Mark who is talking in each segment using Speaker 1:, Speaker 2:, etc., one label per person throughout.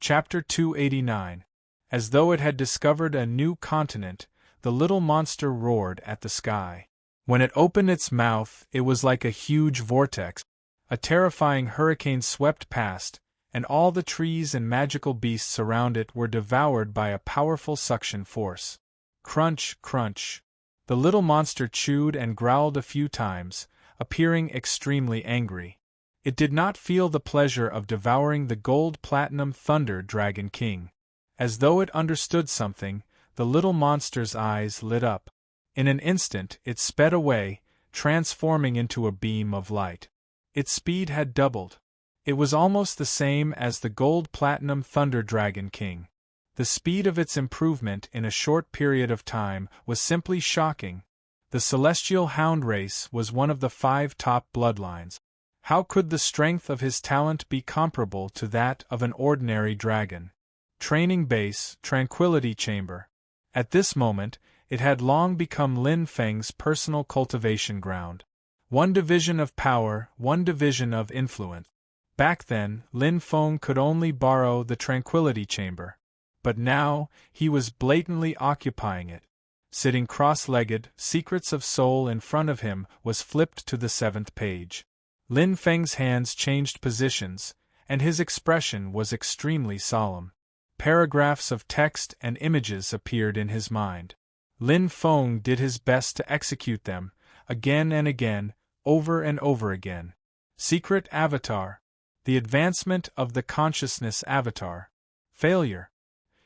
Speaker 1: Chapter 289. As though it had discovered a new continent, the little monster roared at the sky. When it opened its mouth, it was like a huge vortex. A terrifying hurricane swept past, and all the trees and magical beasts around it were devoured by a powerful suction force. Crunch, crunch. The little monster chewed and growled a few times, appearing extremely angry. It did not feel the pleasure of devouring the gold-platinum Thunder Dragon King. As though it understood something, the little monster's eyes lit up. In an instant it sped away, transforming into a beam of light. Its speed had doubled. It was almost the same as the gold-platinum Thunder Dragon King. The speed of its improvement in a short period of time was simply shocking. The Celestial Hound race was one of the 5 top bloodlines. How could the strength of his talent be comparable to that of an ordinary dragon? Training base, Tranquility Chamber. At this moment, it had long become Lin Feng's personal cultivation ground. One division of power, one division of influence. Back then, Lin Feng could only borrow the Tranquility Chamber. But now, he was blatantly occupying it. Sitting cross-legged, Secrets of Soul in front of him was flipped to the 7th page. Lin Feng's hands changed positions, and his expression was extremely solemn. Paragraphs of text and images appeared in his mind. Lin Feng did his best to execute them, again and again, over and over again. Secret Avatar. The advancement of the consciousness avatar. Failure.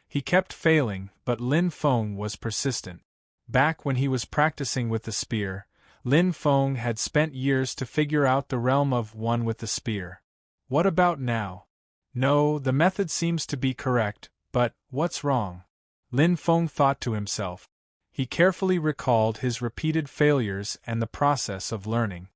Speaker 1: He kept failing, but Lin Feng was persistent. Back when he was practicing with the spear, Lin Feng had spent years to figure out the realm of one with the spear. What about now? No, the method seems to be correct, but what's wrong? Lin Feng thought to himself. He carefully recalled his repeated failures and the process of learning.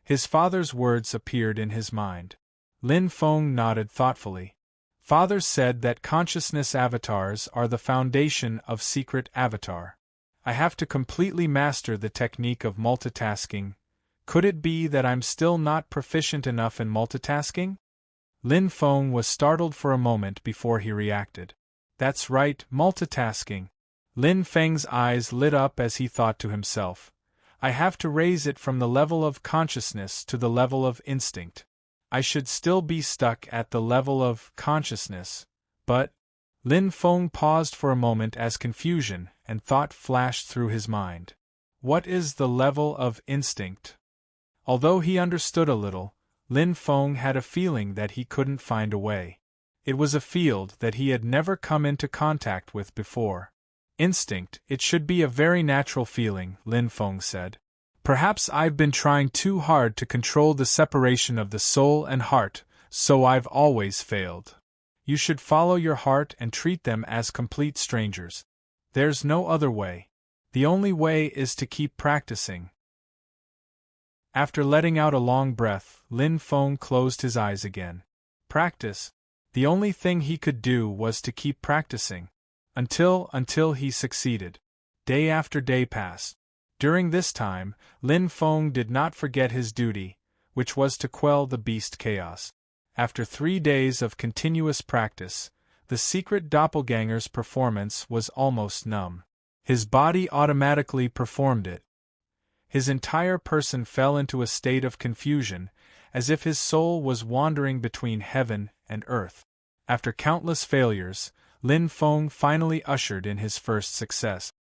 Speaker 1: His father's words appeared in his mind. Lin Feng nodded thoughtfully. Father said that consciousness avatars are the foundation of Secret Avatar. I have to completely master the technique of multitasking. Could it be that I'm still not proficient enough in multitasking? Lin Feng was startled for a moment before he reacted. That's right, multitasking. Lin Feng's eyes lit up as he thought to himself. I have to raise it from the level of consciousness to the level of instinct. I should still be stuck at the level of consciousness, but… Lin Feng paused for a moment as confusion and thought flashed through his mind. What is the level of instinct? Although he understood a little, Lin Feng had a feeling that he couldn't find a way. It was a field that he had never come into contact with before. Instinct, it should be a very natural feeling, Lin Feng said. Perhaps I've been trying too hard to control the separation of the soul and heart, so I've always failed. You should follow your heart and treat them as complete strangers. There's no other way. The only way is to keep practicing. After letting out a long breath, Lin Feng closed his eyes again. Practice. The only thing he could do was to keep practicing. Until he succeeded. Day after day passed. During this time, Lin Feng did not forget his duty, which was to quell the beast chaos. After 3 days of continuous practice, the secret doppelganger's performance was almost numb. His body automatically performed it. His entire person fell into a state of confusion, as if his soul was wandering between heaven and earth. After countless failures, Lin Feng finally ushered in his first success.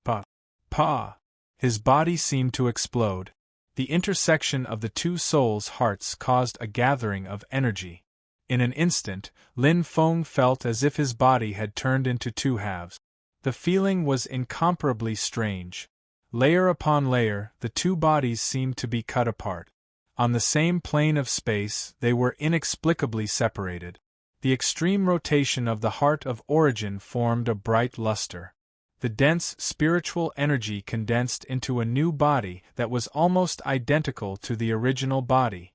Speaker 1: Pa! His body seemed to explode. The intersection of the 2 souls' hearts caused a gathering of energy. In an instant, Lin Feng felt as if his body had turned into 2 halves. The feeling was incomparably strange. Layer upon layer, the 2 bodies seemed to be cut apart. On the same plane of space, they were inexplicably separated. The extreme rotation of the heart of origin formed a bright luster. The dense spiritual energy condensed into a new body that was almost identical to the original body.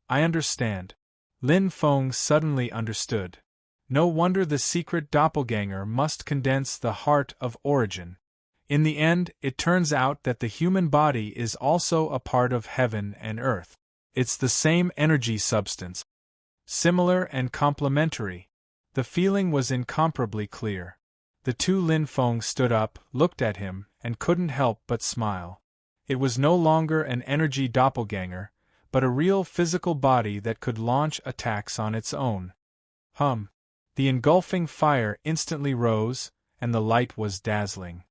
Speaker 1: I understand. Lin Feng suddenly understood. No wonder the secret doppelganger must condense the heart of origin. In the end, it turns out that the human body is also a part of heaven and earth. It's the same energy substance. Similar and complementary. The feeling was incomparably clear. The two Lin Feng stood up, looked at him, and couldn't help but smile. It was no longer an energy doppelganger, but a real physical body that could launch attacks on its own. Hum! The engulfing fire instantly rose, and the light was dazzling.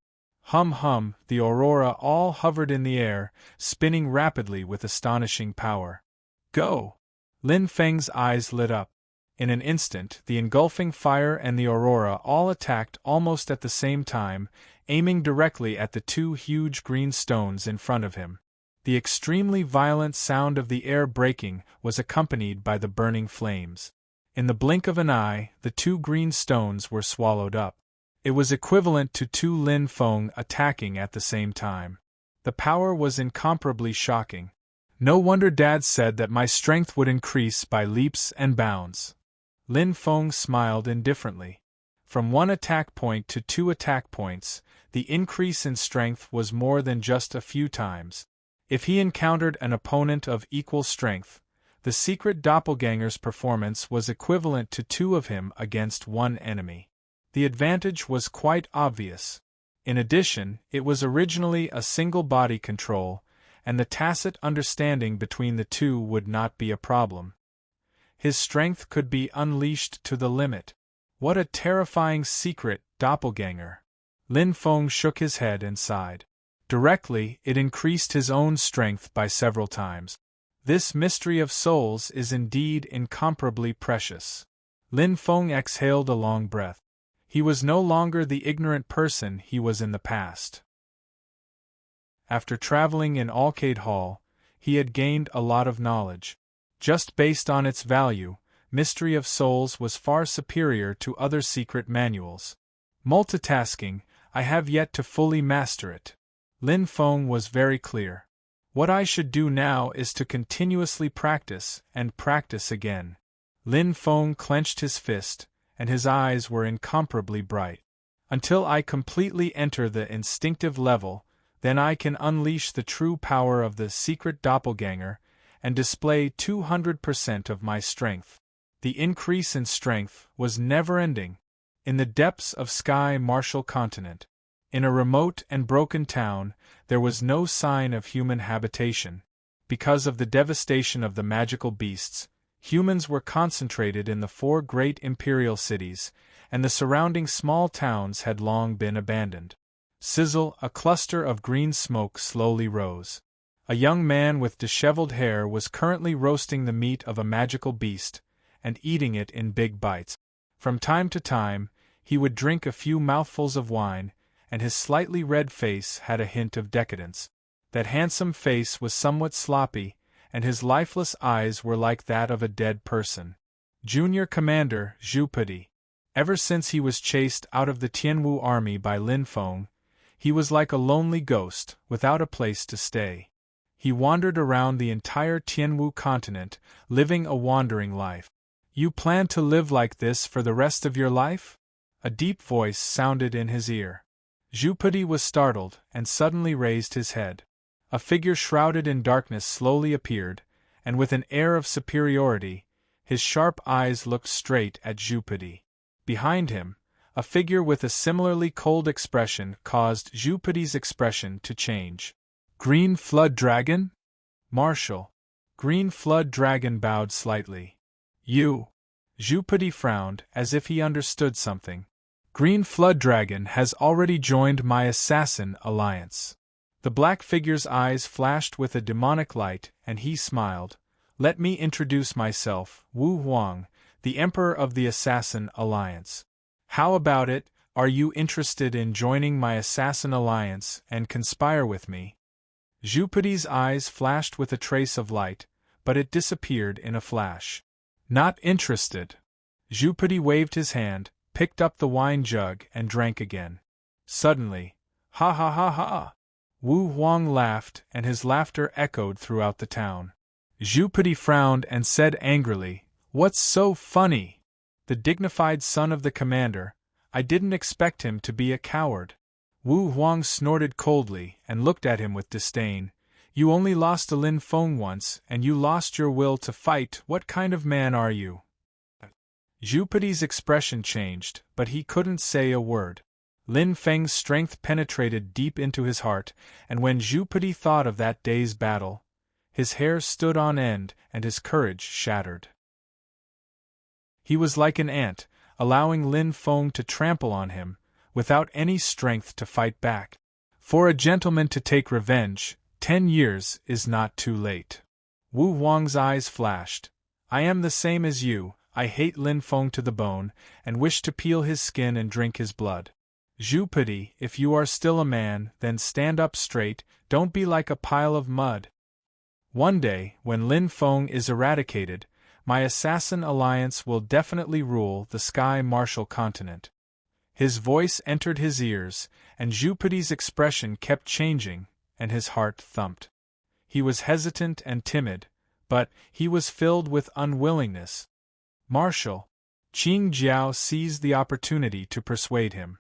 Speaker 1: Hum hum, the aurora all hovered in the air, spinning rapidly with astonishing power. Go! Lin Feng's eyes lit up. In an instant, the engulfing fire and the aurora all attacked almost at the same time, aiming directly at the two huge green stones in front of him. The extremely violent sound of the air breaking was accompanied by the burning flames. In the blink of an eye, the two green stones were swallowed up. It was equivalent to two Lin Feng attacking at the same time. The power was incomparably shocking. No wonder Dad said that my strength would increase by leaps and bounds. Lin Feng smiled indifferently. From one attack point to two attack points, the increase in strength was more than just a few times. If he encountered an opponent of equal strength, the secret doppelganger's performance was equivalent to two of him against one enemy. The advantage was quite obvious. In addition, it was originally a single body control, and the tacit understanding between the two would not be a problem. His strength could be unleashed to the limit. What a terrifying secret doppelganger! Lin Feng shook his head and sighed. Directly, it increased his own strength by several times. This mystery of souls is indeed incomparably precious. Lin Feng exhaled a long breath. He was no longer the ignorant person he was in the past. After traveling in Alcade Hall, he had gained a lot of knowledge. Just based on its value, Mystery of Souls was far superior to other secret manuals. Multitasking, I have yet to fully master it. Lin Feng was very clear. What I should do now is to continuously practice and practice again. Lin Feng clenched his fist, and his eyes were incomparably bright. Until I completely enter the instinctive level, then I can unleash the true power of the secret doppelganger and display 200% of my strength. The increase in strength was never-ending. In the depths of Sky Marshall Continent, in a remote and broken town, there was no sign of human habitation. Because of the devastation of the magical beasts, humans were concentrated in the 4 great imperial cities, and the surrounding small towns had long been abandoned. Sizzle, a cluster of green smoke slowly rose. A young man with disheveled hair was currently roasting the meat of a magical beast, and eating it in big bites. From time to time, he would drink a few mouthfuls of wine, and his slightly red face had a hint of decadence. That handsome face was somewhat sloppy, and his lifeless eyes were like that of a dead person. Junior Commander Zhu Pidi. Ever since he was chased out of the Tianwu army by Lin Feng, he was like a lonely ghost, without a place to stay. He wandered around the entire Tianwu continent, living a wandering life. You plan to live like this for the rest of your life? A deep voice sounded in his ear. Zhu Pidi was startled, and suddenly raised his head. A figure shrouded in darkness slowly appeared, and with an air of superiority, his sharp eyes looked straight at Zhu Pidi. Behind him, a figure with a similarly cold expression caused Zhu Pidi's expression to change. Green Flood Dragon? Marshal. Green Flood Dragon bowed slightly. You. Zhu Pidi frowned, as if he understood something. Green Flood Dragon has already joined my assassin alliance. The black figure's eyes flashed with a demonic light, and he smiled. Let me introduce myself, Wu Huang, the Emperor of the Assassin Alliance. How about it, are you interested in joining my assassin alliance and conspire with me? Zhu Pidi's eyes flashed with a trace of light, but it disappeared in a flash. Not interested. Zhu Pidi waved his hand, picked up the wine jug and drank again. Suddenly, ha ha ha ha! Wu Huang laughed, and his laughter echoed throughout the town. Zhu Pidi frowned and said angrily, "What's so funny?" The dignified son of the commander, I didn't expect him to be a coward. Wu Huang snorted coldly and looked at him with disdain. You only lost to Lin Feng once, and you lost your will to fight. What kind of man are you? Zhu Pity's expression changed, but he couldn't say a word. Lin Feng's strength penetrated deep into his heart, and when Zhu Pity thought of that day's battle, his hair stood on end and his courage shattered. He was like an ant, allowing Lin Feng to trample on him, without any strength to fight back. For a gentleman to take revenge, 10 years is not too late. Wu Huang's eyes flashed. I am the same as you, I hate Lin Feng to the bone, and wish to peel his skin and drink his blood. Zhu Pity, if you are still a man, then stand up straight, don't be like a pile of mud. One day, when Lin Feng is eradicated, my assassin alliance will definitely rule the Sky Martial continent. His voice entered his ears, and Zhu Pity's expression kept changing, and his heart thumped. He was hesitant and timid, but he was filled with unwillingness. Marshal. Qing Jiao seized the opportunity to persuade him.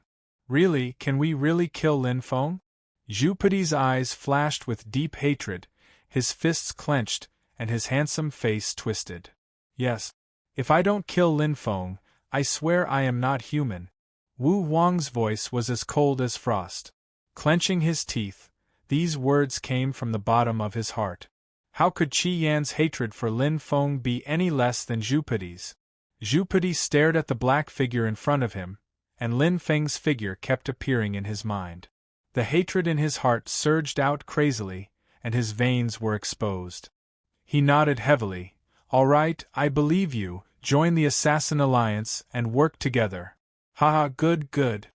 Speaker 1: Really, can we really kill Lin Feng? Zhu Pity's eyes flashed with deep hatred, his fists clenched, and his handsome face twisted. Yes. If I don't kill Lin Feng, I swear I am not human. Wu Huang's voice was as cold as frost. Clenching his teeth, these words came from the bottom of his heart. How could Qi Yan's hatred for Lin Feng be any less than Zhu Pity's? Zhu Pity stared at the black figure in front of him, and Lin Feng's figure kept appearing in his mind. The hatred in his heart surged out crazily, and his veins were exposed. He nodded heavily. All right, I believe you, join the Assassin Alliance and work together. Haha, good, good.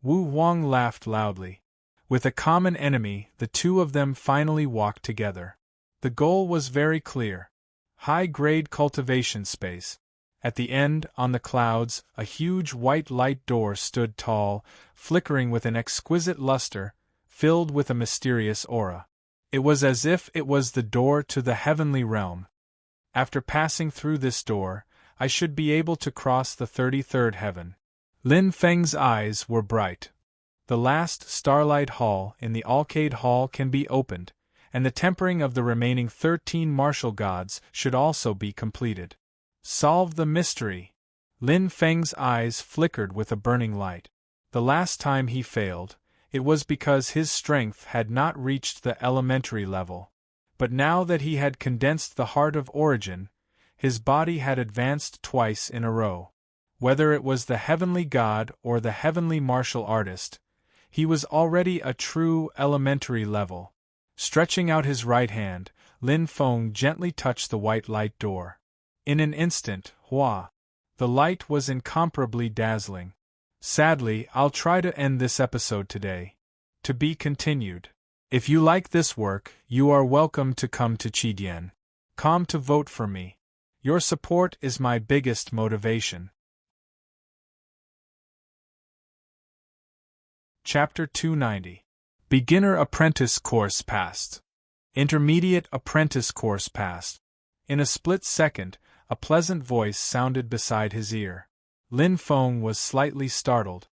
Speaker 1: Wu Huang laughed loudly. With a common enemy, the two of them finally walked together. The goal was very clear. High-grade cultivation space. At the end, on the clouds, a huge white light door stood tall, flickering with an exquisite luster, filled with a mysterious aura. It was as if it was the door to the heavenly realm. After passing through this door, I should be able to cross the 33rd heaven. Lin Feng's eyes were bright. The last Starlight Hall in the Arcade Hall can be opened, and the tempering of the remaining 13 martial gods should also be completed. Solve the mystery. Lin Feng's eyes flickered with a burning light. The last time he failed, it was because his strength had not reached the elementary level. But now that he had condensed the heart of origin, his body had advanced twice in a row. Whether it was the heavenly god or the heavenly martial artist, he was already a true elementary level. Stretching out his right hand, Lin Feng gently touched the white light door. In an instant, the light was incomparably dazzling. Sadly, I'll try to end this episode today. To be continued. If you like this work, you are welcome to come to Qidian.com to vote for me. Your support is my biggest motivation. Chapter 290. Beginner Apprentice Course Passed. Intermediate Apprentice Course Passed. In a split second, a pleasant voice sounded beside his ear. Lin Feng was slightly startled.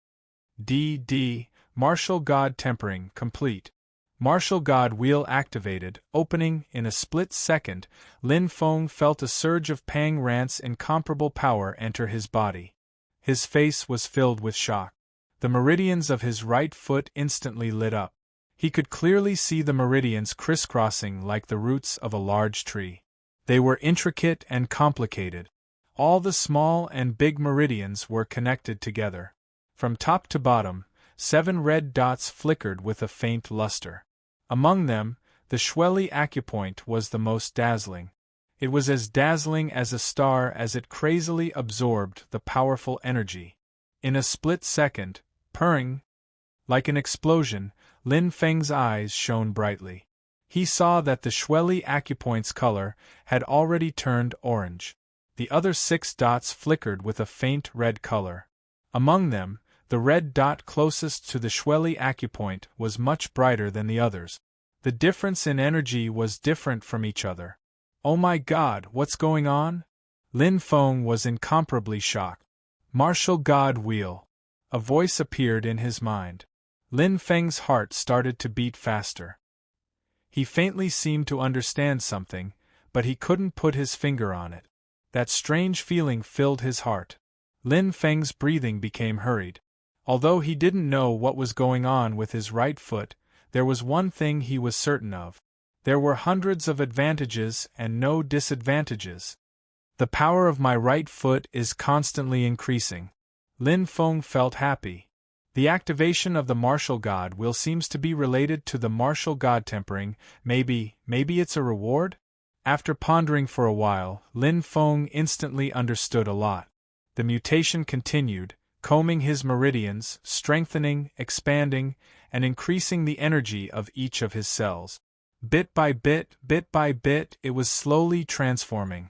Speaker 1: D.D. Martial God Tempering complete. Martial God Wheel activated, opening. In a split second, Lin Feng felt a surge of Pang Rant's incomparable power enter his body. His face was filled with shock. The meridians of his right foot instantly lit up. He could clearly see the meridians crisscrossing like the roots of a large tree. They were intricate and complicated. All the small and big meridians were connected together. From top to bottom, 7 red dots flickered with a faint luster. Among them, the Shueli acupoint was the most dazzling. It was as dazzling as a star as it crazily absorbed the powerful energy. In a split second, purring, like an explosion, Lin Feng's eyes shone brightly. He saw that the Shueli acupoint's color had already turned orange. The other 6 dots flickered with a faint red color. Among them, the red dot closest to the Shueli acupoint was much brighter than the others. The difference in energy was different from each other. Oh my God, what's going on? Lin Feng was incomparably shocked. Martial God Wheel. A voice appeared in his mind. Lin Feng's heart started to beat faster. He faintly seemed to understand something, but he couldn't put his finger on it. That strange feeling filled his heart. Lin Feng's breathing became hurried. Although he didn't know what was going on with his right foot, there was one thing he was certain of. There were hundreds of advantages and no disadvantages. The power of my right foot is constantly increasing. Lin Feng felt happy. The activation of the martial god will seems to be related to the martial god tempering. Maybe it's a reward? After pondering for a while, Lin Feng instantly understood a lot. The mutation continued, combing his meridians, strengthening, expanding, and increasing the energy of each of his cells. Bit by bit, it was slowly transforming.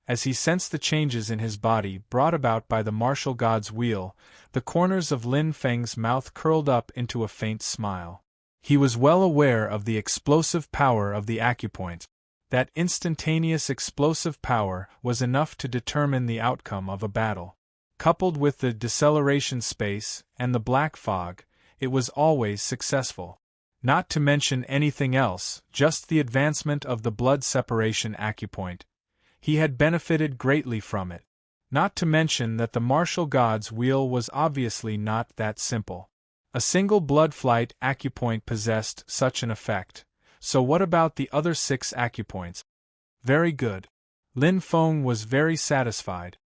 Speaker 1: As he sensed the changes in his body brought about by the martial god's wheel, the corners of Lin Feng's mouth curled up into a faint smile. He was well aware of the explosive power of the acupoint. That instantaneous explosive power was enough to determine the outcome of a battle. Coupled with the deceleration space and the black fog, it was always successful. Not to mention anything else, just the advancement of the blood separation acupoint. He had benefited greatly from it. Not to mention that the martial god's wheel was obviously not that simple. A single blood flight acupoint possessed such an effect. So what about the other 6 acupoints? Very good. Lin Feng was very satisfied.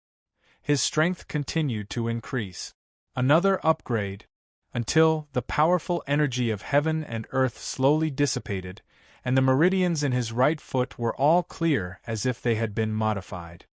Speaker 1: His strength continued to increase. Another upgrade, until the powerful energy of heaven and earth slowly dissipated, and the meridians in his right foot were all clear as if they had been modified.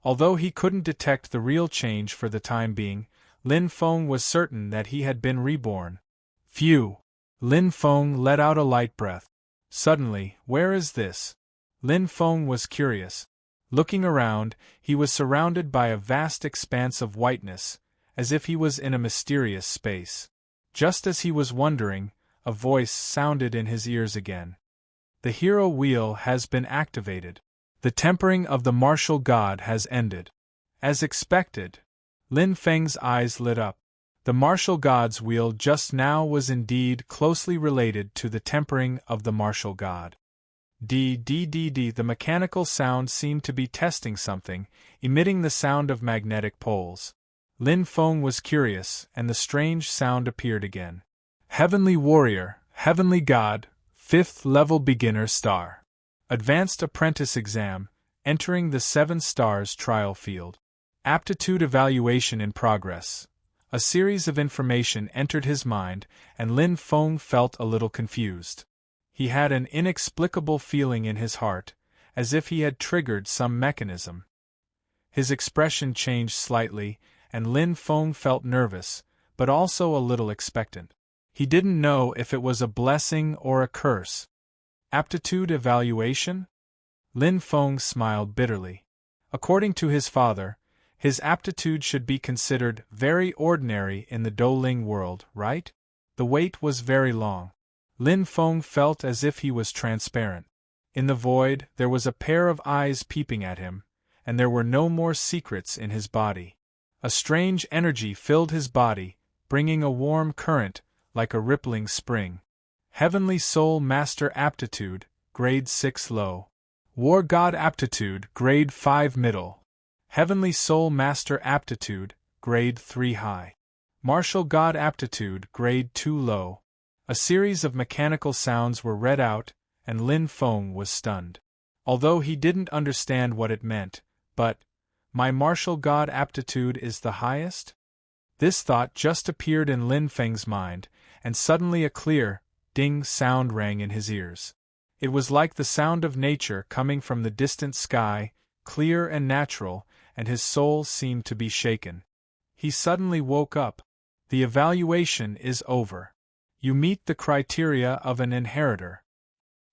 Speaker 1: Although he couldn't detect the real change for the time being, Lin Feng was certain that he had been reborn. Phew! Lin Feng let out a light breath. Suddenly, where is this? Lin Feng was curious. Looking around, he was surrounded by a vast expanse of whiteness, as if he was in a mysterious space. Just as he was wondering, a voice sounded in his ears again. The hero wheel has been activated. The tempering of the martial god has ended. As expected, Lin Feng's eyes lit up. The martial god's wheel just now was indeed closely related to the tempering of the martial god. The mechanical sound seemed to be testing something, emitting the sound of magnetic poles. Lin Feng was curious, and the strange sound appeared again. Heavenly Warrior, Heavenly God, 5th Level Beginner Star. Advanced Apprentice Exam, entering the 7 stars trial field. Aptitude evaluation in progress. A series of information entered his mind, and Lin Feng felt a little confused. He had an inexplicable feeling in his heart, as if he had triggered some mechanism. His expression changed slightly, and Lin Feng felt nervous, but also a little expectant. He didn't know if it was a blessing or a curse. Aptitude evaluation? Lin Feng smiled bitterly. According to his father, his aptitude should be considered very ordinary in the Douling world, right? The wait was very long. Lin Feng felt as if he was transparent. In the void, there was a pair of eyes peeping at him, and there were no more secrets in his body. A strange energy filled his body, bringing a warm current, like a rippling spring. Heavenly Soul Master Aptitude, Grade 6 Low. War God Aptitude, Grade 5 Middle. Heavenly Soul Master Aptitude, Grade 3 High. Martial God Aptitude, Grade 2 Low. A series of mechanical sounds were read out, and Lin Feng was stunned. Although he didn't understand what it meant, but, my martial god aptitude is the highest? This thought just appeared in Lin Feng's mind, and suddenly a clear, ding sound rang in his ears. It was like the sound of nature coming from the distant sky, clear and natural, and his soul seemed to be shaken. He suddenly woke up. The evaluation is over. You meet the criteria of an inheritor.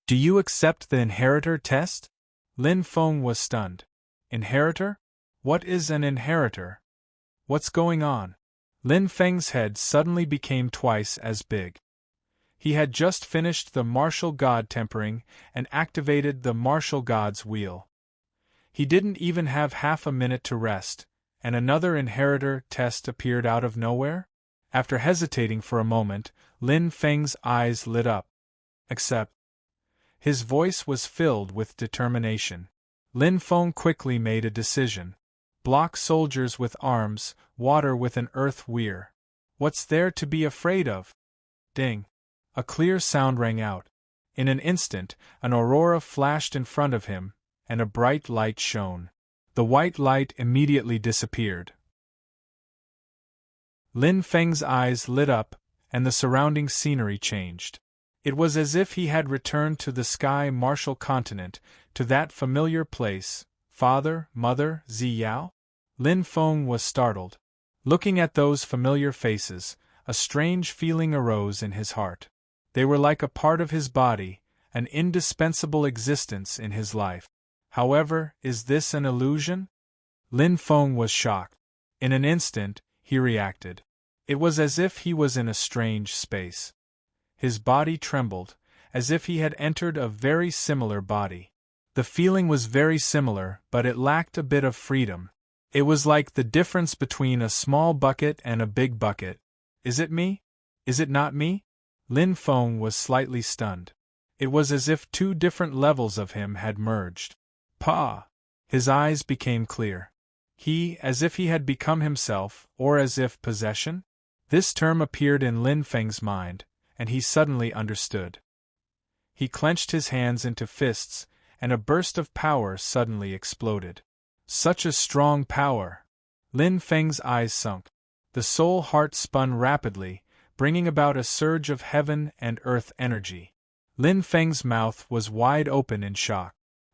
Speaker 1: Do you accept the inheritor test? Lin Feng was stunned. Inheritor? What is an inheritor? What's going on? Lin Feng's head suddenly became twice as big. He had just finished the martial god tempering and activated the martial god's wheel. He didn't even have half a minute to rest, and another inheritor test appeared out of nowhere? After hesitating for a moment, Lin Feng's eyes lit up. Accept. His voice was filled with determination. Lin Feng quickly made a decision. block soldiers with arms, water with an earth weir. What's there to be afraid of? Ding! A clear sound rang out. In an instant, an aurora flashed in front of him, and a bright light shone. The white light immediately disappeared. Lin Feng's eyes lit up, and the surrounding scenery changed. It was as if he had returned to the sky martial continent, to that familiar place. Father, mother, Ziyao? Lin Feng was startled. Looking at those familiar faces, a strange feeling arose in his heart. They were like a part of his body, an indispensable existence in his life. However, is this an illusion? Lin Feng was shocked. In an instant, he reacted. It was as if he was in a strange space. His body trembled, as if he had entered a very similar body. The feeling was very similar, but it lacked a bit of freedom. It was like the difference between a small bucket and a big bucket. Is it me? Is it not me? Lin Feng was slightly stunned. It was as if two different levels of him had merged. Pa! His eyes became clear. He, as if he had become himself, or as if possession? This term appeared in Lin Feng's mind, and he suddenly understood. He clenched his hands into fists, and a burst of power suddenly exploded. Such a strong power! Lin Feng's eyes sunk. The soul heart spun rapidly, bringing about a surge of heaven and earth energy. Lin Feng's mouth was wide open in shock.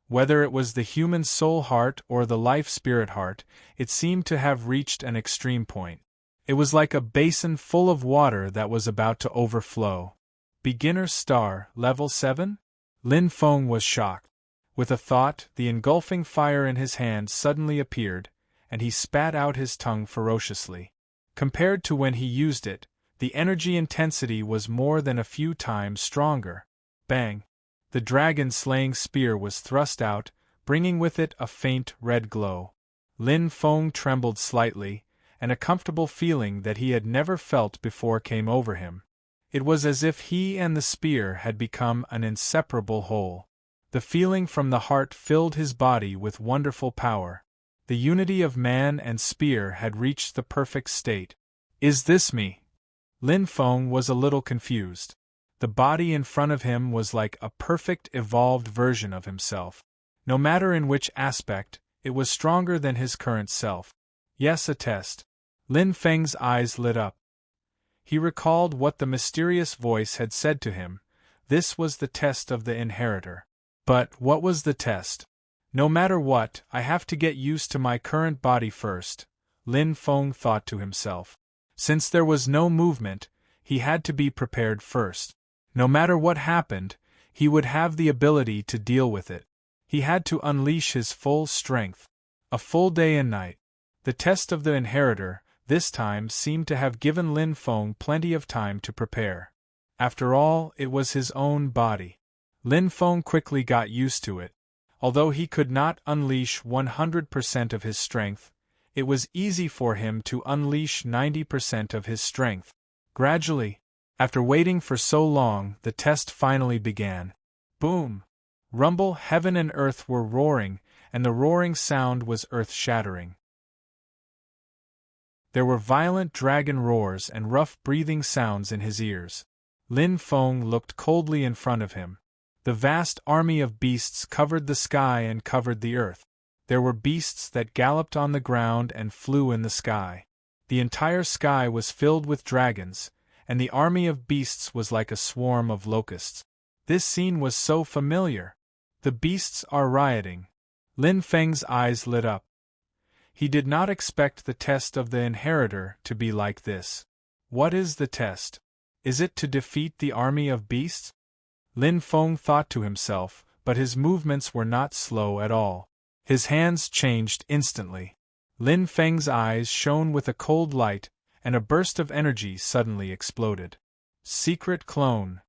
Speaker 1: Whether it was the human soul heart or the life spirit heart, it seemed to have reached an extreme point. It was like a basin full of water that was about to overflow. Beginner star, level 7? Lin Feng was shocked. With a thought, the engulfing fire in his hand suddenly appeared, and he spat out his tongue ferociously. Compared to when he used it, the energy intensity was more than a few times stronger. Bang! The dragon-slaying spear was thrust out, bringing with it a faint red glow. Lin Feng trembled slightly, and a comfortable feeling that he had never felt before came over him. It was as if he and the spear had become an inseparable whole. The feeling from the heart filled his body with wonderful power. The unity of man and spear had reached the perfect state. Is this me? Lin Feng was a little confused. The body in front of him was like a perfect evolved version of himself. No matter in which aspect, it was stronger than his current self. Yes, a test. Lin Feng's eyes lit up. He recalled what the mysterious voice had said to him. This was the test of the inheritor. But what was the test? No matter what, I have to get used to my current body first, Lin Feng thought to himself. Since there was no movement, he had to be prepared first. No matter what happened, he would have the ability to deal with it. He had to unleash his full strength. A full day and night. The test of the inheritor, this time, seemed to have given Lin Feng plenty of time to prepare. After all, it was his own body. Lin Feng quickly got used to it. Although he could not unleash 100% of his strength, it was easy for him to unleash 90% of his strength. Gradually, after waiting for so long, the test finally began. Boom! Rumble, heaven and earth were roaring, and the roaring sound was earth-shattering. There were violent dragon roars and rough breathing sounds in his ears. Lin Feng looked coldly in front of him. The vast army of beasts covered the sky and covered the earth. There were beasts that galloped on the ground and flew in the sky. The entire sky was filled with dragons, and the army of beasts was like a swarm of locusts. This scene was so familiar. The beasts are rioting. Lin Feng's eyes lit up. He did not expect the test of the inheritor to be like this. What is the test? Is it to defeat the army of beasts? Lin Feng thought to himself, but his movements were not slow at all. His hands changed instantly. Lin Feng's eyes shone with a cold light, and a burst of energy suddenly exploded. Secret clone.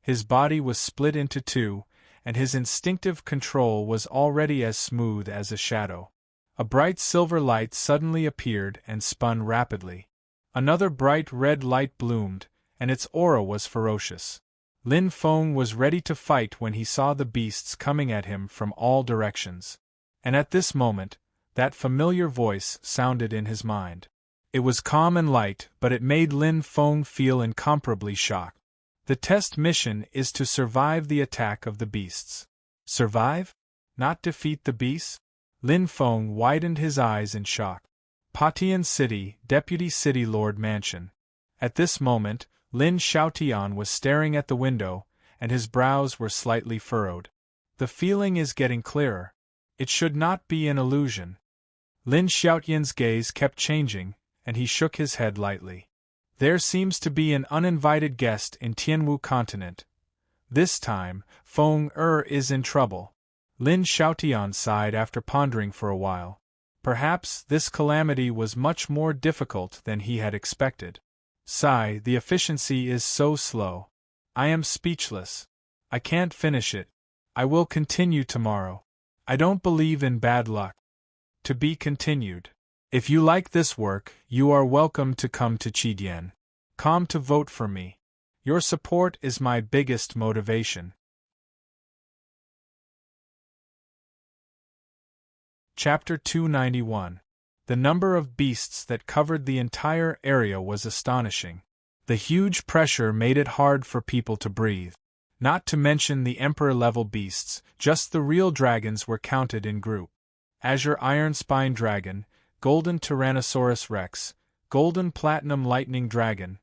Speaker 1: His body was split into two, and his instinctive control was already as smooth as a shadow. A bright silver light suddenly appeared and spun rapidly. Another bright red light bloomed, and its aura was ferocious. Lin Feng was ready to fight when he saw the beasts coming at him from all directions. And at this moment, That familiar voice sounded in his mind. It was calm and light, but it made Lin Feng feel incomparably shocked. The test mission is to survive the attack of the beasts. Survive? Not defeat the beasts? Lin Feng widened his eyes in shock. Patian City, Deputy City Lord Mansion. At this moment, Lin Xiaotian was staring at the window, and his brows were slightly furrowed. The feeling is getting clearer. It should not be an illusion. Lin Xiaotian's gaze kept changing, and he shook his head lightly. There seems to be an uninvited guest in Tianwu continent. This time, Feng is in trouble. Lin Xiaotian sighed after pondering for a while. Perhaps this calamity was much more difficult than he had expected. Sigh, the efficiency is so slow. I am speechless. I can't finish it. I will continue tomorrow. I don't believe in bad luck. To be continued. If you like this work, you are welcome to come to Qidian. Come to vote for me. Your support is my biggest motivation. Chapter 291. The number of beasts that covered the entire area was astonishing. The huge pressure made it hard for people to breathe. Not to mention the emperor-level beasts, just the real dragons were counted in group. Azure Iron Spine Dragon, Golden Tyrannosaurus Rex, Golden Platinum Lightning Dragon.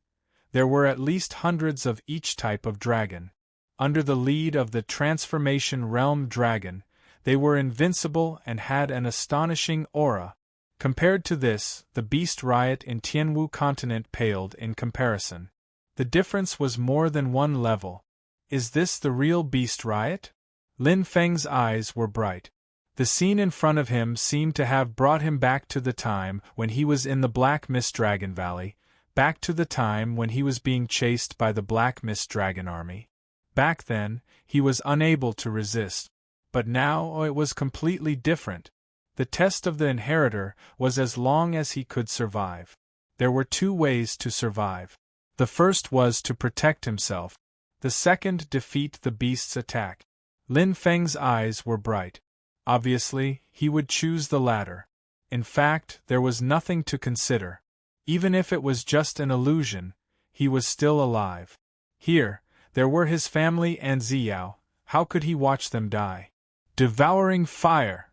Speaker 1: There were at least hundreds of each type of dragon. Under the lead of the Transformation Realm Dragon, they were invincible and had an astonishing aura. Compared to this, the beast riot in Tianwu continent paled in comparison. The difference was more than one level. Is this the real beast riot? Lin Feng's eyes were bright. The scene in front of him seemed to have brought him back to the time when he was in the Black Mist Dragon Valley, back to the time when he was being chased by the Black Mist Dragon Army. Back then, he was unable to resist. But now it was completely different. The test of the inheritor was as long as he could survive. There were two ways to survive. The first was to protect himself. The second, defeat the beast's attack. Lin Feng's eyes were bright. Obviously, he would choose the latter. In fact, there was nothing to consider. Even if it was just an illusion, he was still alive. Here, there were his family and Ziyao. How could he watch them die? Devouring fire!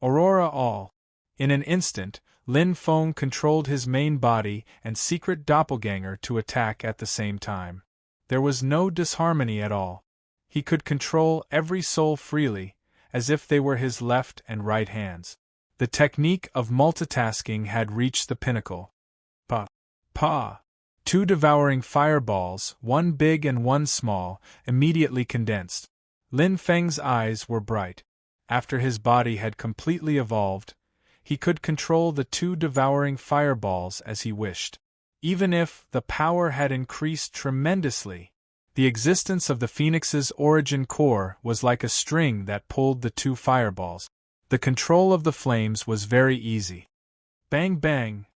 Speaker 1: Aurora all! In an instant, Lin Feng controlled his main body and secret doppelganger to attack at the same time. There was no disharmony at all. He could control every soul freely, as if they were his left and right hands. The technique of multitasking had reached the pinnacle. Pa! Two devouring fireballs, one big and one small, immediately condensed. Lin Feng's eyes were bright. After his body had completely evolved, he could control the two devouring fireballs as he wished. Even if the power had increased tremendously, the existence of the Phoenix's origin core was like a string that pulled the two fireballs. The control of the flames was very easy. Bang bang!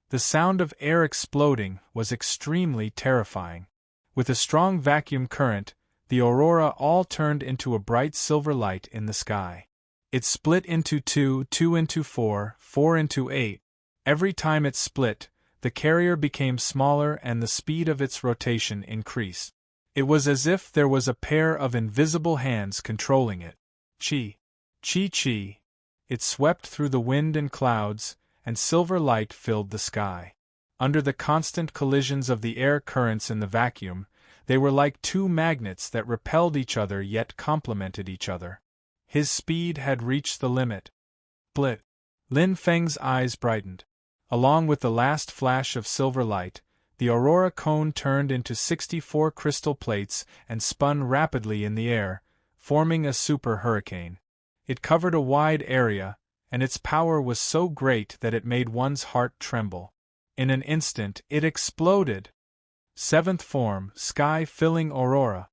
Speaker 1: The sound of air exploding was extremely terrifying. With a strong vacuum current, the aurora all turned into a bright silver light in the sky. It split into 2, 2 into 4, 4 into 8. Every time it split, the carrier became smaller and the speed of its rotation increased. It was as if there was a pair of invisible hands controlling it. Chi! Chi chi! It swept through the wind and clouds, and silver light filled the sky. Under the constant collisions of the air currents in the vacuum, they were like two magnets that repelled each other yet complemented each other. His speed had reached the limit. Blit! Lin Feng's eyes brightened. Along with the last flash of silver light, the aurora cone turned into 64 crystal plates and spun rapidly in the air, forming a super hurricane. It covered a wide area, and its power was so great that it made one's heart tremble. In an instant, it exploded. Seventh form, sky-filling aurora.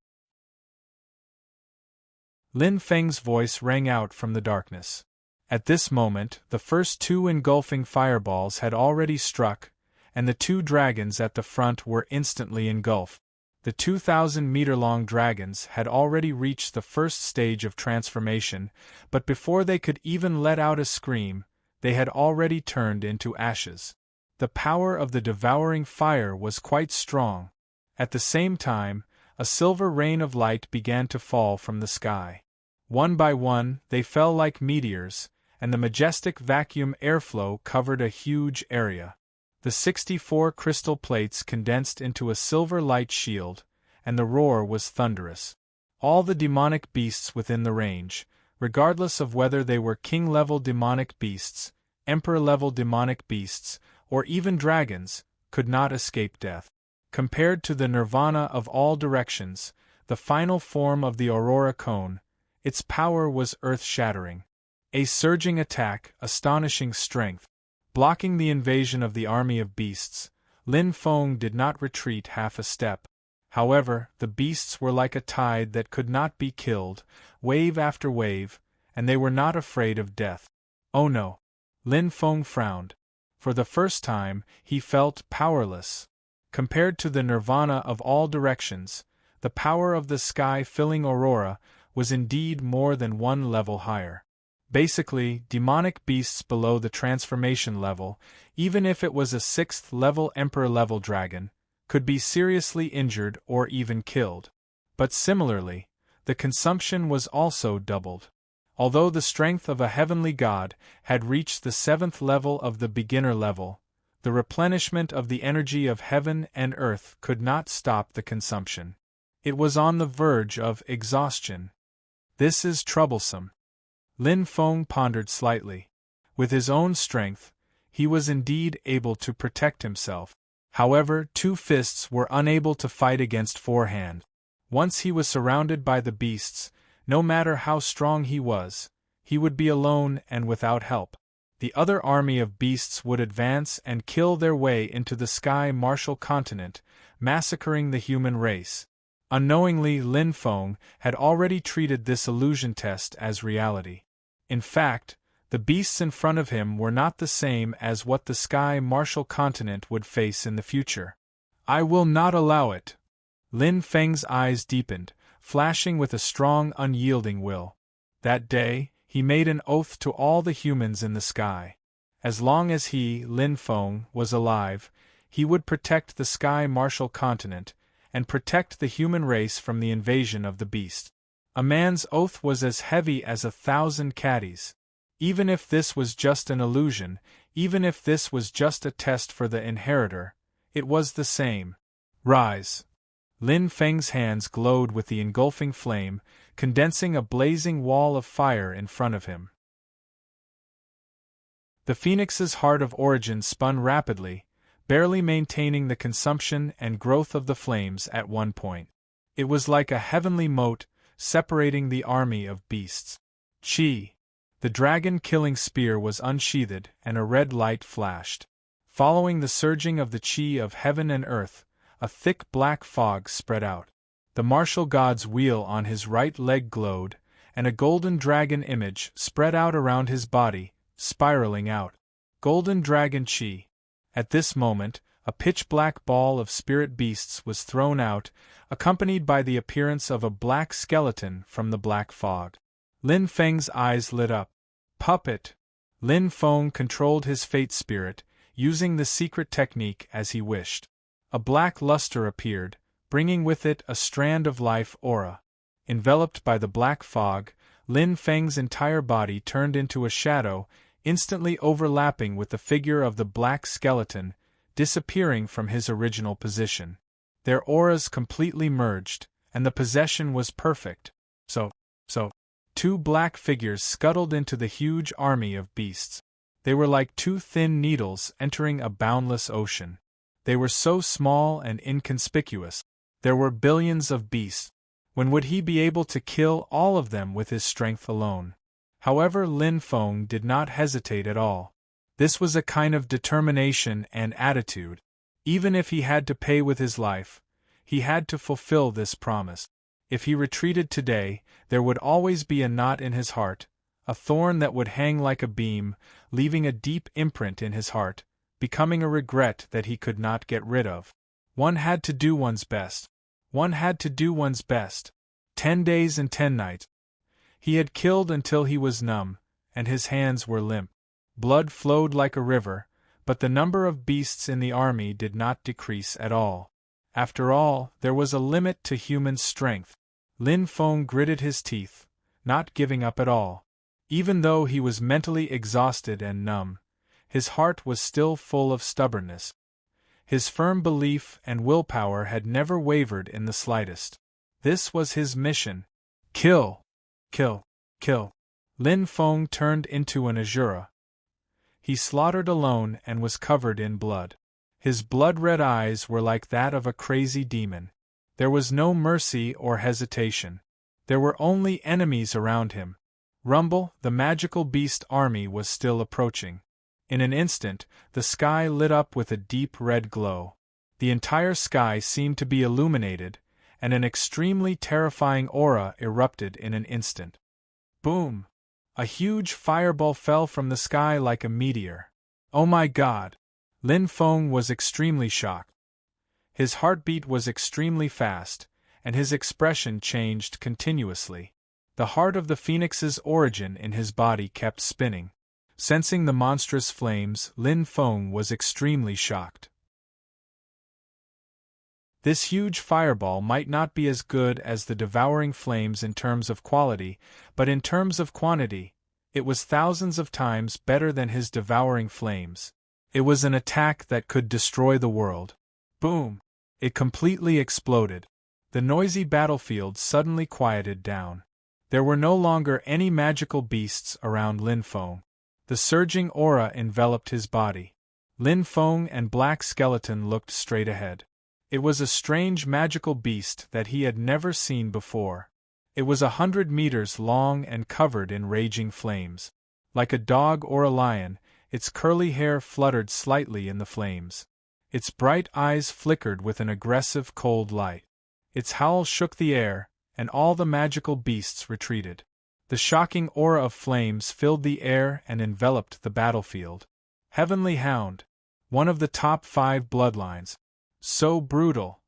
Speaker 1: Lin Feng's voice rang out from the darkness. At this moment, the first two engulfing fireballs had already struck, and the two dragons at the front were instantly engulfed. The 2,000-meter-long dragons had already reached the first stage of transformation, but before they could even let out a scream, they had already turned into ashes. The power of the devouring fire was quite strong. At the same time, a silver rain of light began to fall from the sky. One by one, they fell like meteors, and the majestic vacuum airflow covered a huge area. The 64 crystal plates condensed into a silver light shield, and the roar was thunderous. All the demonic beasts within the range, regardless of whether they were king-level demonic beasts, emperor-level demonic beasts, or even dragons, could not escape death. Compared to the nirvana of all directions, the final form of the aurora cone, its power was earth-shattering. A surging attack, astonishing strength. Blocking the invasion of the army of beasts, Lin Feng did not retreat half a step. However, the beasts were like a tide that could not be killed, wave after wave, and they were not afraid of death. Oh no! Lin Feng frowned. For the first time, he felt powerless. Compared to the nirvana of all directions, the power of the sky-filling aurora was indeed more than one level higher. Basically, demonic beasts below the transformation level, even if it was a 6th-level emperor-level dragon, could be seriously injured or even killed. But similarly, the consumption was also doubled. Although the strength of a heavenly god had reached the 7th level of the beginner level, the replenishment of the energy of heaven and earth could not stop the consumption. It was on the verge of exhaustion. This is troublesome. Lin Feng pondered slightly. With his own strength, he was indeed able to protect himself. However, two fists were unable to fight against four hands. Once he was surrounded by the beasts, no matter how strong he would be alone and without help. The other army of beasts would advance and kill their way into the sky martial continent, massacring the human race. Unknowingly, Lin Feng had already treated this illusion test as reality. In fact, the beasts in front of him were not the same as what the sky martial continent would face in the future. I will not allow it. Lin Feng's eyes deepened, flashing with a strong, unyielding will. That day, he made an oath to all the humans in the sky. As long as he, Lin Feng, was alive, he would protect the sky martial continent, and protect the human race from the invasion of the beast. A man's oath was as heavy as 1,000 caddies. Even if this was just an illusion, even if this was just a test for the inheritor, it was the same. Rise! Lin Feng's hands glowed with the engulfing flame, condensing a blazing wall of fire in front of him. The phoenix's heart of origin spun rapidly, barely maintaining the consumption and growth of the flames at one point. It was like a heavenly moat, separating the army of beasts. Chi! The dragon-killing spear was unsheathed, and a red light flashed. Following the surging of the chi of heaven and earth, a thick black fog spread out. The martial god's wheel on his right leg glowed, and a golden dragon image spread out around his body, spiraling out. Golden dragon chi. At this moment, a pitch-black ball of spirit beasts was thrown out, accompanied by the appearance of a black skeleton from the black fog. Lin Feng's eyes lit up. Puppet! Lin Feng controlled his fate spirit, using the secret technique as he wished. A black luster appeared, bringing with it a strand of life aura. Enveloped by the black fog, Lin Feng's entire body turned into a shadow, instantly overlapping with the figure of the black skeleton, disappearing from his original position. Their auras completely merged, and the possession was perfect. So, two black figures scuttled into the huge army of beasts. They were like two thin needles entering a boundless ocean. They were so small and inconspicuous. There were billions of beasts. When would he be able to kill all of them with his strength alone? However, Lin Feng did not hesitate at all. This was a kind of determination and attitude. Even if he had to pay with his life, he had to fulfill this promise. If he retreated today, there would always be a knot in his heart, a thorn that would hang like a beam, leaving a deep imprint in his heart, becoming a regret that he could not get rid of. One had to do one's best. 10 days and 10 nights. He had killed until he was numb, and his hands were limp. Blood flowed like a river, but the number of beasts in the army did not decrease at all. After all, there was a limit to human strength. Lin Feng gritted his teeth, not giving up at all. Even though he was mentally exhausted and numb, his heart was still full of stubbornness. His firm belief and willpower had never wavered in the slightest. This was his mission. Kill! Kill! Kill! Lin Feng turned into an Azura. He slaughtered alone and was covered in blood. His blood-red eyes were like that of a crazy demon. There was no mercy or hesitation. There were only enemies around him. Rumble, the magical beast army, was still approaching. In an instant, the sky lit up with a deep red glow. The entire sky seemed to be illuminated, and an extremely terrifying aura erupted in an instant. Boom! A huge fireball fell from the sky like a meteor. Oh my God! Lin Feng was extremely shocked. His heartbeat was extremely fast, and his expression changed continuously. The heart of the phoenix's origin in his body kept spinning. Sensing the monstrous flames, Lin Feng was extremely shocked. This huge fireball might not be as good as the devouring flames in terms of quality, but in terms of quantity, it was thousands of times better than his devouring flames. It was an attack that could destroy the world. Boom! It completely exploded. The noisy battlefield suddenly quieted down. There were no longer any magical beasts around Lin Feng. The surging aura enveloped his body. Lin Feng and Black Skeleton looked straight ahead. It was a strange magical beast that he had never seen before. It was 100 meters long and covered in raging flames. Like a dog or a lion, its curly hair fluttered slightly in the flames. Its bright eyes flickered with an aggressive cold light. Its howl shook the air, and all the magical beasts retreated. The shocking aura of flames filled the air and enveloped the battlefield. Heavenly Hound, one of the top 5 bloodlines. So brutal.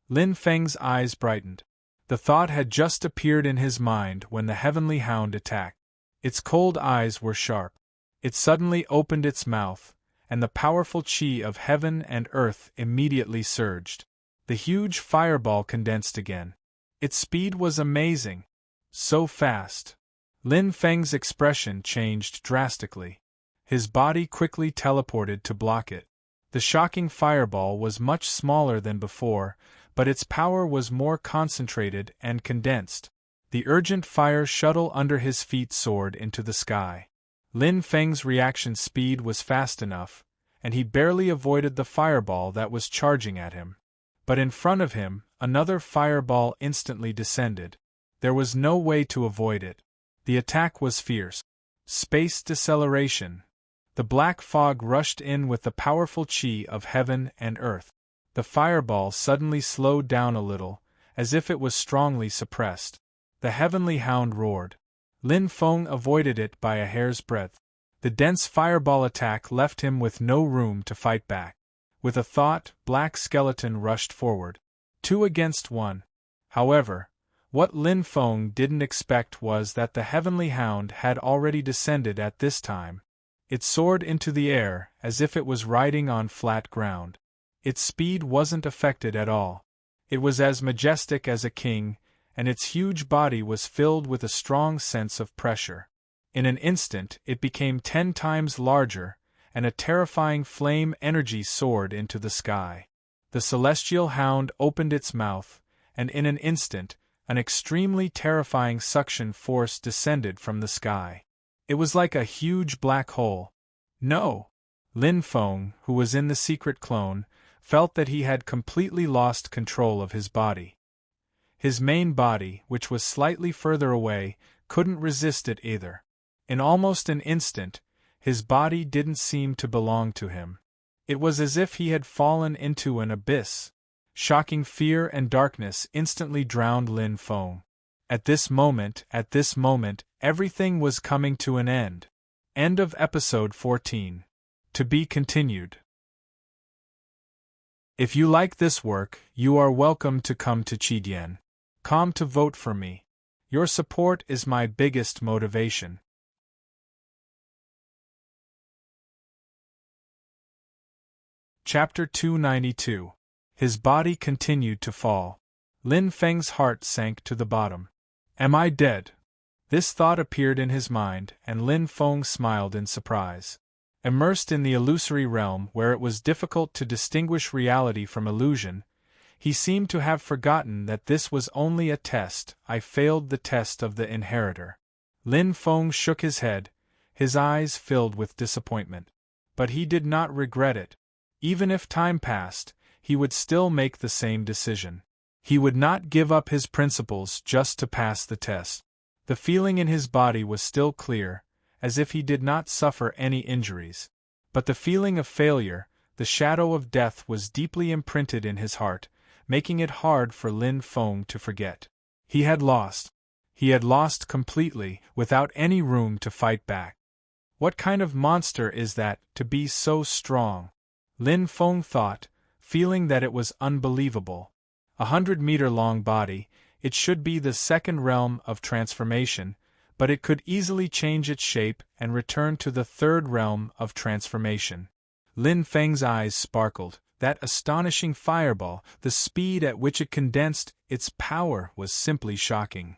Speaker 1: Lin Feng's eyes brightened. The thought had just appeared in his mind when the Heavenly Hound attacked. Its cold eyes were sharp. It suddenly opened its mouth, and the powerful chi of heaven and earth immediately surged. The huge fireball condensed again. Its speed was amazing. So fast. Lin Feng's expression changed drastically. His body quickly teleported to block it. The shocking fireball was much smaller than before, but its power was more concentrated and condensed. The urgent fire shuttle under his feet soared into the sky. Lin Feng's reaction speed was fast enough, and he barely avoided the fireball that was charging at him. But in front of him, another fireball instantly descended. There was no way to avoid it. The attack was fierce. Space deceleration. The black fog rushed in with the powerful chi of heaven and earth. The fireball suddenly slowed down a little, as if it was strongly suppressed. The Heavenly Hound roared. Lin Feng avoided it by a hair's breadth. The dense fireball attack left him with no room to fight back. With a thought, Black Skeleton rushed forward. 2 against 1. However, what Lin Feng didn't expect was that the Heavenly Hound had already descended at this time. It soared into the air as if it was riding on flat ground. Its speed wasn't affected at all. It was as majestic as a king, and its huge body was filled with a strong sense of pressure. In an instant it became 10 times larger, and a terrifying flame energy soared into the sky. The celestial hound opened its mouth, and in an instant, an extremely terrifying suction force descended from the sky. It was like a huge black hole. No! Lin Feng, who was in the secret clone, felt that he had completely lost control of his body. His main body, which was slightly further away, couldn't resist it either. In almost an instant, his body didn't seem to belong to him. It was as if he had fallen into an abyss. Shocking fear and darkness instantly drowned Lin Feng. At this moment, everything was coming to an end. End of episode 14. To be continued. If you like this work, you are welcome to come to Chidian.com to vote for me. Your support is my biggest motivation. Chapter 292. His body continued to fall. Lin Feng's heart sank to the bottom. Am I dead? This thought appeared in his mind, and Lin Feng smiled in surprise. Immersed in the illusory realm where it was difficult to distinguish reality from illusion, he seemed to have forgotten that this was only a test. I failed the test of the inheritor. Lin Feng shook his head, his eyes filled with disappointment. But he did not regret it. Even if time passed, he would still make the same decision. He would not give up his principles just to pass the test. The feeling in his body was still clear, as if he did not suffer any injuries. But the feeling of failure, the shadow of death, was deeply imprinted in his heart, making it hard for Lin Feng to forget. He had lost. He had lost completely, without any room to fight back. What kind of monster is that, to be so strong? Lin Feng thought, feeling that it was unbelievable. 100-meter-long body, it should be the second realm of transformation, but it could easily change its shape and return to the third realm of transformation. Lin Feng's eyes sparkled. That astonishing fireball, the speed at which it condensed, its power was simply shocking.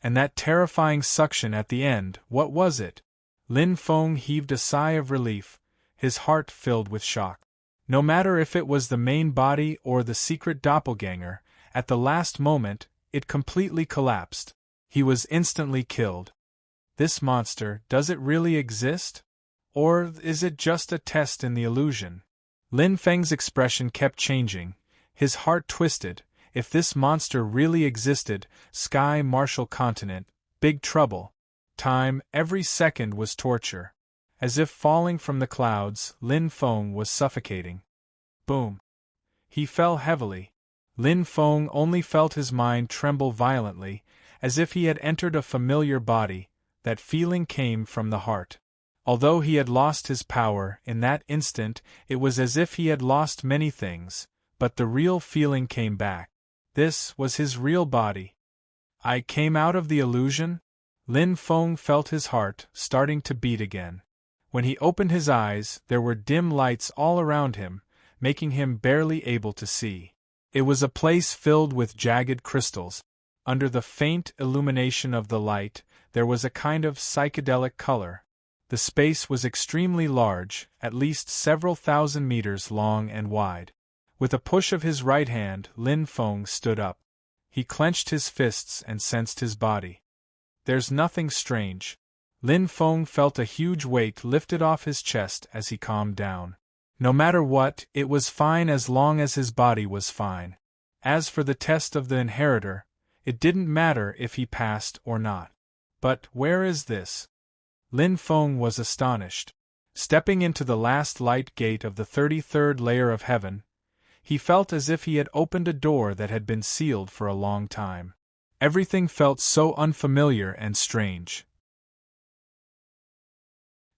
Speaker 1: And that terrifying suction at the end, what was it? Lin Feng heaved a sigh of relief, his heart filled with shock. No matter if it was the main body or the secret doppelganger, at the last moment, it completely collapsed. He was instantly killed. This monster, does it really exist? Or is it just a test in the illusion? Lin Feng's expression kept changing, his heart twisted. If this monster really existed, sky, martial continent, big trouble. Time, every second was torture. As if falling from the clouds, Lin Feng was suffocating. Boom. He fell heavily. Lin Feng only felt his mind tremble violently, as if he had entered a familiar body. That feeling came from the heart. Although he had lost his power, in that instant, it was as if he had lost many things, but the real feeling came back. This was his real body. I came out of the illusion? Lin Feng felt his heart starting to beat again. When he opened his eyes, there were dim lights all around him, making him barely able to see. It was a place filled with jagged crystals. Under the faint illumination of the light, there was a kind of psychedelic color. The space was extremely large, at least several thousand meters long and wide. With a push of his right hand, Lin Feng stood up. He clenched his fists and sensed his body. There's nothing strange. Lin Feng felt a huge weight lifted off his chest as he calmed down. No matter what, it was fine as long as his body was fine. As for the test of the inheritor, it didn't matter if he passed or not. But where is this? Lin Feng was astonished. Stepping into the last light gate of the 33rd layer of heaven, he felt as if he had opened a door that had been sealed for a long time. Everything felt so unfamiliar and strange.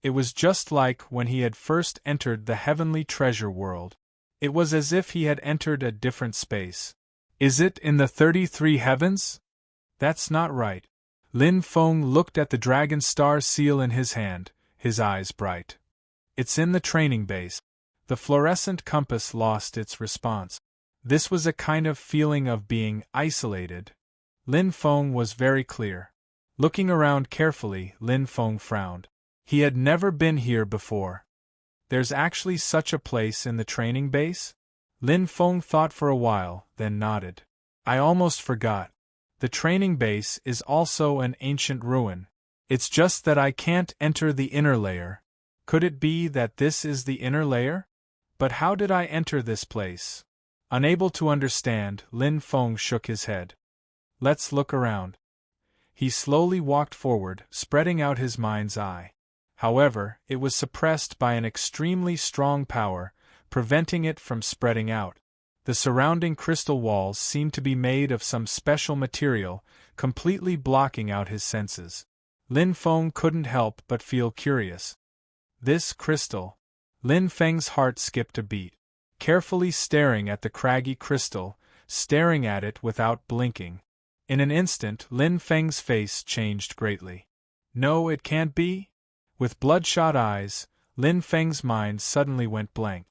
Speaker 1: It was just like when he had first entered the heavenly treasure world. It was as if he had entered a different space. Is it in the 33 heavens? That's not right. Lin Feng looked at the dragon star seal in his hand, his eyes bright. It's in the training base. The fluorescent compass lost its response. This was a kind of feeling of being isolated. Lin Feng was very clear. Looking around carefully, Lin Feng frowned. He had never been here before. There's actually such a place in the training base? Lin Feng thought for a while, then nodded. I almost forgot. The training base is also an ancient ruin. It's just that I can't enter the inner layer. Could it be that this is the inner layer? But how did I enter this place? Unable to understand, Lin Feng shook his head. Let's look around. He slowly walked forward, spreading out his mind's eye. However, it was suppressed by an extremely strong power, preventing it from spreading out. The surrounding crystal walls seemed to be made of some special material, completely blocking out his senses. Lin Feng couldn't help but feel curious. This crystal. Lin Feng's heart skipped a beat. Carefully staring at the craggy crystal, staring at it without blinking. In an instant, Lin Feng's face changed greatly. No, it can't be? With bloodshot eyes, Lin Feng's mind suddenly went blank.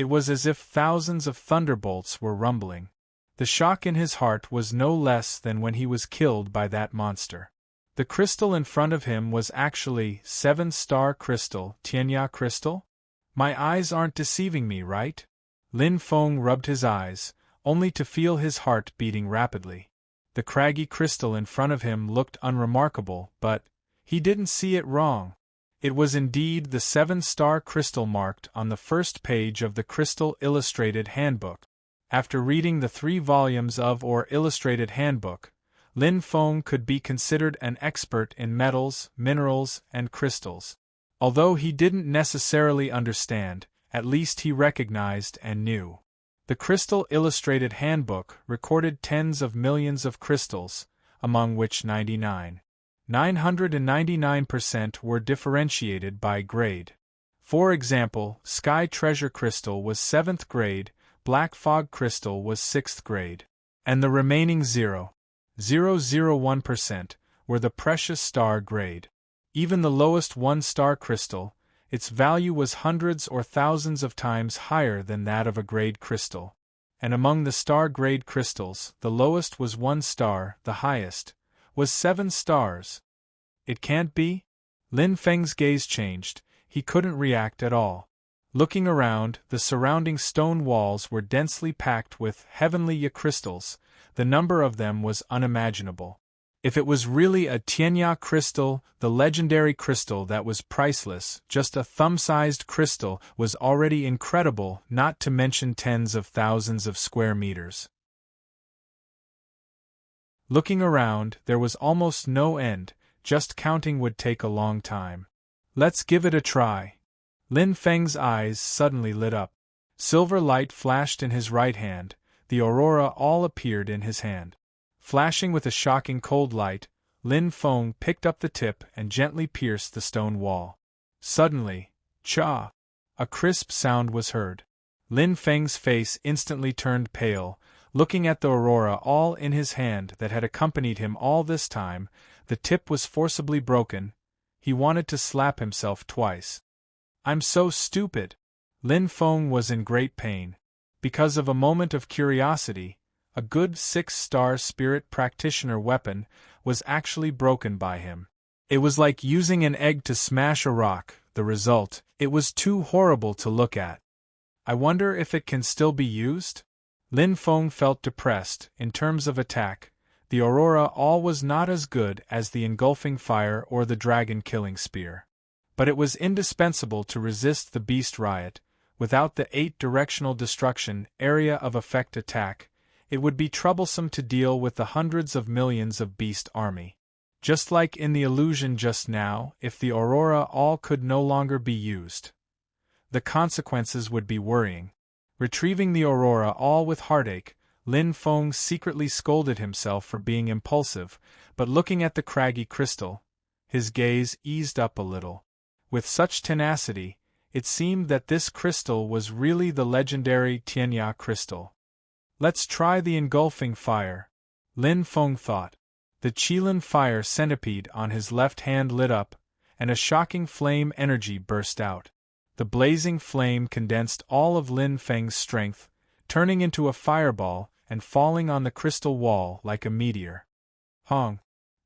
Speaker 1: It was as if thousands of thunderbolts were rumbling. The shock in his heart was no less than when he was killed by that monster. The crystal in front of him was actually 7-star crystal, Tianya crystal? My eyes aren't deceiving me, right? Lin Feng rubbed his eyes, only to feel his heart beating rapidly. The craggy crystal in front of him looked unremarkable, but he didn't see it wrong. It was indeed the 7-star crystal marked on the first page of the Crystal Illustrated Handbook. After reading the 3 volumes of or Illustrated Handbook, Lin Feng could be considered an expert in metals, minerals, and crystals. Although he didn't necessarily understand, at least he recognized and knew. The Crystal Illustrated Handbook recorded tens of millions of crystals, among which 999% were differentiated by grade. For example, Sky Treasure Crystal was 7th grade, Black Fog Crystal was 6th grade, and the remaining 0.001% were the Precious Star grade. Even the lowest 1-star crystal, its value was hundreds or thousands of times higher than that of a grade crystal. And among the star grade crystals, the lowest was 1 star, the highest was 7 stars. It can't be? Lin Feng's gaze changed, he couldn't react at all. Looking around, the surrounding stone walls were densely packed with heavenly crystals, the number of them was unimaginable. If it was really a Tianya crystal, the legendary crystal that was priceless, just a thumb-sized crystal was already incredible, not to mention tens of thousands of square meters. Looking around, there was almost no end, just counting would take a long time. Let's give it a try. Lin Feng's eyes suddenly lit up. Silver light flashed in his right hand, the aurora all appeared in his hand. Flashing with a shocking cold light, Lin Feng picked up the tip and gently pierced the stone wall. Suddenly, cha! A crisp sound was heard. Lin Feng's face instantly turned pale, looking at the aurora all in his hand that had accompanied him all this time. The tip was forcibly broken. He wanted to slap himself twice. I'm so stupid! Lin Feng was in great pain. Because of a moment of curiosity, a good 6-star spirit practitioner weapon was actually broken by him. It was like using an egg to smash a rock. The result, it was too horrible to look at. I wonder if it can still be used? Lin Feng felt depressed. In terms of attack, the aurora all was not as good as the engulfing fire or the dragon-killing spear. But it was indispensable to resist the beast riot. Without the 8-directional destruction area of effect attack, it would be troublesome to deal with the hundreds of millions of beast army. Just like in the illusion just now, if the aurora all could no longer be used, the consequences would be worrying. Retrieving the aurora all with heartache, Lin Feng secretly scolded himself for being impulsive, but looking at the craggy crystal, his gaze eased up a little. With such tenacity, it seemed that this crystal was really the legendary Tianya crystal. Let's try the engulfing fire, Lin Feng thought. The Qilin fire centipede on his left hand lit up, and a shocking flame energy burst out. The blazing flame condensed all of Lin Feng's strength, turning into a fireball and falling on the crystal wall like a meteor. Hong!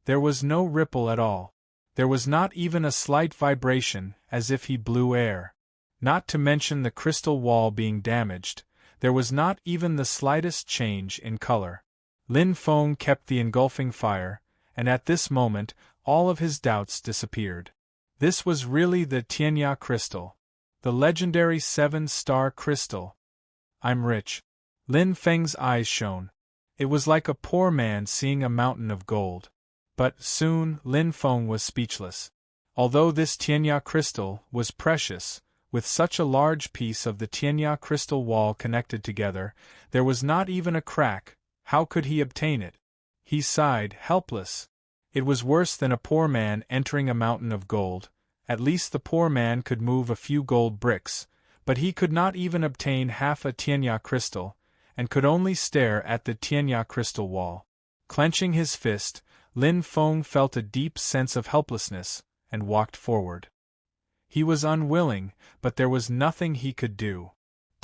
Speaker 1: There was no ripple at all. There was not even a slight vibration, as if he blew air. Not to mention the crystal wall being damaged, there was not even the slightest change in color. Lin Feng kept the engulfing fire, and at this moment, all of his doubts disappeared. This was really the Tianya crystal, the legendary 7-star crystal. I'm rich. Lin Feng's eyes shone. It was like a poor man seeing a mountain of gold. But soon, Lin Feng was speechless. Although this Tianya crystal was precious, with such a large piece of the Tianya crystal wall connected together, there was not even a crack. How could he obtain it? He sighed, helpless. It was worse than a poor man entering a mountain of gold. At least the poor man could move a few gold bricks, but he could not even obtain half a Tianya crystal, and could only stare at the Tianya crystal wall. Clenching his fist, Lin Feng felt a deep sense of helplessness, and walked forward. He was unwilling, but there was nothing he could do.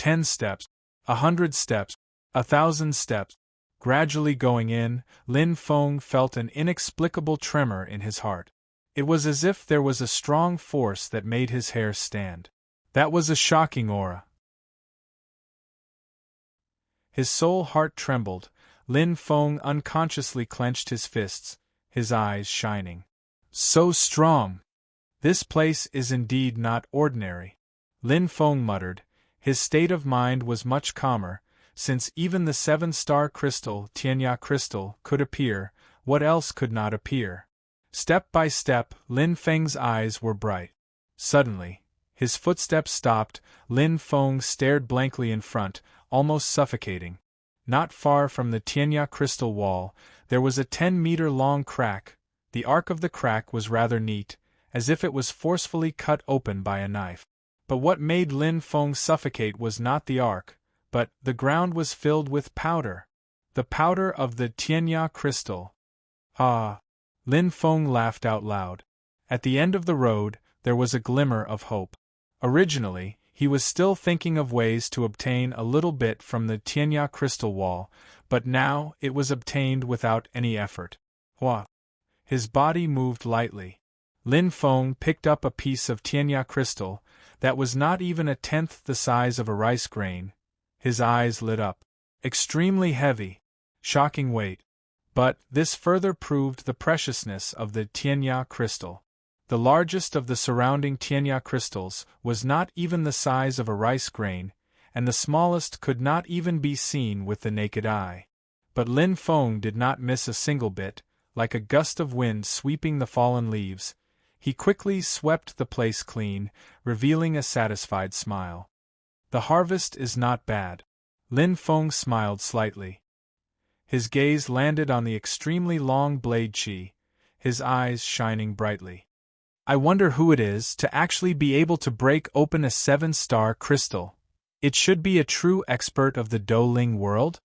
Speaker 1: 10 steps, 100 steps, 1,000 steps. Gradually going in, Lin Feng felt an inexplicable tremor in his heart. It was as if there was a strong force that made his hair stand. That was a shocking aura. His soul heart trembled. Lin Feng unconsciously clenched his fists, his eyes shining. So strong! This place is indeed not ordinary. Lin Feng muttered. His state of mind was much calmer, since even the 7-star crystal, Tianya crystal, could appear. What else could not appear? Step by step, Lin Feng's eyes were bright. Suddenly, his footsteps stopped. Lin Feng stared blankly in front, almost suffocating. Not far from the Tianya crystal wall, there was a 10-meter-long crack. The arc of the crack was rather neat, as if it was forcefully cut open by a knife. But what made Lin Feng suffocate was not the arc, but the ground was filled with powder. The powder of the Tianya crystal. Ah! Lin Feng laughed out loud. At the end of the road, there was a glimmer of hope. Originally, he was still thinking of ways to obtain a little bit from the Tianya crystal wall, but now it was obtained without any effort. Hua! His body moved lightly. Lin Feng picked up a piece of Tianya crystal that was not even a tenth the size of a rice grain. His eyes lit up. Extremely heavy. Shocking weight. But this further proved the preciousness of the Tianya crystal. The largest of the surrounding Tianya crystals was not even the size of a rice grain, and the smallest could not even be seen with the naked eye. But Lin Feng did not miss a single bit. Like a gust of wind sweeping the fallen leaves, he quickly swept the place clean, revealing a satisfied smile. The harvest is not bad. Lin Feng smiled slightly. His gaze landed on the extremely long blade chi, his eyes shining brightly. I wonder who it is to actually be able to break open a 7-star crystal. It should be a true expert of the Douling world?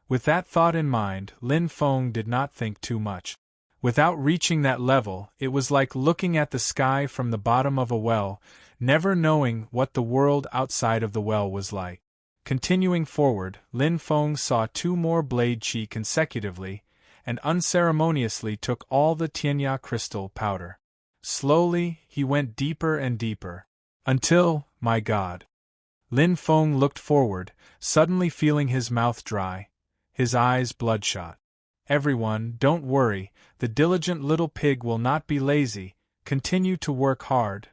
Speaker 1: With that thought in mind, Lin Feng did not think too much. Without reaching that level, it was like looking at the sky from the bottom of a well, never knowing what the world outside of the well was like. Continuing forward, Lin Feng saw 2 more blade chi consecutively, and unceremoniously took all the Tianya crystal powder. Slowly, he went deeper and deeper. Until, my God! Lin Feng looked forward, suddenly feeling his mouth dry, his eyes bloodshot. Everyone, don't worry, the diligent little pig will not be lazy, continue to work hard.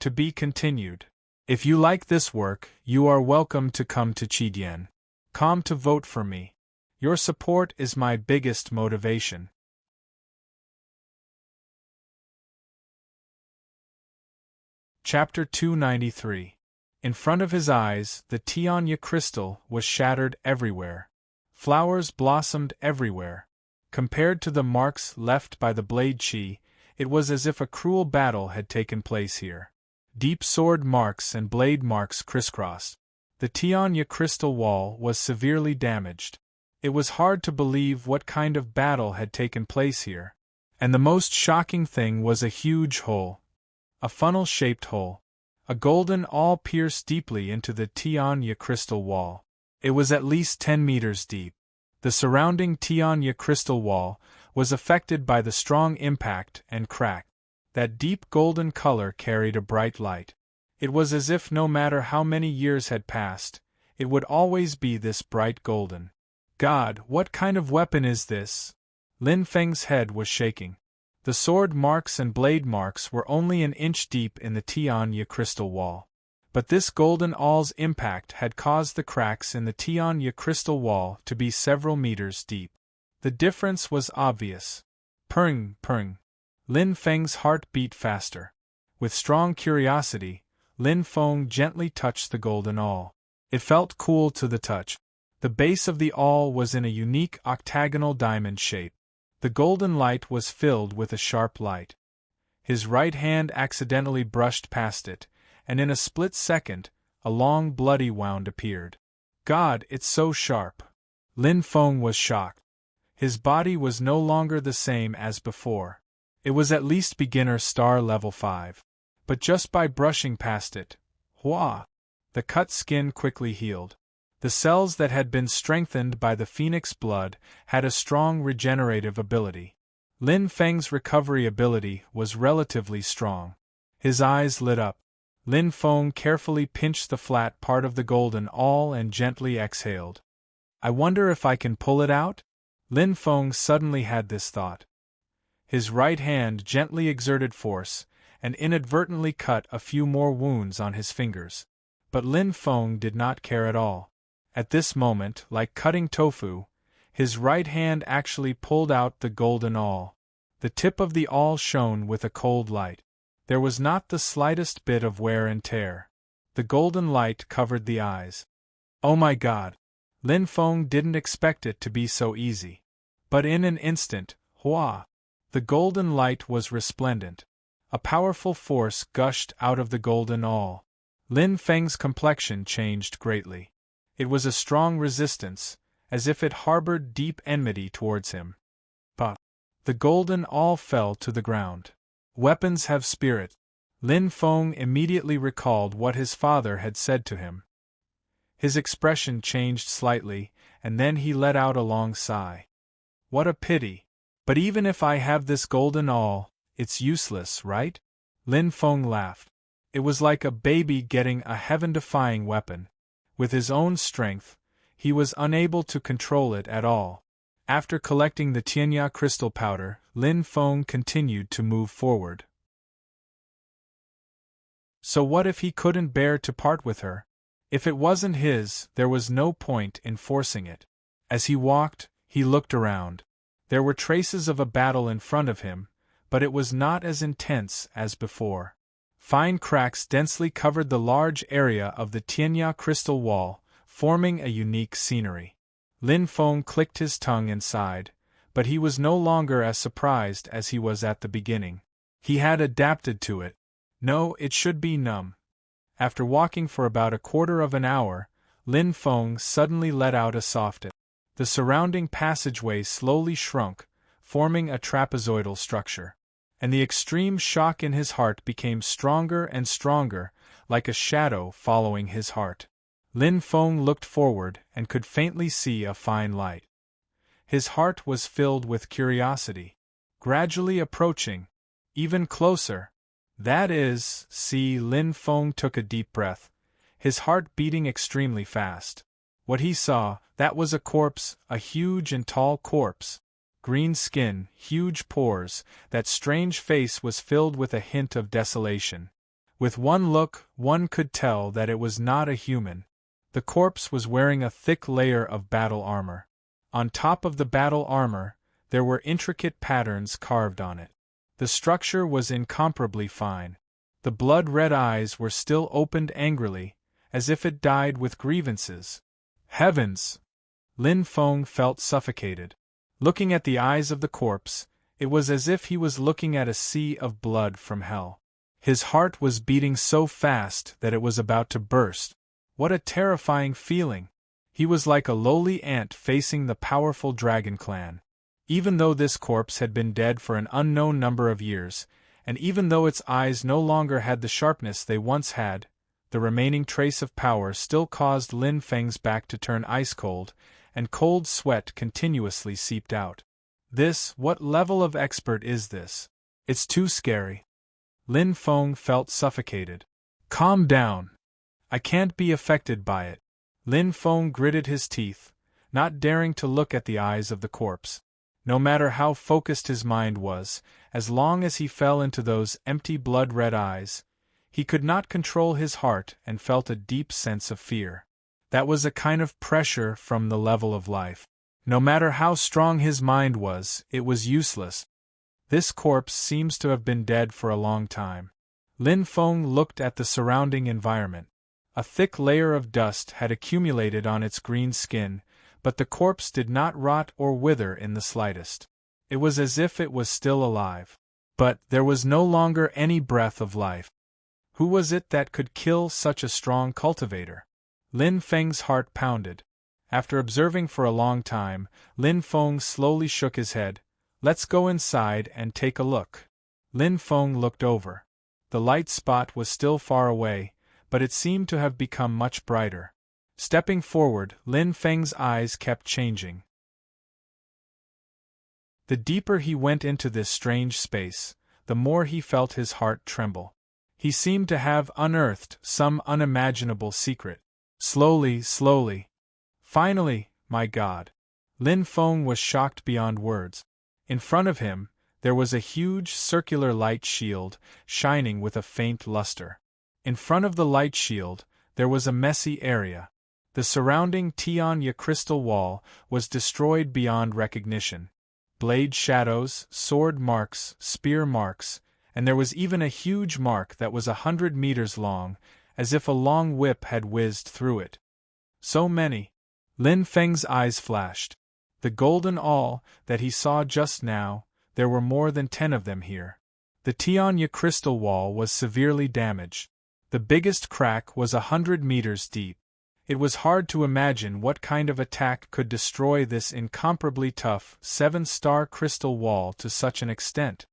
Speaker 1: To be continued. If you like this work, you are welcome to come to Chidian. Come to vote for me. Your support is my biggest motivation. Chapter 293. In front of his eyes, the Tianya crystal was shattered everywhere. Flowers blossomed everywhere. Compared to the marks left by the blade chi, it was as if a cruel battle had taken place here. Deep sword marks and blade marks crisscrossed. The Tianya crystal wall was severely damaged. It was hard to believe what kind of battle had taken place here. And the most shocking thing was a huge hole. A funnel-shaped hole. A golden awl pierced deeply into the Tianya crystal wall. It was at least 10 meters deep. The surrounding Tianya crystal wall was affected by the strong impact and crack. That deep golden color carried a bright light. It was as if no matter how many years had passed, it would always be this bright golden. God, what kind of weapon is this? Lin Feng's head was shaking. The sword marks and blade marks were only an inch deep in the Tianya crystal wall. But this golden awl's impact had caused the cracks in the Tianya crystal wall to be several meters deep. The difference was obvious. Purring, purring. Lin Feng's heart beat faster. With strong curiosity, Lin Feng gently touched the golden awl. It felt cool to the touch. The base of the awl was in a unique octagonal diamond shape. The golden light was filled with a sharp light. His right hand accidentally brushed past it, and in a split second, a long bloody wound appeared. God, it's so sharp! Lin Feng was shocked. His body was no longer the same as before. It was at least beginner star level 5. But just by brushing past it, hua! The cut skin quickly healed. The cells that had been strengthened by the phoenix blood had a strong regenerative ability. Lin Feng's recovery ability was relatively strong. His eyes lit up. Lin Feng carefully pinched the flat part of the golden awl and gently exhaled. I wonder if I can pull it out? Lin Feng suddenly had this thought. His right hand gently exerted force, and inadvertently cut a few more wounds on his fingers. But Lin Feng did not care at all. At this moment, like cutting tofu, his right hand actually pulled out the golden awl. The tip of the awl shone with a cold light. There was not the slightest bit of wear and tear. The golden light covered the eyes. Oh my God! Lin Feng didn't expect it to be so easy. But in an instant, hua! The golden light was resplendent. A powerful force gushed out of the golden awl. Lin Feng's complexion changed greatly. It was a strong resistance, as if it harbored deep enmity towards him. But the golden awl fell to the ground. Weapons have spirit. Lin Feng immediately recalled what his father had said to him. His expression changed slightly, and then he let out a long sigh. What a pity! But even if I have this golden awl, it's useless, right? Lin Feng laughed. It was like a baby getting a heaven-defying weapon. With his own strength, he was unable to control it at all. After collecting the Tianya crystal powder, Lin Feng continued to move forward. So what if he couldn't bear to part with her? If it wasn't his, there was no point in forcing it. As he walked, he looked around. There were traces of a battle in front of him, but it was not as intense as before. Fine cracks densely covered the large area of the Tianya crystal wall, forming a unique scenery. Lin Feng clicked his tongue and sighed, but he was no longer as surprised as he was at the beginning. He had adapted to it. No, it should be numb. After walking for about a quarter of an hour, Lin Feng suddenly let out a soft "eh." The surrounding passageway slowly shrunk, forming a trapezoidal structure. And the extreme shock in his heart became stronger and stronger, like a shadow following his heart. Lin Feng looked forward and could faintly see a fine light. His heart was filled with curiosity. Gradually approaching, even closer. That is, see, Lin Feng took a deep breath, his heart beating extremely fast. What he saw, that was a corpse, a huge and tall corpse. Green skin, huge pores, that strange face was filled with a hint of desolation. With one look, one could tell that it was not a human. The corpse was wearing a thick layer of battle armor. On top of the battle armor, there were intricate patterns carved on it. The structure was incomparably fine. The blood-red eyes were still opened angrily, as if it died with grievances. Heavens! Lin Feng felt suffocated. Looking at the eyes of the corpse, it was as if he was looking at a sea of blood from hell. His heart was beating so fast that it was about to burst. What a terrifying feeling! He was like a lowly ant facing the powerful dragon clan. Even though this corpse had been dead for an unknown number of years, and even though its eyes no longer had the sharpness they once had, the remaining trace of power still caused Lin Feng's back to turn ice-cold, and cold sweat continuously seeped out. What level of expert is this? It's too scary. Lin Feng felt suffocated. Calm down. I can't be affected by it. Lin Feng gritted his teeth, not daring to look at the eyes of the corpse. No matter how focused his mind was, as long as he fell into those empty blood-red eyes, he could not control his heart and felt a deep sense of fear. That was a kind of pressure from the level of life. No matter how strong his mind was, it was useless. This corpse seems to have been dead for a long time. Lin Feng looked at the surrounding environment. A thick layer of dust had accumulated on its green skin, but the corpse did not rot or wither in the slightest. It was as if it was still alive. But there was no longer any breath of life. Who was it that could kill such a strong cultivator? Lin Feng's heart pounded. After observing for a long time, Lin Feng slowly shook his head. Let's go inside and take a look. Lin Feng looked over. The light spot was still far away, but it seemed to have become much brighter. Stepping forward, Lin Feng's eyes kept changing. The deeper he went into this strange space, the more he felt his heart tremble. He seemed to have unearthed some unimaginable secret. Slowly. Finally, my God! Lin Feng was shocked beyond words. In front of him, there was a huge circular light shield, shining with a faint luster. In front of the light shield, there was a messy area. The surrounding Tianya crystal wall was destroyed beyond recognition. Blade shadows, sword marks, spear marks, and there was even a huge mark that was 100 meters long, as if a long whip had whizzed through it. So many! Lin Feng's eyes flashed. The golden awl that he saw just now, there were more than 10 of them here. The Tianya crystal wall was severely damaged. The biggest crack was 100 meters deep. It was hard to imagine what kind of attack could destroy this incomparably tough 7-star crystal wall to such an extent.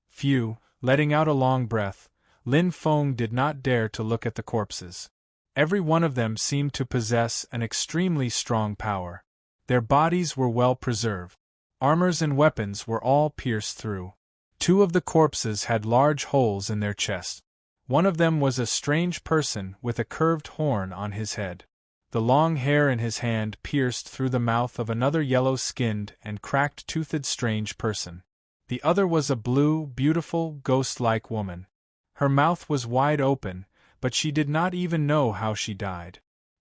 Speaker 1: Phew, letting out a long breath, Lin Feng did not dare to look at the corpses. Every one of them seemed to possess an extremely strong power. Their bodies were well preserved. Armors and weapons were all pierced through. 2 of the corpses had large holes in their chests. One of them was a strange person with a curved horn on his head. The long hair in his hand pierced through the mouth of another yellow-skinned and cracked-toothed strange person. The other was a blue, beautiful, ghost-like woman. Her mouth was wide open, but she did not even know how she died.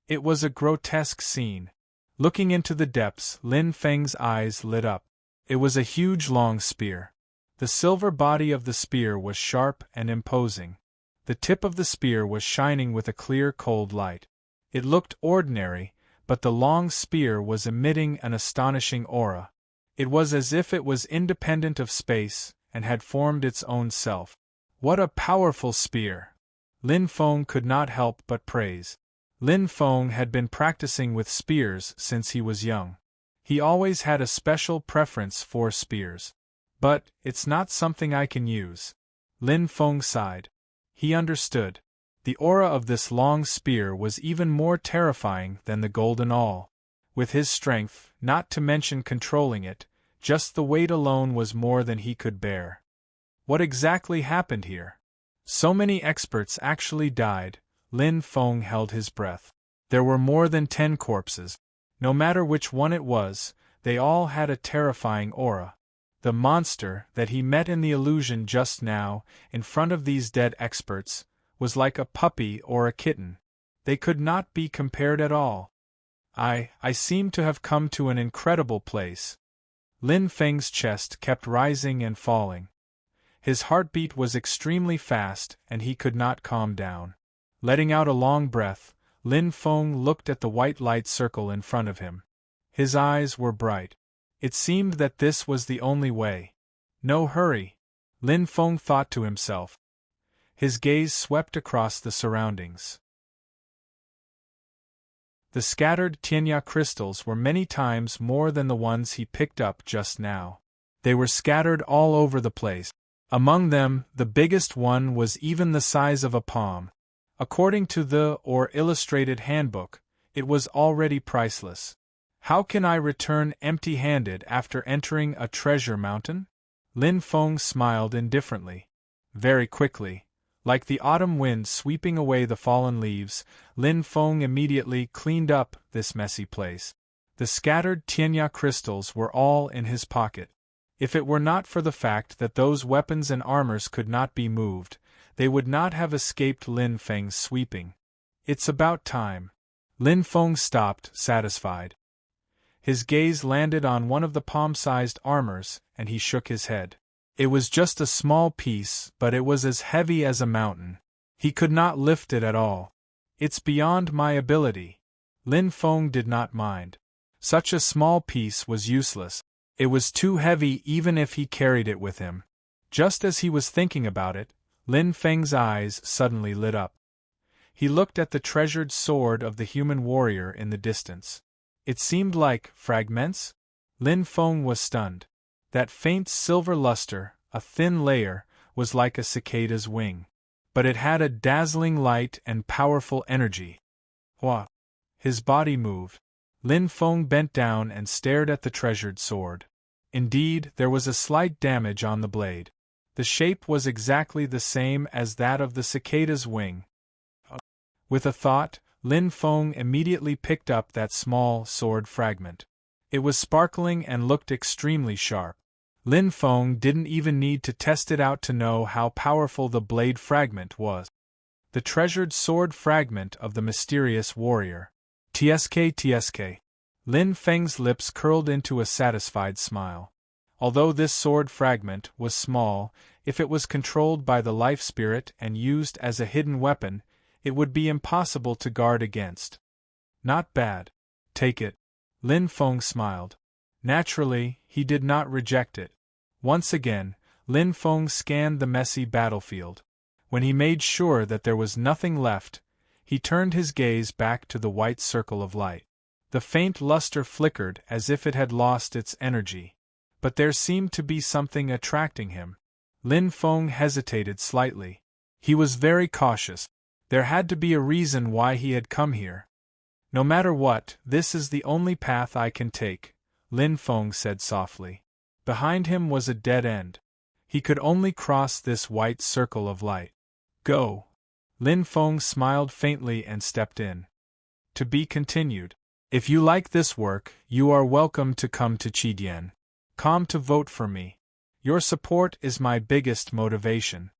Speaker 1: It was a grotesque scene. Looking into the depths, Lin Feng's eyes lit up. It was a huge long spear. The silver body of the spear was sharp and imposing. The tip of the spear was shining with a clear, cold light. It looked ordinary, but the long spear was emitting an astonishing aura. It was as if it was independent of space and had formed its own self. What a powerful spear! Lin Feng could not help but praise. Lin Feng had been practicing with spears since he was young. He always had a special preference for spears. But it's not something I can use. Lin Feng sighed. He understood. The aura of this long spear was even more terrifying than the golden awl. With his strength, not to mention controlling it, just the weight alone was more than he could bear. What exactly happened here? So many experts actually died. Lin Feng held his breath. There were more than 10 corpses. No matter which one it was, they all had a terrifying aura. The monster that he met in the illusion just now, in front of these dead experts, was like a puppy or a kitten. They could not be compared at all. I seem to have come to an incredible place. Lin Feng's chest kept rising and falling. His heartbeat was extremely fast and he could not calm down. Letting out a long breath, Lin Feng looked at the white light circle in front of him. His eyes were bright. It seemed that this was the only way. No hurry, Lin Feng thought to himself. His gaze swept across the surroundings. The scattered Tianya crystals were many times more than the ones he picked up just now. They were scattered all over the place. Among them, the biggest one was even the size of a palm. According to the illustrated handbook, it was already priceless. How can I return empty-handed after entering a treasure mountain? Lin Feng smiled indifferently. Very quickly, like the autumn wind sweeping away the fallen leaves, Lin Feng immediately cleaned up this messy place. The scattered Tianya crystals were all in his pocket. If it were not for the fact that those weapons and armors could not be moved, they would not have escaped Lin Feng's sweeping. It's about time. Lin Feng stopped, satisfied. His gaze landed on one of the palm-sized armors, and he shook his head. It was just a small piece, but it was as heavy as a mountain. He could not lift it at all. It's beyond my ability. Lin Feng did not mind. Such a small piece was useless. It was too heavy even if he carried it with him. Just as he was thinking about it, Lin Feng's eyes suddenly lit up. He looked at the treasured sword of the human warrior in the distance. It seemed like fragments. Lin Feng was stunned. That faint silver luster, a thin layer, was like a cicada's wing. but it had a dazzling light and powerful energy. Wah! His body moved. Lin Feng bent down and stared at the treasured sword. Indeed, there was a slight damage on the blade. The shape was exactly the same as that of the cicada's wing. With a thought, Lin Feng immediately picked up that small sword fragment. It was sparkling and looked extremely sharp. Lin Feng didn't even need to test it out to know how powerful the blade fragment was. The treasured sword fragment of the mysterious warrior. TSK. Lin Feng's lips curled into a satisfied smile. Although this sword fragment was small, if it was controlled by the life spirit and used as a hidden weapon, it would be impossible to guard against. Not bad. Take it. Lin Feng smiled. Naturally, he did not reject it. Once again, Lin Feng scanned the messy battlefield. When he made sure that there was nothing left, he turned his gaze back to the white circle of light. The faint luster flickered as if it had lost its energy. But there seemed to be something attracting him. Lin Feng hesitated slightly. He was very cautious. There had to be a reason why he had come here. No matter what, this is the only path I can take, Lin Feng said softly. Behind him was a dead end. He could only cross this white circle of light. Go. Lin Feng smiled faintly and stepped in. To be continued. If you like this work, you are welcome to come to Qidian. Come to vote for me. Your support is my biggest motivation.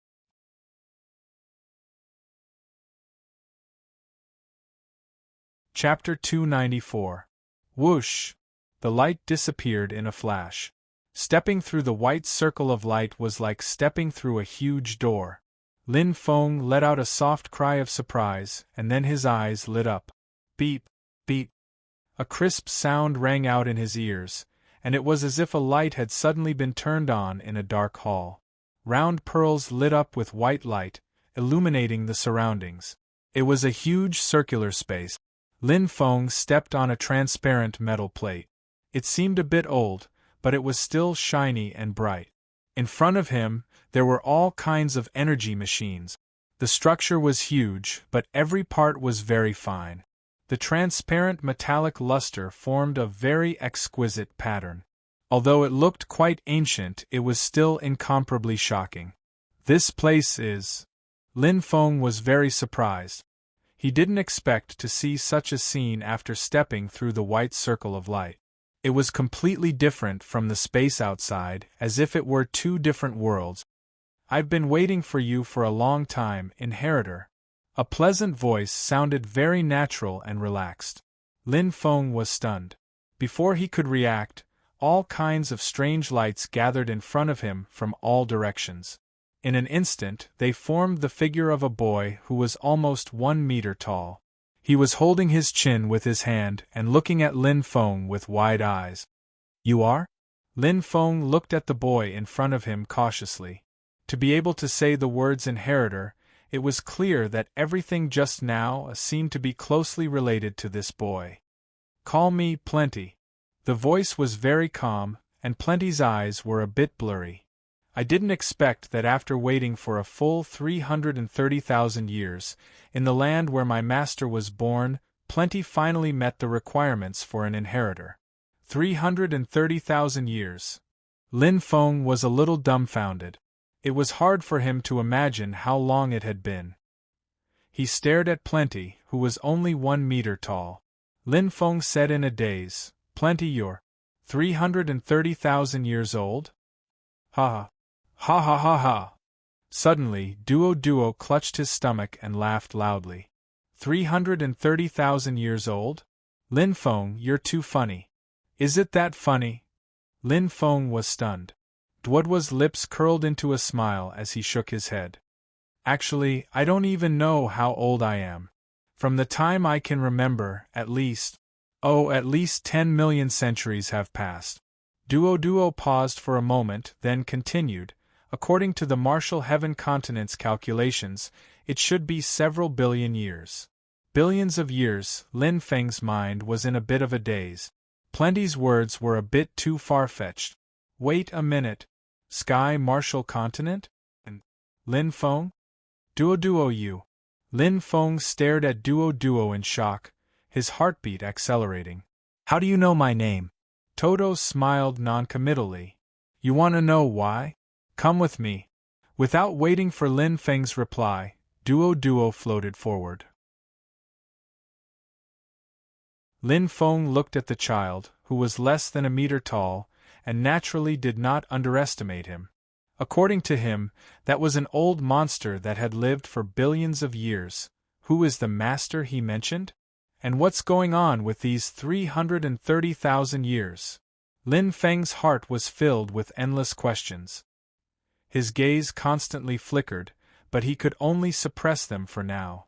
Speaker 1: Chapter 294. Whoosh! The light disappeared in a flash. Stepping through the white circle of light was like stepping through a huge door. Lin Feng let out a soft cry of surprise, and then his eyes lit up. Beep, beep. A crisp sound rang out in his ears, and it was as if a light had suddenly been turned on in a dark hall. Round pearls lit up with white light, illuminating the surroundings. It was a huge circular space. Lin Feng stepped on a transparent metal plate. It seemed a bit old, but it was still shiny and bright. In front of him, there were all kinds of energy machines. The structure was huge, but every part was very fine. The transparent metallic luster formed a very exquisite pattern. Although it looked quite ancient, it was still incomparably shocking. This place is... Lin Feng was very surprised. He didn't expect to see such a scene after stepping through the white circle of light. It was completely different from the space outside, as if it were two different worlds. I've been waiting for you for a long time, inheritor. A pleasant voice sounded very natural and relaxed. Lin Feng was stunned. Before he could react, all kinds of strange lights gathered in front of him from all directions. In an instant, they formed the figure of a boy who was almost 1 meter tall. He was holding his chin with his hand and looking at Lin Feng with wide eyes. You are? Lin Feng looked at the boy in front of him cautiously. To be able to say the words inheritor, it was clear that everything just now seemed to be closely related to this boy. Call me Plenty. The voice was very calm, and Plenty's eyes were a bit blurry. I didn't expect that after waiting for a full 330,000 years, in the land where my master was born, Plenty finally met the requirements for an inheritor. 330,000 years. Lin Feng was a little dumbfounded. It was hard for him to imagine how long it had been. He stared at Plenty, who was only 1 meter tall. Lin Feng said in a daze, Plenty, you're 330,000 years old? Ha! Ha ha ha ha! Suddenly, Duo clutched his stomach and laughed loudly. 330,000 years old? Lin Feng, you're too funny. Is it that funny? Lin Feng was stunned. Duo's lips curled into a smile as he shook his head. Actually, I don't even know how old I am. From the time I can remember, at least 10 million centuries have passed. Duo paused for a moment, then continued. According to the Martial Heaven Continent's calculations, it should be several billion years. Billions of years. Lin Feng's mind was in a bit of a daze. Plenty's words were a bit too far-fetched. Wait a minute. Sky Martial Continent? And Lin Feng? Duo you. Lin Feng stared at Duo in shock, his heartbeat accelerating. How do you know my name? Toto smiled noncommittally. You want to know why? Come with me. Without waiting for Lin Feng's reply, Duo floated forward. Lin Feng looked at the child, who was less than a meter tall, and naturally did not underestimate him. According to him, that was an old monster that had lived for billions of years. Who is the master he mentioned? And what's going on with these 330,000 years? Lin Feng's heart was filled with endless questions. His gaze constantly flickered, but he could only suppress them for now.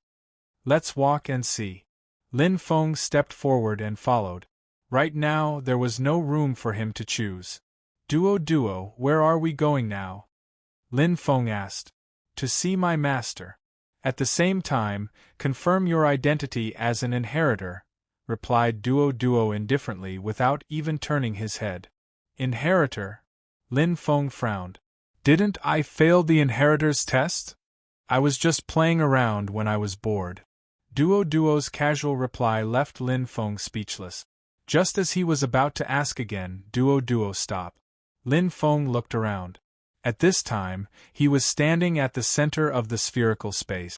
Speaker 1: Let's walk and see. Lin Feng stepped forward and followed. Right now there was no room for him to choose. Duo, where are we going now? Lin Feng asked. To see my master. At the same time, confirm your identity as an inheritor, replied Duo indifferently without even turning his head. Inheritor? Lin Feng frowned. Didn't I fail the inheritor's test? I was just playing around when I was bored. Duo's casual reply left Lin Feng speechless. Just as he was about to ask again, Duo stopped. Lin Feng looked around. At this time, he was standing at the center of the spherical space.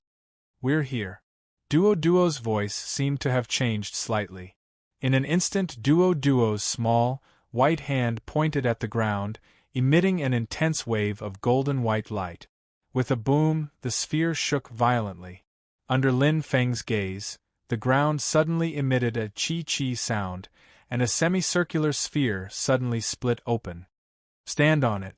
Speaker 1: We're here. Duo's voice seemed to have changed slightly. In an instant, Duo's small, white hand pointed at the ground, emitting an intense wave of golden-white light. With a boom, the sphere shook violently. Under Lin Feng's gaze, the ground suddenly emitted a chi-chi sound, and a semicircular sphere suddenly split open. Stand on it.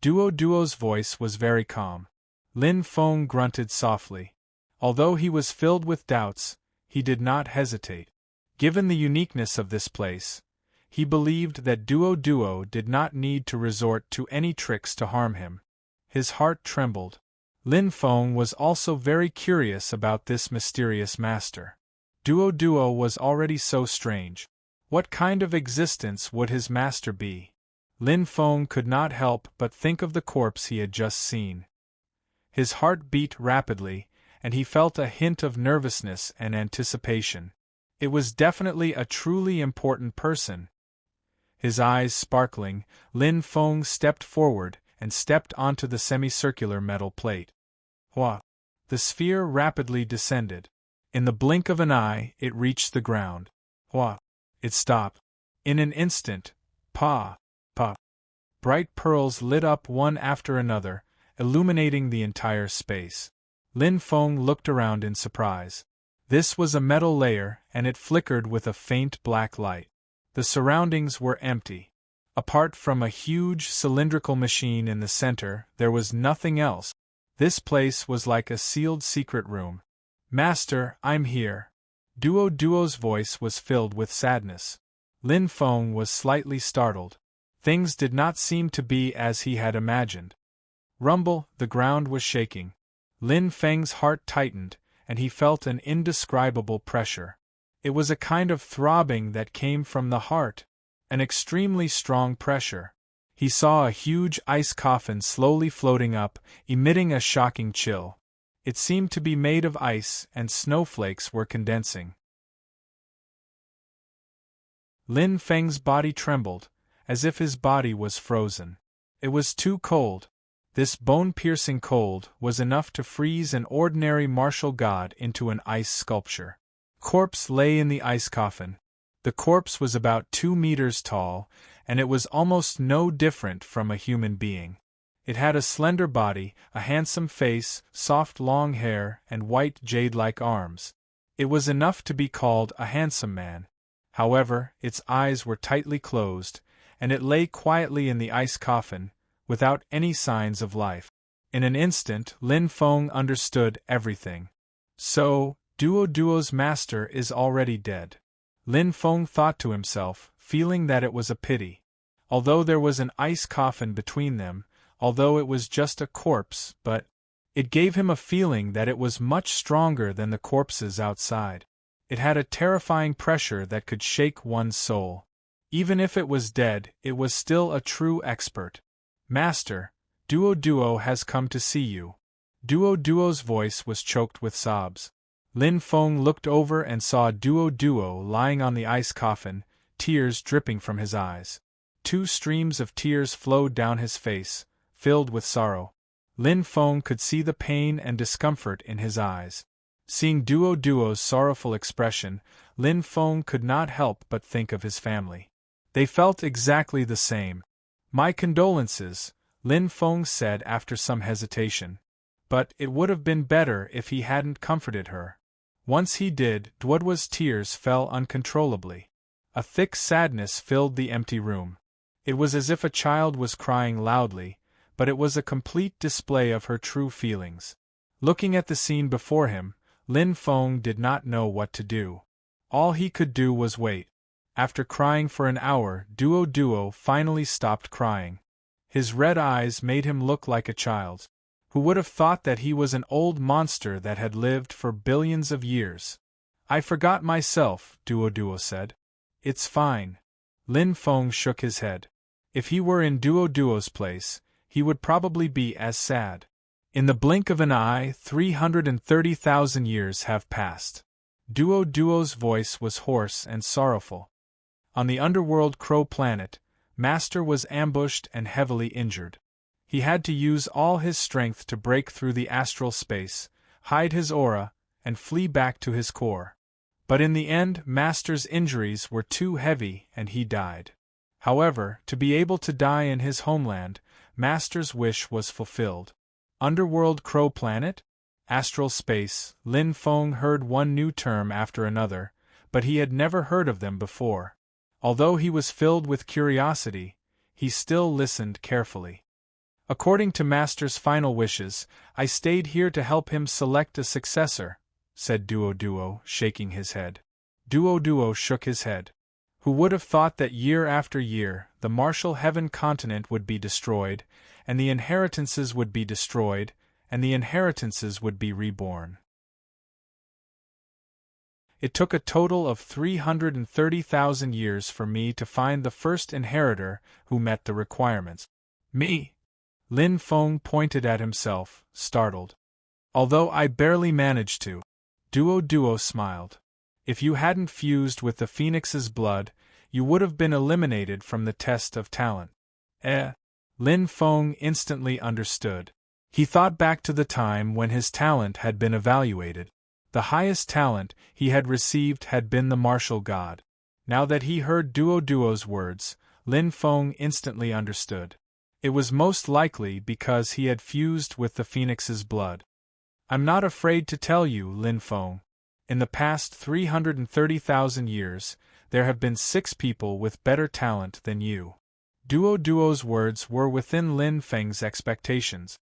Speaker 1: Duo's voice was very calm. Lin Feng grunted softly. Although he was filled with doubts, he did not hesitate. Given the uniqueness of this place, he believed that Duo did not need to resort to any tricks to harm him. His heart trembled. Lin Feng was also very curious about this mysterious master. Duo was already so strange. What kind of existence would his master be? Lin Feng could not help but think of the corpse he had just seen. His heart beat rapidly, and he felt a hint of nervousness and anticipation. It was definitely a truly important person. His eyes sparkling, Lin Feng stepped forward and stepped onto the semicircular metal plate. Hua! The sphere rapidly descended. In the blink of an eye, it reached the ground. Hua! It stopped. In an instant, pa! Bright pearls lit up one after another, illuminating the entire space. Lin Feng looked around in surprise. This was a metal layer, and it flickered with a faint black light. The surroundings were empty. Apart from a huge cylindrical machine in the center, there was nothing else. This place was like a sealed secret room. Master, I'm here. Duo's voice was filled with sadness. Lin Feng was slightly startled. Things did not seem to be as he had imagined. Rumble, the ground was shaking. Lin Feng's heart tightened, and he felt an indescribable pressure. It was a kind of throbbing that came from the heart, an extremely strong pressure. He saw a huge ice coffin slowly floating up, emitting a shocking chill. It seemed to be made of ice, and snowflakes were condensing. Lin Feng's body trembled, as if his body was frozen. It was too cold. This bone-piercing cold was enough to freeze an ordinary martial god into an ice sculpture. Corpse lay in the ice coffin. The corpse was about 2 meters tall, and it was almost no different from a human being. It had a slender body, a handsome face, soft long hair, and white jade-like arms. It was enough to be called a handsome man. However, its eyes were tightly closed, and it lay quietly in the ice coffin, without any signs of life. In an instant, Lin Feng understood everything. So, Duo's master is already dead. Lin Feng thought to himself, feeling that it was a pity. Although there was an ice coffin between them, although it was just a corpse, but it gave him a feeling that it was much stronger than the corpses outside. It had a terrifying pressure that could shake one's soul. Even if it was dead, it was still a true expert. Master, Duo has come to see you. Duo's voice was choked with sobs. Lin Feng looked over and saw Duo lying on the ice coffin, tears dripping from his eyes. 2 streams of tears flowed down his face, filled with sorrow. Lin Feng could see the pain and discomfort in his eyes. Seeing Duo's sorrowful expression, Lin Feng could not help but think of his family. They felt exactly the same. "My condolences," Lin Feng said after some hesitation. "But it would have been better if he hadn't comforted her." Once he did, Duo's tears fell uncontrollably. A thick sadness filled the empty room. It was as if a child was crying loudly, but it was a complete display of her true feelings. Looking at the scene before him, Lin Feng did not know what to do. All he could do was wait. After crying for an hour, Duo finally stopped crying. His red eyes made him look like a child. Who would have thought that he was an old monster that had lived for billions of years? "I forgot myself," Duo said. "It's fine." Lin Feng shook his head. If he were in Duo's place, he would probably be as sad. In the blink of an eye, 330,000 years have passed. Duo's voice was hoarse and sorrowful. On the underworld Crow planet, Master was ambushed and heavily injured. He had to use all his strength to break through the astral space, hide his aura, and flee back to his core. But in the end, Master's injuries were too heavy and he died. However, to be able to die in his homeland, Master's wish was fulfilled. Underworld Crow planet? Astral space. Lin Feng heard one new term after another, but he had never heard of them before. Although he was filled with curiosity, he still listened carefully. "According to Master's final wishes, I stayed here to help him select a successor," said Duo, shaking his head. Duo shook his head. Who would have thought that year after year, the Martial Heaven continent would be destroyed, and the inheritances would be destroyed, and the inheritances would be reborn. It took a total of 330,000 years for me to find the first inheritor who met the requirements. Me? Lin Feng pointed at himself, startled. "Although I barely managed to." Duo smiled. "If you hadn't fused with the Phoenix's blood, you would have been eliminated from the test of talent." Lin Feng instantly understood. He thought back to the time when his talent had been evaluated. The highest talent he had received had been the martial god. Now that he heard Duo's words, Lin Feng instantly understood. It was most likely because he had fused with the Phoenix's blood. "I'm not afraid to tell you, Lin Feng. In the past 330,000 years, there have been 6 people with better talent than you." Duo's words were within Lin Feng's expectations.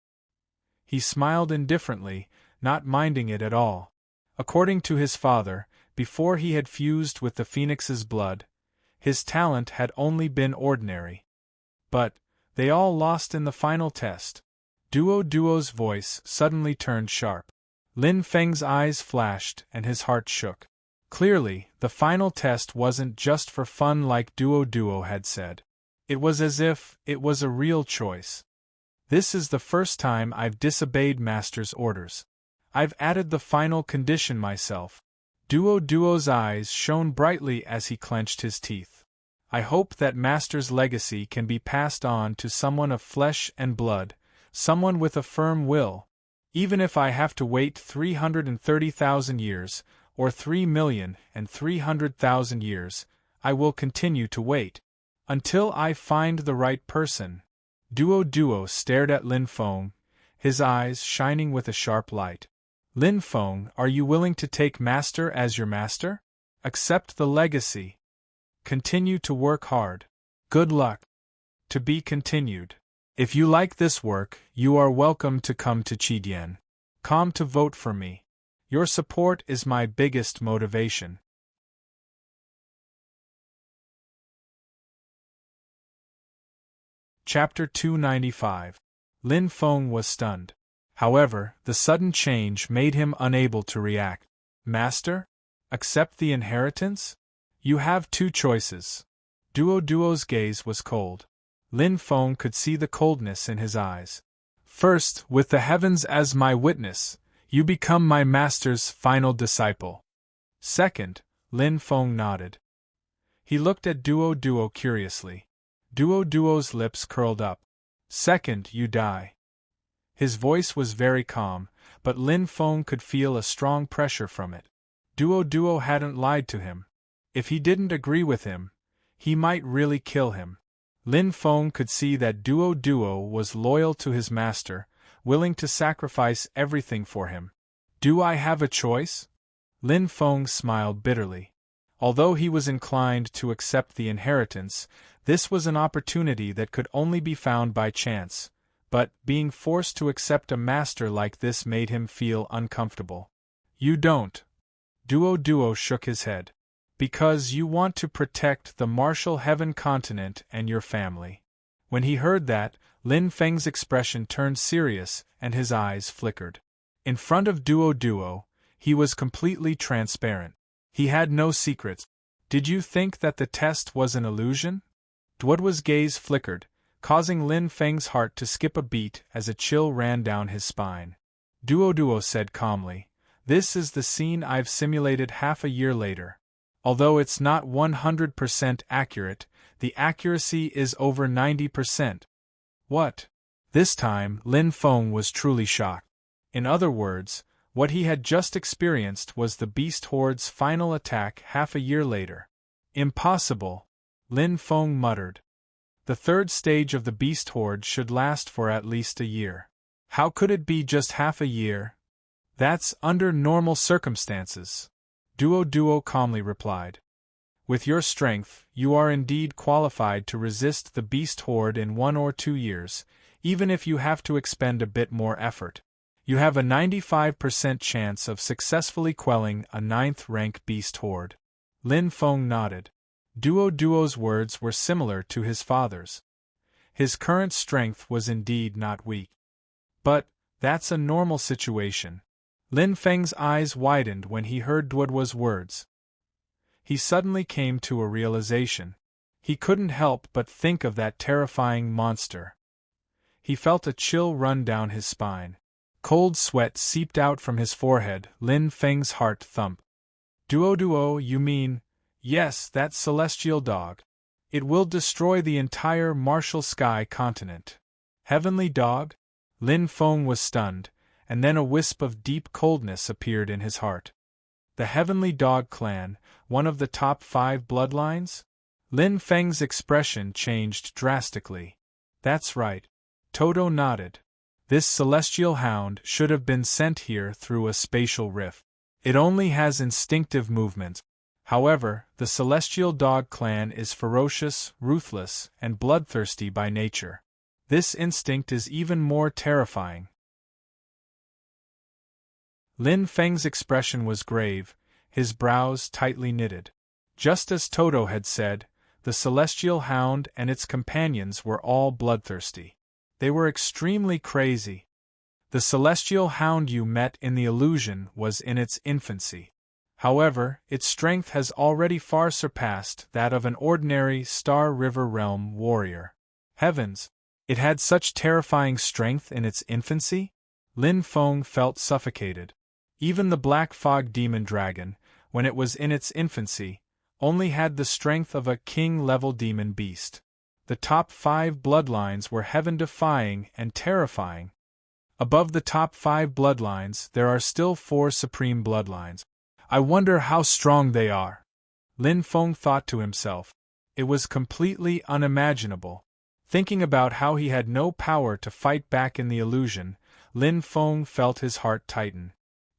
Speaker 1: He smiled indifferently, not minding it at all. According to his father, before he had fused with the Phoenix's blood, his talent had only been ordinary. But they all lost in the final test. Duo's voice suddenly turned sharp. Lin Feng's eyes flashed and his heart shook. Clearly, the final test wasn't just for fun like Duo had said. It was as if it was a real choice. "This is the first time I've disobeyed Master's orders. I've added the final condition myself." Duo's eyes shone brightly as he clenched his teeth. "I hope that Master's legacy can be passed on to someone of flesh and blood, someone with a firm will. Even if I have to wait 330,000 years, or 3,300,000 years, I will continue to wait. Until I find the right person." Duo stared at Lin Feng, his eyes shining with a sharp light. "Lin Feng, are you willing to take Master as your master? Accept the legacy. Continue to work hard. Good luck." To be continued. If you like this work, you are welcome to come to Qidian. Come to vote for me. Your support is my biggest motivation. Chapter 295. Lin Feng was stunned. However, the sudden change made him unable to react. "Master? Accept the inheritance? You have 2 choices." Duo's gaze was cold. Lin Feng could see the coldness in his eyes. First, with the heavens as my witness, you become my master's final disciple. Second, Lin Feng nodded. He looked at Duo curiously. Duo's lips curled up. Second, you die. His voice was very calm, but Lin Feng could feel a strong pressure from it. Duo hadn't lied to him. If he didn't agree with him, he might really kill him. Lin Feng could see that Duo was loyal to his master, willing to sacrifice everything for him. Do I have a choice? Lin Feng smiled bitterly. Although he was inclined to accept the inheritance, this was an opportunity that could only be found by chance, but being forced to accept a master like this made him feel uncomfortable. You don't. Duo shook his head. Because you want to protect the Martial Heaven continent and your family. When he heard that, Lin Feng's expression turned serious and his eyes flickered. In front of Duo, he was completely transparent. He had no secrets. Did you think that the test was an illusion? Duo's gaze flickered, causing Lin Feng's heart to skip a beat as a chill ran down his spine. Duo said calmly, "This is the scene I've simulated half a year later. Although it's not 100% accurate, the accuracy is over 90%. What? This time, Lin Feng was truly shocked. In other words, what he had just experienced was the beast horde's final attack half a year later. Impossible, Lin Feng muttered. The third stage of the beast horde should last for at least a year. How could it be just half a year? That's under normal circumstances. Duo calmly replied. With your strength, you are indeed qualified to resist the beast horde in 1 or 2 years, even if you have to expend a bit more effort. You have a 95% chance of successfully quelling a 9th-rank beast horde. Lin Feng nodded. Duo's words were similar to his father's. His current strength was indeed not weak. But that's a normal situation. Lin Feng's eyes widened when he heard Duo's words. He suddenly came to a realization. He couldn't help but think of that terrifying monster. He felt a chill run down his spine. Cold sweat seeped out from his forehead. Lin Feng's heart thumped. Duo, you mean? Yes, that celestial dog. It will destroy the entire Martial Sky continent. Heavenly dog? Lin Feng was stunned, and then a wisp of deep coldness appeared in his heart. The Heavenly Dog clan, one of the top 5 bloodlines? Lin Feng's expression changed drastically. That's right. Toto nodded. This celestial hound should have been sent here through a spatial rift. It only has instinctive movements. However, the Celestial Dog clan is ferocious, ruthless, and bloodthirsty by nature. This instinct is even more terrifying. Lin Feng's expression was grave, his brows tightly knitted. Just as Toto had said, the Celestial Hound and its companions were all bloodthirsty. They were extremely crazy. The Celestial Hound you met in the illusion was in its infancy. However, its strength has already far surpassed that of an ordinary Star River Realm warrior. Heavens! It had such terrifying strength in its infancy? Lin Feng felt suffocated. Even the Black Fog Demon Dragon, when it was in its infancy, only had the strength of a king-level demon beast. The top 5 bloodlines were heaven-defying and terrifying. Above the top 5 bloodlines there are still 4 supreme bloodlines. I wonder how strong they are. Lin Feng thought to himself. It was completely unimaginable. Thinking about how he had no power to fight back in the illusion, Lin Feng felt his heart tighten.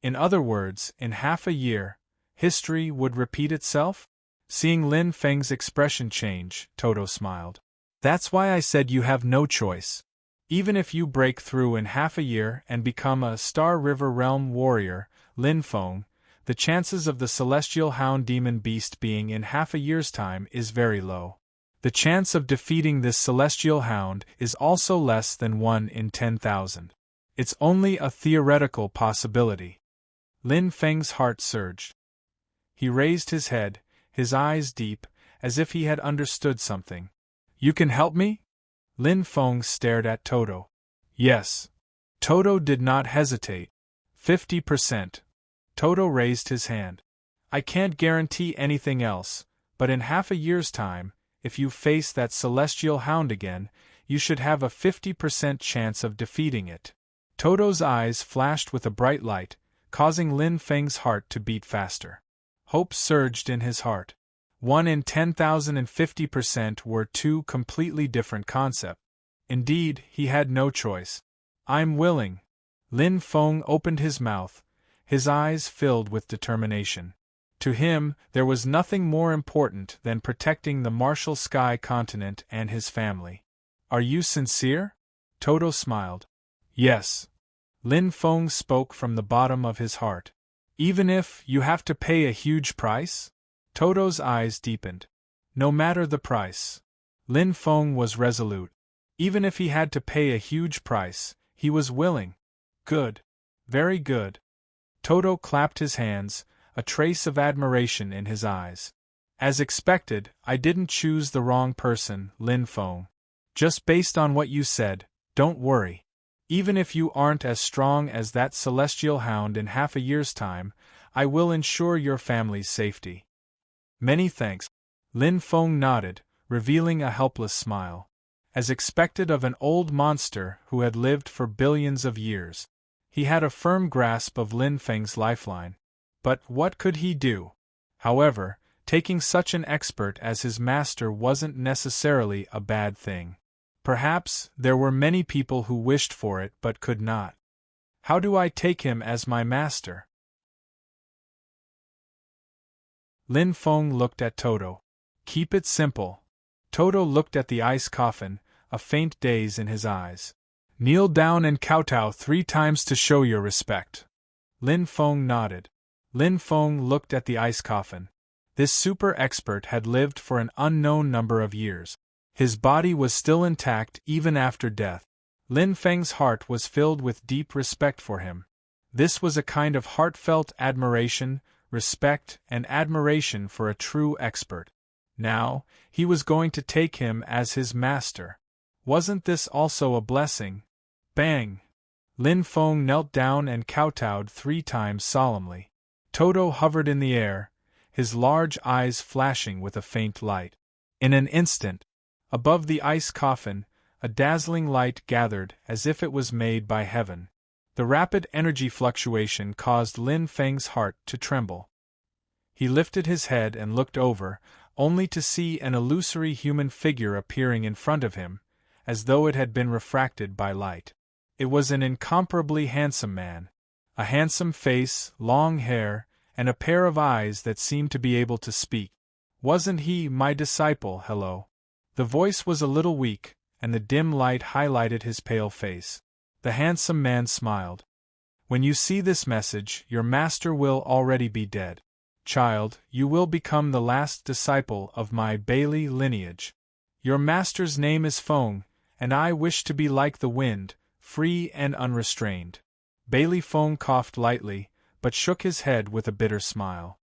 Speaker 1: In other words, in half a year, history would repeat itself? Seeing Lin Feng's expression change, Toto smiled. That's why I said you have no choice. Even if you break through in half a year and become a Star River Realm warrior, Lin Feng, the chances of the Celestial Hound Demon Beast being in half a year's time is very low. The chance of defeating this Celestial Hound is also less than 1 in 10,000. It's only a theoretical possibility. Lin Feng's heart surged. He raised his head, his eyes deep, as if he had understood something. You can help me? Lin Feng stared at Toto. Yes. Toto did not hesitate. 50%. Toto raised his hand. I can't guarantee anything else, but in half a year's time, if you face that celestial hound again, you should have a 50% chance of defeating it. Toto's eyes flashed with a bright light, causing Lin Feng's heart to beat faster. Hope surged in his heart. 1 in 10,000 and 50% were two completely different concepts. Indeed, he had no choice. I'm willing. Lin Feng opened his mouth, his eyes filled with determination. To him, there was nothing more important than protecting the Martial Sky continent and his family. Are you sincere? Toto smiled. Yes. Lin Feng spoke from the bottom of his heart. Even if you have to pay a huge price? Toto's eyes deepened. No matter the price. Lin Feng was resolute. Even if he had to pay a huge price, he was willing. Good. Very good. Toto clapped his hands, a trace of admiration in his eyes. As expected, I didn't choose the wrong person, Lin Feng. Just based on what you said, don't worry. Even if you aren't as strong as that celestial hound in half a year's time, I will ensure your family's safety. Many thanks. Lin Feng nodded, revealing a helpless smile. As expected of an old monster who had lived for billions of years. He had a firm grasp of Lin Feng's lifeline. But what could he do? However, taking such an expert as his master wasn't necessarily a bad thing. Perhaps there were many people who wished for it but could not. How do I take him as my master? Lin Feng looked at Toto. Keep it simple. Toto looked at the ice coffin, a faint daze in his eyes. Kneel down and kowtow 3 times to show your respect. Lin Feng nodded. Lin Feng looked at the ice coffin. This super expert had lived for an unknown number of years. His body was still intact even after death. Lin Feng's heart was filled with deep respect for him. This was a kind of heartfelt admiration, respect, and admiration for a true expert. Now, he was going to take him as his master. Wasn't this also a blessing? Bang! Lin Feng knelt down and kowtowed 3 times solemnly. Toto hovered in the air, his large eyes flashing with a faint light. In an instant, above the ice coffin, a dazzling light gathered as if it was made by heaven. The rapid energy fluctuation caused Lin Feng's heart to tremble. He lifted his head and looked over, only to see an illusory human figure appearing in front of him, as though it had been refracted by light. It was an incomparably handsome man. A handsome face, long hair, and a pair of eyes that seemed to be able to speak. Wasn't he my disciple, hello? The voice was a little weak, and the dim light highlighted his pale face. The handsome man smiled. When you see this message, your master will already be dead. Child, you will become the last disciple of my Bailey lineage. Your master's name is Feng, and I wish to be like the wind, free and unrestrained. Bailey Feng coughed lightly, but shook his head with a bitter smile.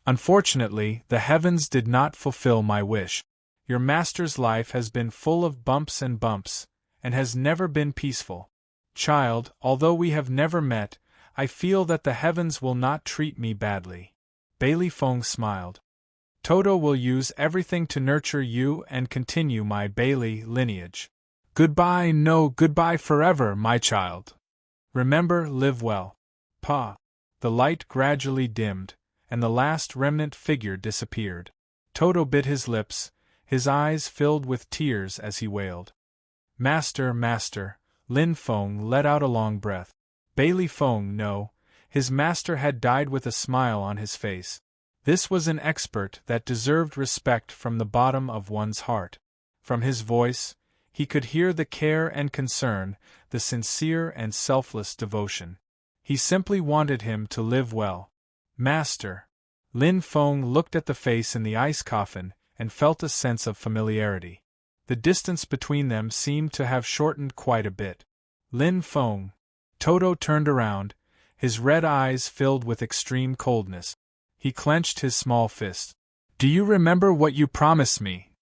Speaker 1: Unfortunately, the heavens did not fulfill my wish. Your master's life has been full of bumps and has never been peaceful. Child, although we have never met, I feel that the heavens will not treat me badly. Bailey Feng smiled. Toto will use everything to nurture you and continue my Bailey lineage. Goodbye, no goodbye forever, my child. Remember, live well. Pa. The light gradually dimmed, and the last remnant figure disappeared. Toto bit his lips, his eyes filled with tears as he wailed. Master, master. Lin Feng let out a long breath. Bailey Feng, no. His master had died with a smile on his face. This was an expert that deserved respect from the bottom of one's heart. From his voice, he could hear the care and concern, the sincere and selfless devotion. He simply wanted him to live well. Master. Lin Feng looked at the face in the ice coffin and felt a sense of familiarity. The distance between them seemed to have shortened quite a bit. Lin Feng. Toto turned around, his red eyes filled with extreme coldness. He clenched his small fist. Do you remember what you promised me?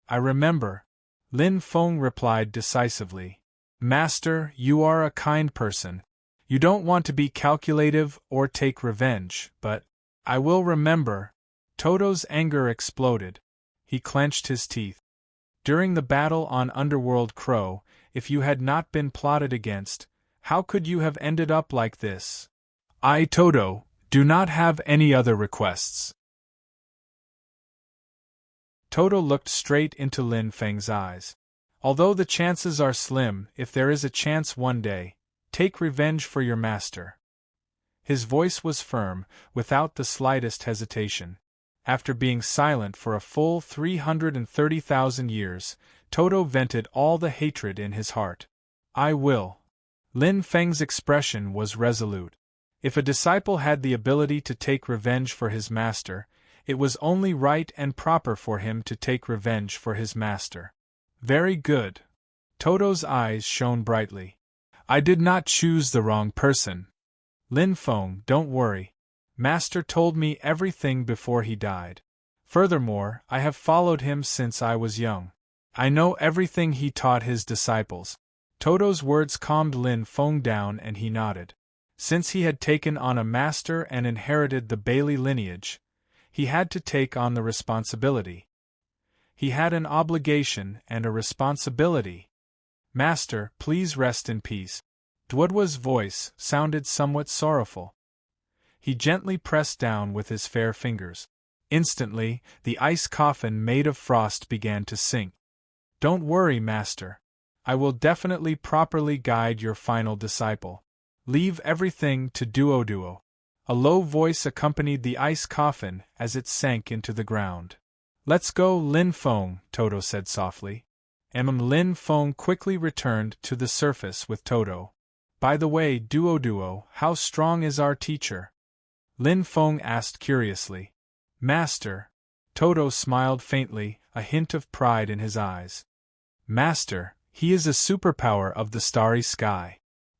Speaker 1: I remember. Lin Feng replied decisively. Master, you are a kind person. You don't want to be calculative or take revenge, but I will remember. Toto's anger exploded. He clenched his teeth. During the battle on Underworld Crow, if you had not been plotted against, how could you have ended up like this? I, Toto, do not have any other requests. Toto looked straight into Lin Feng's eyes. Although the chances are slim, if there is a chance one day, take revenge for your master. His voice was firm, without the slightest hesitation. After being silent for a full 330,000 years, Toto vented all the hatred in his heart. I will. Lin Feng's expression was resolute. If a disciple had the ability to take revenge for his master, it was only right and proper for him to take revenge for his master. Very good. Toto's eyes shone brightly. I did not choose the wrong person. Lin Feng, don't worry. Master told me everything before he died. Furthermore, I have followed him since I was young. I know everything he taught his disciples. Toto's words calmed Lin Feng down and he nodded. Since he had taken on a master and inherited the Bailey lineage, he had to take on the responsibility. He had an obligation and a responsibility. Master, please rest in peace. Duodwa's voice sounded somewhat sorrowful. He gently pressed down with his fair fingers. Instantly, the ice coffin made of frost began to sink. Don't worry, Master. I will definitely properly guide your final disciple. Leave everything to Duo. A low voice accompanied the ice coffin as it sank into the ground. Let's go, Lin Feng, Toto said softly. Lin Feng quickly returned to the surface with Toto. By the way, Duo, how strong is our teacher? Lin Feng asked curiously. Master. Toto smiled faintly, a hint of pride in his eyes. Master, he is a superpower of the starry sky.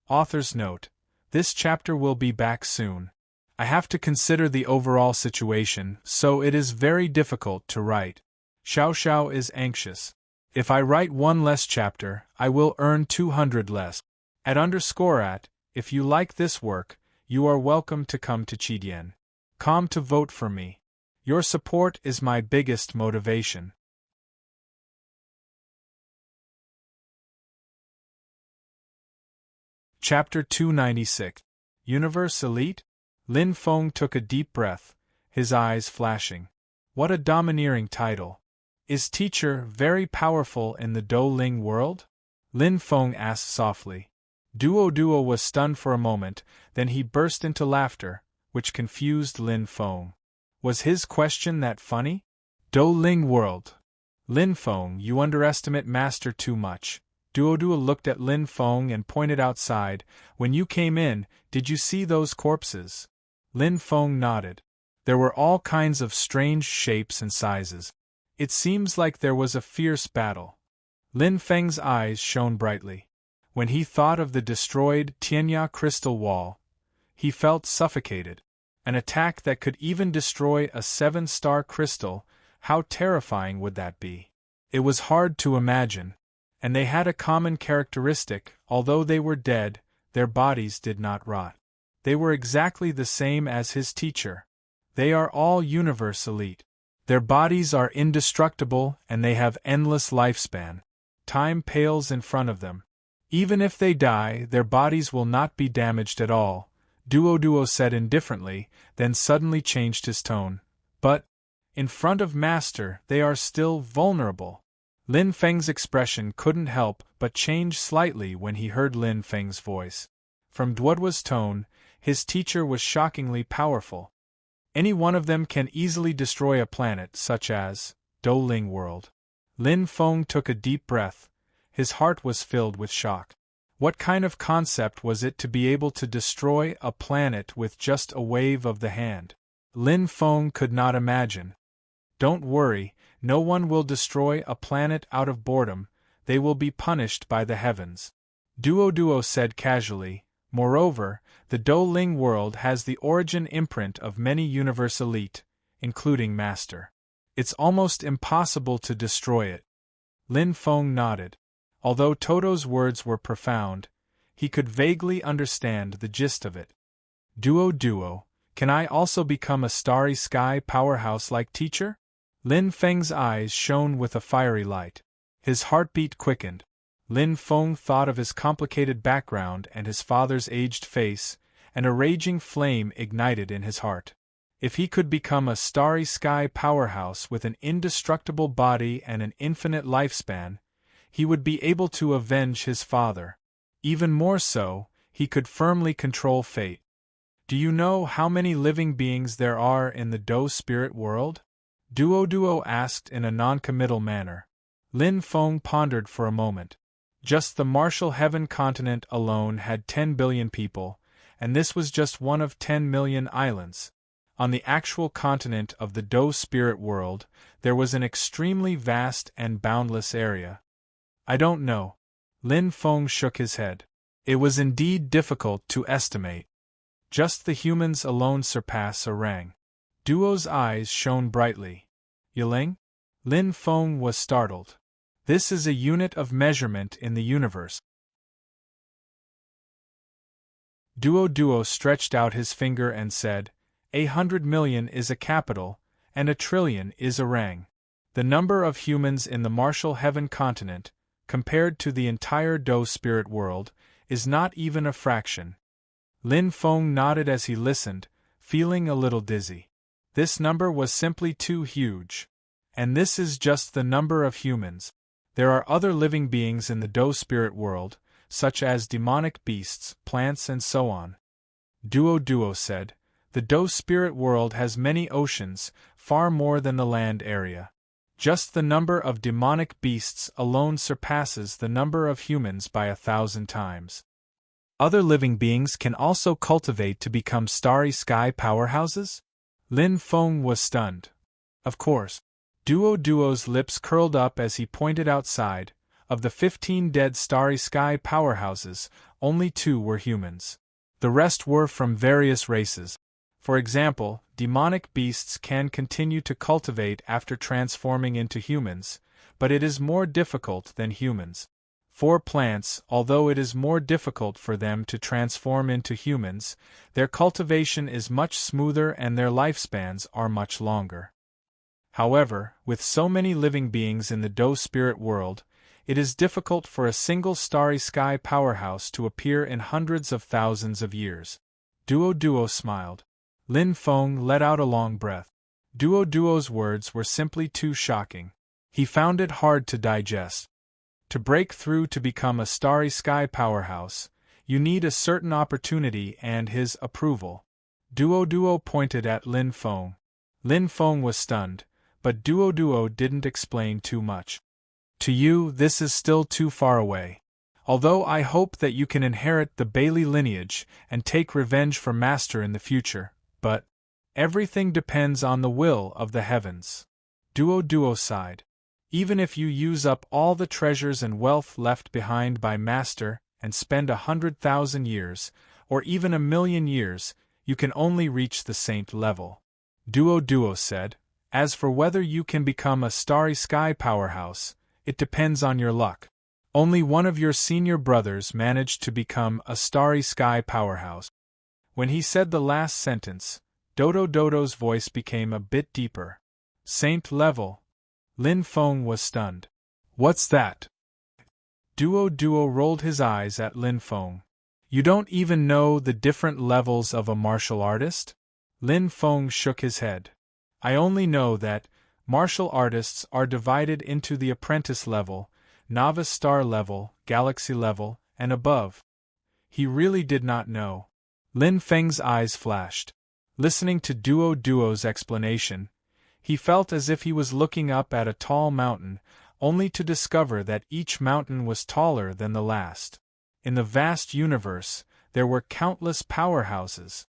Speaker 1: Author's note. This chapter will be back soon. I have to consider the overall situation, so it is very difficult to write. Xiao is anxious. If I write one less chapter, I will earn 200 less. If you like this work, you are welcome to come to Qidian. Come to vote for me. Your support is my biggest motivation. Chapter 296. Universe Elite? Lin Feng took a deep breath, his eyes flashing. What a domineering title. Is teacher very powerful in the Douling world? Lin Feng asked softly. Duo was stunned for a moment, then he burst into laughter, which confused Lin Feng. Was his question that funny? Douling world. Lin Feng, you underestimate Master too much. Duo looked at Lin Feng and pointed outside. When you came in, did you see those corpses? Lin Feng nodded. There were all kinds of strange shapes and sizes. It seems like there was a fierce battle. Lin Feng's eyes shone brightly. When he thought of the destroyed Tianya crystal wall, he felt suffocated. An attack that could even destroy a 7-star crystal, how terrifying would that be? It was hard to imagine. And they had a common characteristic: although they were dead, their bodies did not rot. They were exactly the same as his teacher. They are all Universe Elite. Their bodies are indestructible and they have endless lifespan. Time pales in front of them. Even if they die, their bodies will not be damaged at all, Duo said indifferently, then suddenly changed his tone. But, in front of Master, they are still vulnerable. Lin Feng's expression couldn't help but change slightly when he heard Lin Feng's voice. From Duodwa's tone, his teacher was shockingly powerful. Any one of them can easily destroy a planet such as Douling World. Lin Feng took a deep breath. His heart was filled with shock. What kind of concept was it to be able to destroy a planet with just a wave of the hand? Lin Feng could not imagine. Don't worry, no one will destroy a planet out of boredom, they will be punished by the heavens. Duo said casually. Moreover, the Douling world has the origin imprint of many Universe Elite, including Master. It's almost impossible to destroy it. Lin Feng nodded. Although Toto's words were profound, he could vaguely understand the gist of it. Duo, can I also become a starry sky powerhouse like teacher? Lin Feng's eyes shone with a fiery light. His heartbeat quickened. Lin Feng thought of his complicated background and his father's aged face, and a raging flame ignited in his heart. If he could become a starry sky powerhouse with an indestructible body and an infinite lifespan, he would be able to avenge his father. Even more so, he could firmly control fate. Do you know how many living beings there are in the Do spirit world? Duo asked in a non-committal manner. Lin Feng pondered for a moment. Just the Martial Heaven continent alone had 10 billion people, and this was just one of 10 million islands. On the actual continent of the Do spirit world, there was an extremely vast and boundless area. I don't know. Lin Feng shook his head. It was indeed difficult to estimate. Just the humans alone surpass Orang. Duo's eyes shone brightly. Yiling? Lin Feng was startled. This is a unit of measurement in the universe. Duo stretched out his finger and said, 100 million is a capital, and 1 trillion is a rang. The number of humans in the Martial Heaven continent, compared to the entire Do spirit world, is not even a fraction. Lin Feng nodded as he listened, feeling a little dizzy. This number was simply too huge. And this is just the number of humans. There are other living beings in the Do spirit world, such as demonic beasts, plants and so on. Duo said, the Do spirit world has many oceans, far more than the land area. Just the number of demonic beasts alone surpasses the number of humans by 1,000 times. Other living beings can also cultivate to become starry sky powerhouses? Lin Feng was stunned. Of course. Duo's lips curled up as he pointed outside. Of the 15 dead starry sky powerhouses, only 2 were humans. The rest were from various races. For example, demonic beasts can continue to cultivate after transforming into humans, but it is more difficult than humans. For plants, although it is more difficult for them to transform into humans, their cultivation is much smoother and their lifespans are much longer. However, with so many living beings in the Do spirit world, it is difficult for a single starry sky powerhouse to appear in hundreds of thousands of years. Duo smiled. Lin Feng let out a long breath. Duo's words were simply too shocking. He found it hard to digest. To break through to become a starry sky powerhouse, you need a certain opportunity and his approval. Duo pointed at Lin Feng. Lin Feng was stunned, but Duo didn't explain too much. To you, this is still too far away. Although I hope that you can inherit the Bailey lineage and take revenge for Master in the future, but everything depends on the will of the heavens. Duo sighed. Even if you use up all the treasures and wealth left behind by Master and spend 100,000 years, or even 1,000,000 years, you can only reach the saint level. Duo said, as for whether you can become a starry sky powerhouse, it depends on your luck. Only one of your senior brothers managed to become a starry sky powerhouse. When he said the last sentence, Dodo's voice became a bit deeper. Saint level. Lin Feng was stunned. What's that? Duo rolled his eyes at Lin Feng. You don't even know the different levels of a martial artist? Lin Feng shook his head. I only know that martial artists are divided into the apprentice level, novice star level, galaxy level, and above. He really did not know. Lin Feng's eyes flashed. Listening to Duo's explanation, he felt as if he was looking up at a tall mountain, only to discover that each mountain was taller than the last. In the vast universe, there were countless powerhouses.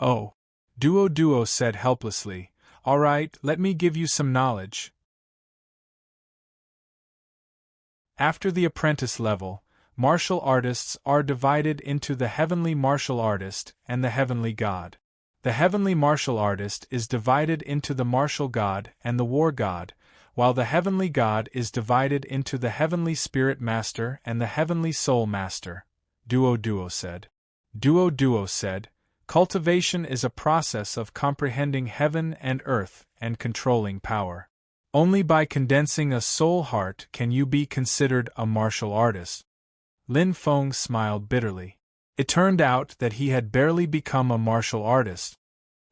Speaker 1: Oh, Duo said helplessly, all right, let me give you some knowledge. After the apprentice level, martial artists are divided into the heavenly martial artist and the heavenly god. The heavenly martial artist is divided into the martial god and the war god, while the heavenly God is divided into the heavenly spirit master and the heavenly soul master, Duo said. Duo said, cultivation is a process of comprehending heaven and earth and controlling power. Only by condensing a soul heart can you be considered a martial artist. Lin Feng smiled bitterly. It turned out that he had barely become a martial artist.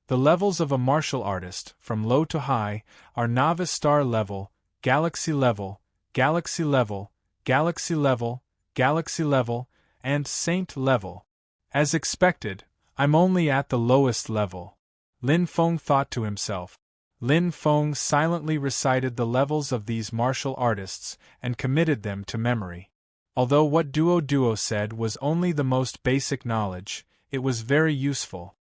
Speaker 1: The levels of a martial artist, from low to high, are novice star level, galaxy level, galaxy level, galaxy level, galaxy level, and saint level. As expected, I'm only at the lowest level. Lin Feng thought to himself. Lin Feng silently recited the levels of these martial artists and committed them to memory. Although what Duo said was only the most basic knowledge, it was very useful.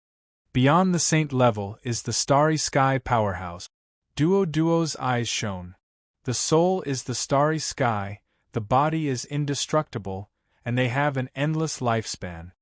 Speaker 1: Beyond the saint level is the starry sky powerhouse. Duo's eyes shone. The soul is the starry sky, the body is indestructible, and they have an endless lifespan.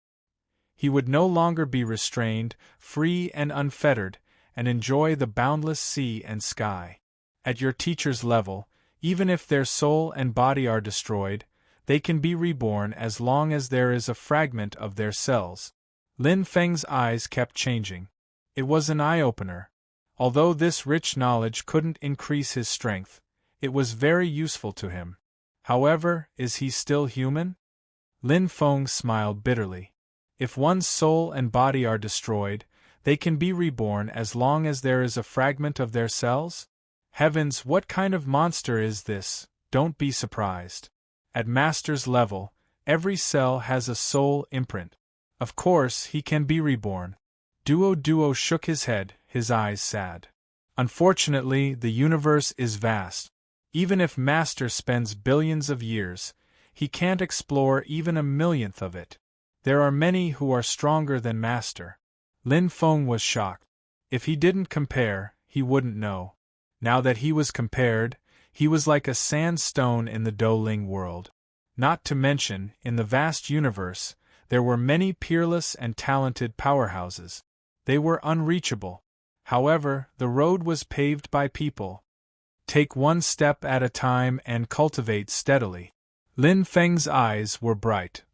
Speaker 1: He would no longer be restrained, free and unfettered, and enjoy the boundless sea and sky. At your teacher's level, even if their soul and body are destroyed, they can be reborn as long as there is a fragment of their cells. Lin Feng's eyes kept changing. It was an eye-opener. Although this rich knowledge couldn't increase his strength, it was very useful to him. However, is he still human? Lin Feng smiled bitterly. If one's soul and body are destroyed, they can be reborn as long as there is a fragment of their cells? Heavens, what kind of monster is this? Don't be surprised. At Master's level, every cell has a soul imprint. Of course, he can be reborn. Duo shook his head, his eyes sad. Unfortunately, the universe is vast. Even if Master spends billions of years, he can't explore even a millionth of it. There are many who are stronger than Master. Lin Feng was shocked. If he didn't compare, he wouldn't know. Now that he was compared, he was like a sandstone in the Douling world. Not to mention, in the vast universe, there were many peerless and talented powerhouses. They were unreachable. However, the road was paved by people. Take one step at a time and cultivate steadily. Lin Feng's eyes were bright.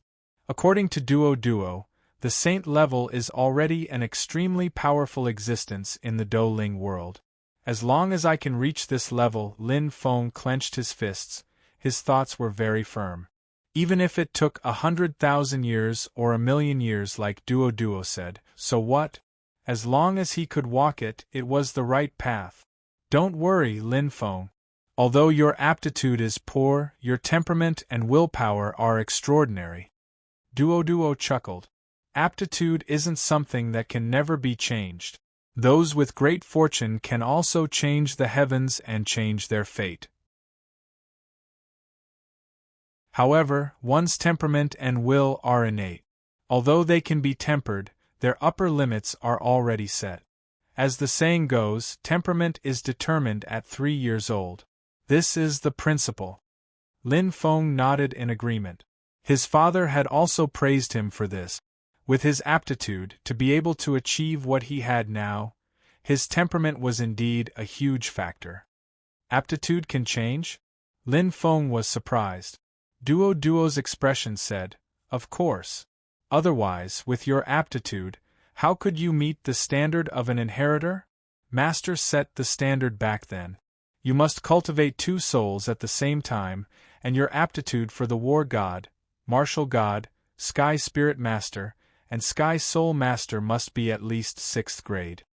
Speaker 1: According to Duo, the saint level is already an extremely powerful existence in the Douling world. As long as I can reach this level, Lin Feng clenched his fists. His thoughts were very firm. Even if it took 100,000 years or 1,000,000 years like Duo said, so what? As long as he could walk it, it was the right path. Don't worry, Lin Feng. Although your aptitude is poor, your temperament and willpower are extraordinary. Duo chuckled. Aptitude isn't something that can never be changed. Those with great fortune can also change the heavens and change their fate. However, one's temperament and will are innate. Although they can be tempered, their upper limits are already set. As the saying goes, temperament is determined at 3 years old. This is the principle. Lin Feng nodded in agreement. His father had also praised him for this. With his aptitude to be able to achieve what he had now, his temperament was indeed a huge factor. Aptitude can change? Lin Feng was surprised. Duo's expression said, of course. Otherwise, with your aptitude, how could you meet the standard of an inheritor? Master set the standard back then. You must cultivate 2 souls at the same time, and your aptitude for the War God, Martial God, Sky Spirit Master, and Sky Soul Master must be at least 6th grade.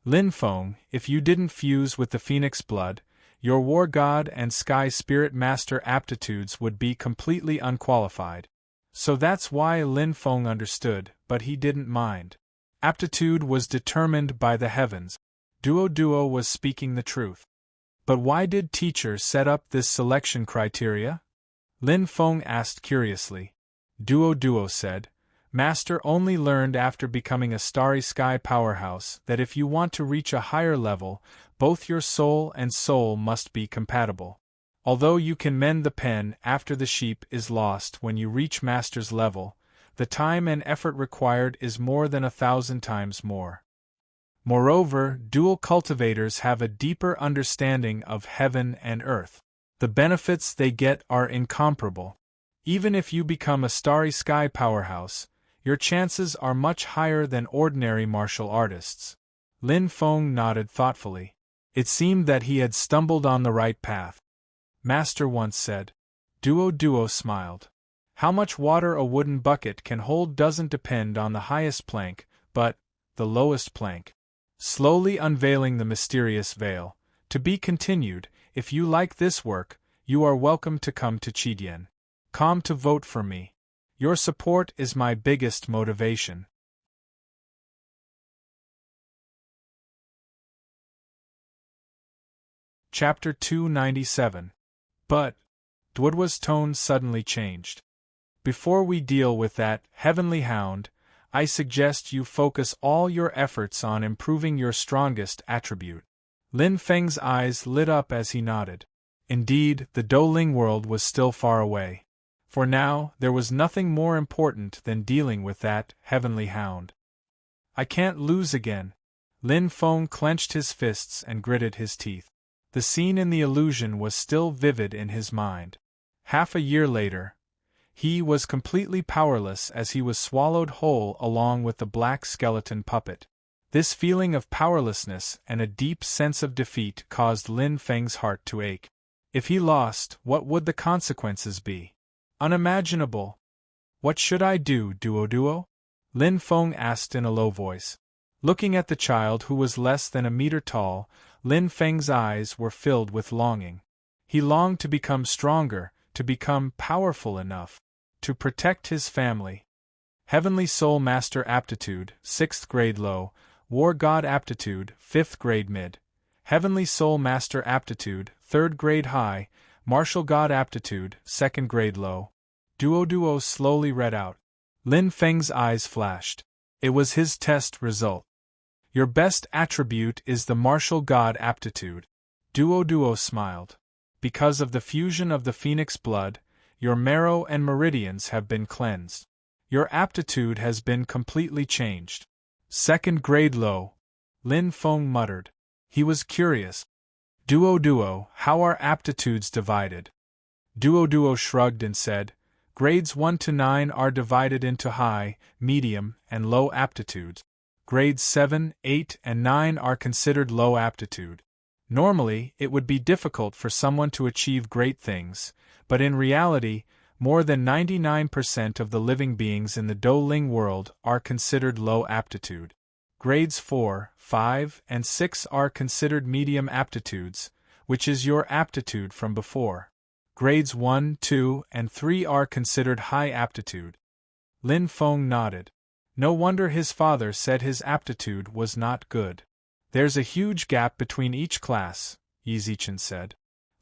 Speaker 1: Lin Feng, if you didn't fuse with the Phoenix blood, your War God and Sky Spirit Master aptitudes would be completely unqualified. So that's why Lin Feng understood, but he didn't mind. Aptitude was determined by the heavens. Duo was speaking the truth. But why did teacher set up this selection criteria? Lin Feng asked curiously. Duo said, Master only learned after becoming a starry sky powerhouse that if you want to reach a higher level, both your soul and soul must be compatible. Although you can mend the pen after the sheep is lost when you reach Master's level, the time and effort required is more than 1,000 times more. Moreover, dual cultivators have a deeper understanding of heaven and earth. The benefits they get are incomparable. Even if you become a starry sky powerhouse, your chances are much higher than ordinary martial artists. Lin Feng nodded thoughtfully. It seemed that he had stumbled on the right path. Master once said. Duo smiled. How much water a wooden bucket can hold doesn't depend on the highest plank, but the lowest plank. Slowly unveiling the mysterious veil. To be continued. If you like this work, you are welcome to come to Chidian. Come to vote for me. Your support is my biggest motivation. Chapter 297. But Dwudwa's tone suddenly changed. Before we deal with that heavenly hound, I suggest you focus all your efforts on improving your strongest attribute. Lin Feng's eyes lit up as he nodded. Indeed, the Douling world was still far away. For now, there was nothing more important than dealing with that heavenly hound. I can't lose again. Lin Feng clenched his fists and gritted his teeth. The scene in the illusion was still vivid in his mind. Half a year later, he was completely powerless as he was swallowed whole along with the black skeleton puppet. This feeling of powerlessness and a deep sense of defeat caused Lin Feng's heart to ache. If he lost, what would the consequences be? Unimaginable. What should I do, Duo? Lin Feng asked in a low voice. Looking at the child who was less than a meter tall, Lin Feng's eyes were filled with longing. He longed to become stronger, to become powerful enough to protect his family. Heavenly Soul Master Aptitude, 6th grade low. War God Aptitude, 5th grade mid. Heavenly Soul Master Aptitude, 3rd grade high. Martial God Aptitude, 2nd grade low. Duo slowly read out. Lin Feng's eyes flashed. It was his test result. Your best attribute is the Martial God Aptitude. Duo smiled. Because of the fusion of the Phoenix blood, your marrow and meridians have been cleansed. Your aptitude has been completely changed. 2nd grade low. Lin Feng muttered. He was curious. Duo, how are aptitudes divided? Duo shrugged and said, Grades 1 to 9 are divided into high, medium, and low aptitudes. Grades 7, 8, and 9 are considered low aptitude. Normally, it would be difficult for someone to achieve great things, but in reality, more than 99% of the living beings in the Douling world are considered low aptitude. Grades 4, 5, and 6 are considered medium aptitudes, which is your aptitude from before. Grades 1, 2, and 3 are considered high aptitude. Lin Feng nodded. No wonder his father said his aptitude was not good. There's a huge gap between each class, Yizichin said.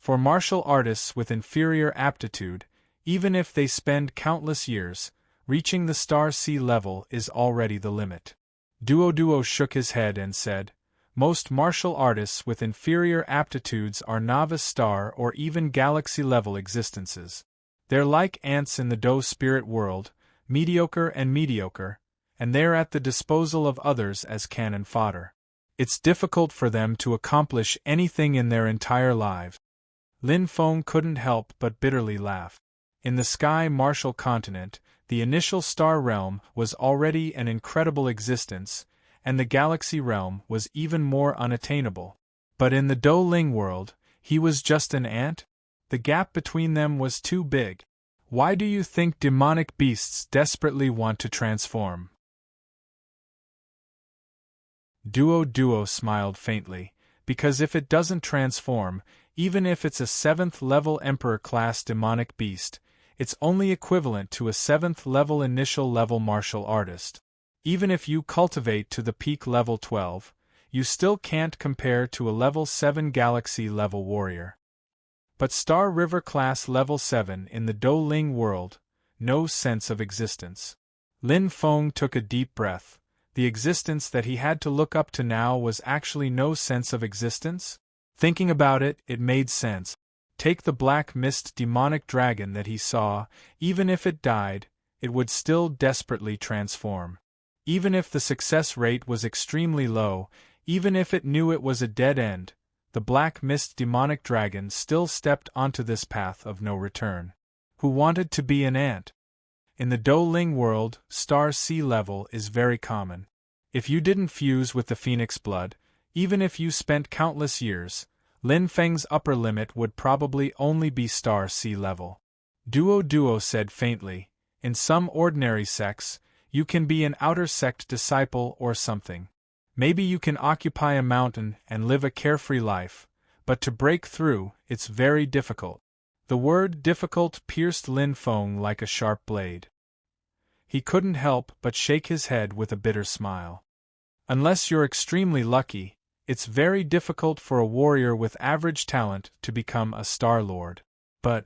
Speaker 1: For martial artists with inferior aptitude, even if they spend countless years, reaching the star sea level is already the limit. Duo shook his head and said, Most martial artists with inferior aptitudes are novice star or even galaxy-level existences. They're like ants in the Dou spirit world, mediocre, and they're at the disposal of others as cannon fodder. It's difficult for them to accomplish anything in their entire lives. Lin Feng couldn't help but bitterly laugh. In the sky martial continent, the initial star realm was already an incredible existence, and the galaxy realm was even more unattainable. But in the Douling world, he was just an ant? The gap between them was too big. Why do you think demonic beasts desperately want to transform? Duo smiled faintly, because if it doesn't transform, even if it's a 7th-level Emperor-class demonic beast, it's only equivalent to a 7th-level initial-level martial artist. Even if you cultivate to the peak level 12, you still can't compare to a level 7 galaxy-level warrior. But Star River-class level 7 in the Douling world, no sense of existence. Lin Feng took a deep breath. The existence that he had to look up to now was actually no sense of existence? Thinking about it, it made sense. Take the black mist demonic dragon that he saw, even if it died, it would still desperately transform. Even if the success rate was extremely low, Even if it knew it was a dead end, the black mist demonic dragon still stepped onto this path of no return. Who wanted to be an ant? In the Do Ling world, star sea level is very common. If you didn't fuse with the phoenix blood, even if you spent countless years, Lin Feng's upper limit would probably only be star sea level. Duo said faintly, in some ordinary sects, you can be an outer sect disciple or something. Maybe you can occupy a mountain and live a carefree life, but to break through, it's very difficult. The word difficult pierced Lin Feng like a sharp blade. He couldn't help but shake his head with a bitter smile. Unless you're extremely lucky, it's very difficult for a warrior with average talent to become a Star Lord. But,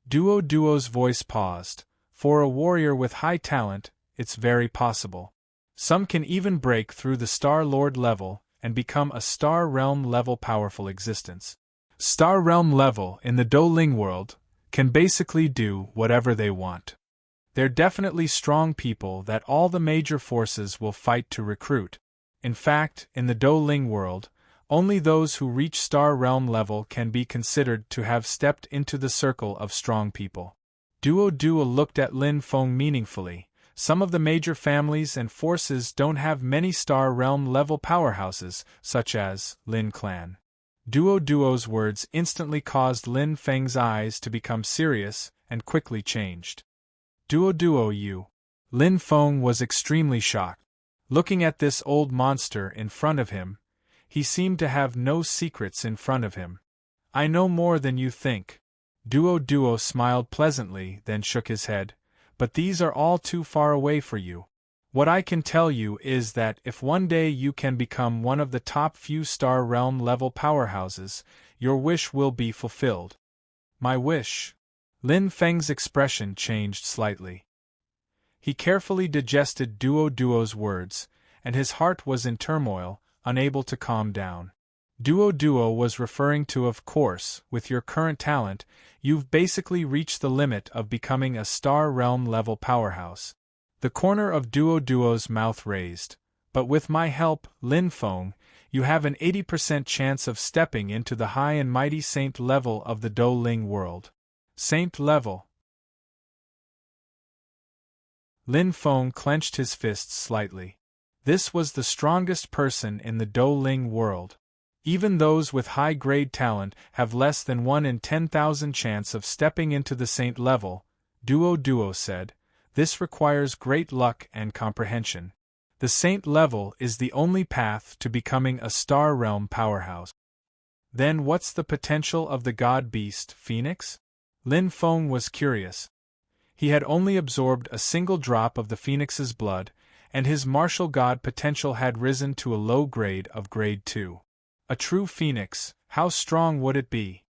Speaker 1: Duo's voice paused, for a warrior with high talent, it's very possible. Some can even break through the Star Lord level and become a Star Realm level powerful existence. Star Realm level in the Do Ling world can basically do whatever they want. They're definitely strong people that all the major forces will fight to recruit. In fact, in the Do Ling world, only those who reach Star Realm level can be considered to have stepped into the circle of strong people. Duo looked at Lin Feng meaningfully. Some of the major families and forces don't have many Star Realm level powerhouses, such as Lin Clan. Duo's words instantly caused Lin Feng's eyes to become serious and quickly changed. Duo you. Lin Feng was extremely shocked. Looking at this old monster in front of him, he seemed to have no secrets in front of him. I know more than you think. Duo smiled pleasantly, then shook his head. But these are all too far away for you. What I can tell you is that if one day you can become one of the top few Star Realm level powerhouses, your wish will be fulfilled. My wish? Lin Feng's expression changed slightly. He carefully digested Duo's words, and his heart was in turmoil, unable to calm down. Duo was referring to, of course, with your current talent, you've basically reached the limit of becoming a Star Realm level powerhouse. The corner of Duo's mouth raised. But with my help, Lin Feng, you have an 80% chance of stepping into the high and mighty saint level of the Do Ling world. Saint level. Lin Feng clenched his fists slightly. This was the strongest person in the Do Ling world. Even those with high-grade talent have less than 1 in 10,000 chance of stepping into the saint level, Duo said. This requires great luck and comprehension. The saint level is the only path to becoming a Star Realm powerhouse. Then what's the potential of the god beast, Phoenix? Lin Feng was curious. He had only absorbed a single drop of the Phoenix's blood, and his martial god potential had risen to a low grade of grade 2. A true phoenix, how strong would it be?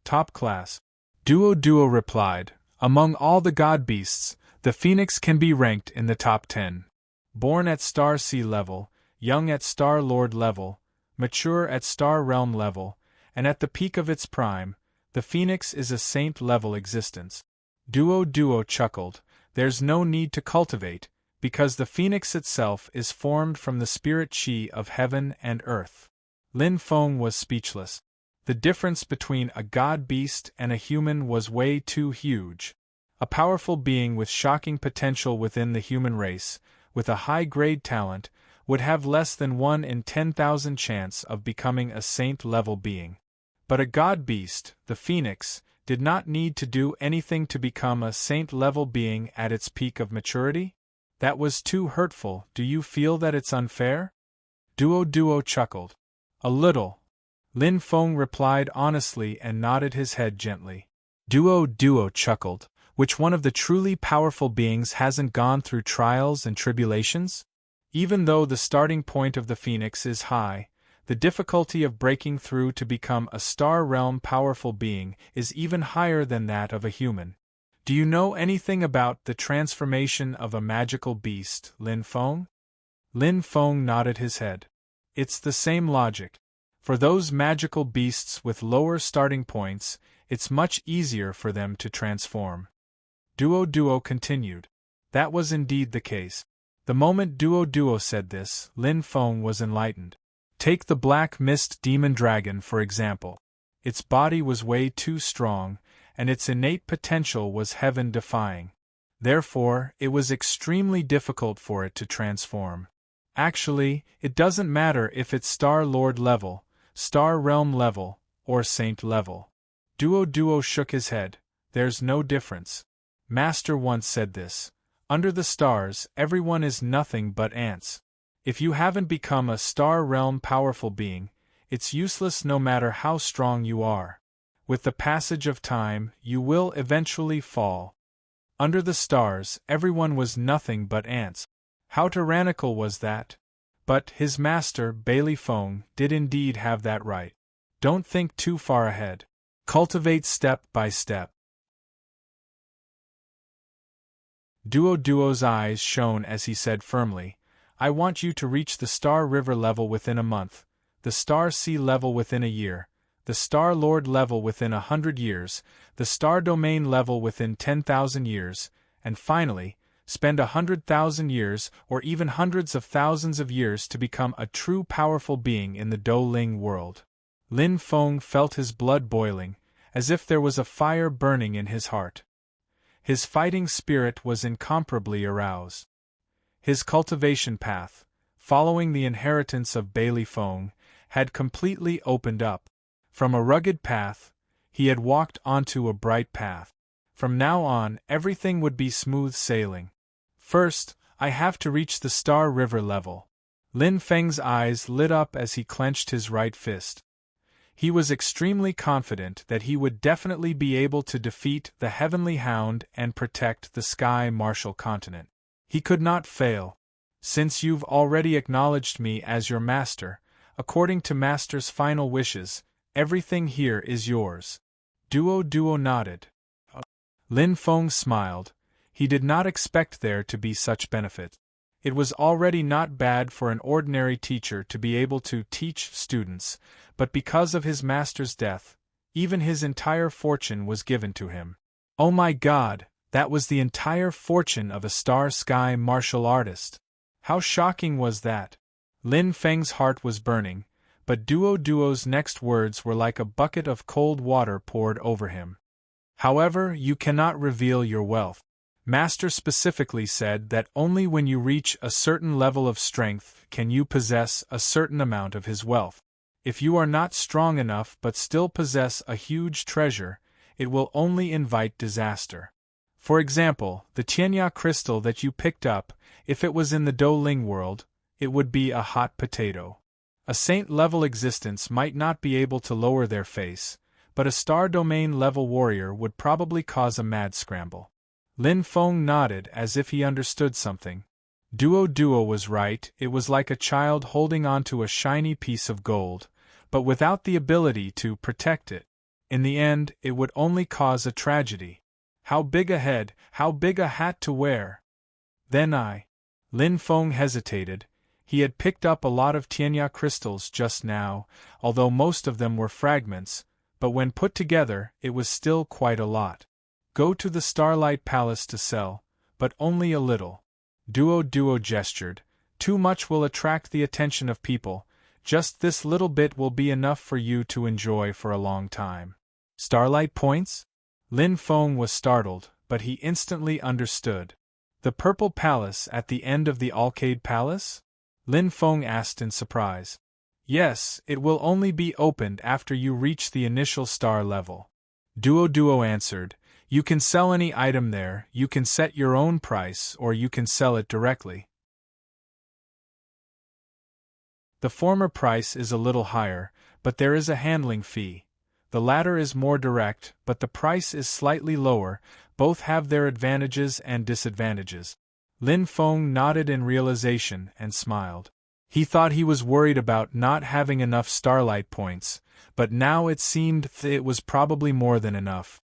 Speaker 1: Top class. Duo replied, among all the god beasts, the phoenix can be ranked in the top 10. Born at Star Sea level, young at Star Lord level, mature at Star Realm level, and at the peak of its prime, the phoenix is a saint level existence. Duo chuckled, there's no need to cultivate, because the phoenix itself is formed from the spirit chi of heaven and earth. Lin Feng was speechless. The difference between a god beast and a human was way too huge. A powerful being with shocking potential within the human race, with a high-grade talent, would have less than 1 in 10,000 chance of becoming a saint-level being. But a god beast, the phoenix, did not need to do anything to become a saint-level being at its peak of maturity? That was too hurtful. Do you feel that it's unfair? Duo chuckled. A little. Lin Feng replied honestly and nodded his head gently. Duo chuckled. Which one of the truly powerful beings hasn't gone through trials and tribulations? Even though the starting point of the phoenix is high, the difficulty of breaking through to become a Star Realm powerful being is even higher than that of a human. Do you know anything about the transformation of a magical beast, Lin Feng? Lin Feng nodded his head. It's the same logic. For those magical beasts with lower starting points, it's much easier for them to transform. Duo continued. That was indeed the case. The moment Duo said this, Lin Feng was enlightened. Take the Black Mist Demon Dragon for example. Its body was way too strong, and its innate potential was heaven-defying. Therefore, it was extremely difficult for it to transform. Actually, it doesn't matter if it's Star Lord level, Star Realm level, or Saint level. Duo shook his head. There's no difference. Master once said this. Under the stars, everyone is nothing but ants. If you haven't become a Star Realm powerful being, it's useless no matter how strong you are. With the passage of time, you will eventually fall. Under the stars, everyone was nothing but ants. How tyrannical was that? But his master, Bailey Feng, did indeed have that right. Don't think too far ahead. Cultivate step by step. Duo's eyes shone as he said firmly, I want you to reach the Star River level within a month, the Star Sea level within a year, the Star Lord level within 100 years, the Star Domain level within 10,000 years, and finally, spend 100,000 years or even hundreds of thousands of years to become a true powerful being in the Douling world. Lin Feng felt his blood boiling, as if there was a fire burning in his heart. His fighting spirit was incomparably aroused. His cultivation path, following the inheritance of Bailey Feng, had completely opened up. From a rugged path, he had walked onto a bright path. From now on, everything would be smooth sailing. First, I have to reach the Star River level. Lin Feng's eyes lit up as he clenched his right fist. He was extremely confident that he would definitely be able to defeat the Heavenly Hound and protect the Sky Martial Continent. He could not fail. Since you've already acknowledged me as your master, according to Master's final wishes, everything here is yours. Duo nodded. Lin Feng smiled. He did not expect there to be such benefit. It was already not bad for an ordinary teacher to be able to teach students, but because of his master's death, even his entire fortune was given to him. Oh my God, that was the entire fortune of a star-sky martial artist. How shocking was that? Lin Feng's heart was burning, but Duo's next words were like a bucket of cold water poured over him. However, you cannot reveal your wealth. Master specifically said that only when you reach a certain level of strength can you possess a certain amount of his wealth. If you are not strong enough but still possess a huge treasure, it will only invite disaster. For example, the Tianya crystal that you picked up, if it was in the Douling world, it would be a hot potato. A saint-level existence might not be able to lower their face, but a star domain-level warrior would probably cause a mad scramble. Lin Feng nodded as if he understood something. Duo was right, it was like a child holding onto a shiny piece of gold, but without the ability to protect it. In the end, it would only cause a tragedy. How big a head, how big a hat to wear? Lin Feng hesitated. He had picked up a lot of Tianya crystals just now, although most of them were fragments, but when put together, it was still quite a lot. Go to the Starlight Palace to sell, but only a little. Duo gestured. Too much will attract the attention of people, just this little bit will be enough for you to enjoy for a long time. Starlight points? Lin Feng was startled, but he instantly understood. The Purple Palace at the end of the Alcade Palace? Lin Feng asked in surprise. Yes, it will only be opened after you reach the initial star level. Duo answered. You can sell any item there, you can set your own price or you can sell it directly. The former price is a little higher, but there is a handling fee. The latter is more direct, but the price is slightly lower, both have their advantages and disadvantages. Lin Feng nodded in realization and smiled. He thought he was worried about not having enough starlight points, but now it seemed it was probably more than enough.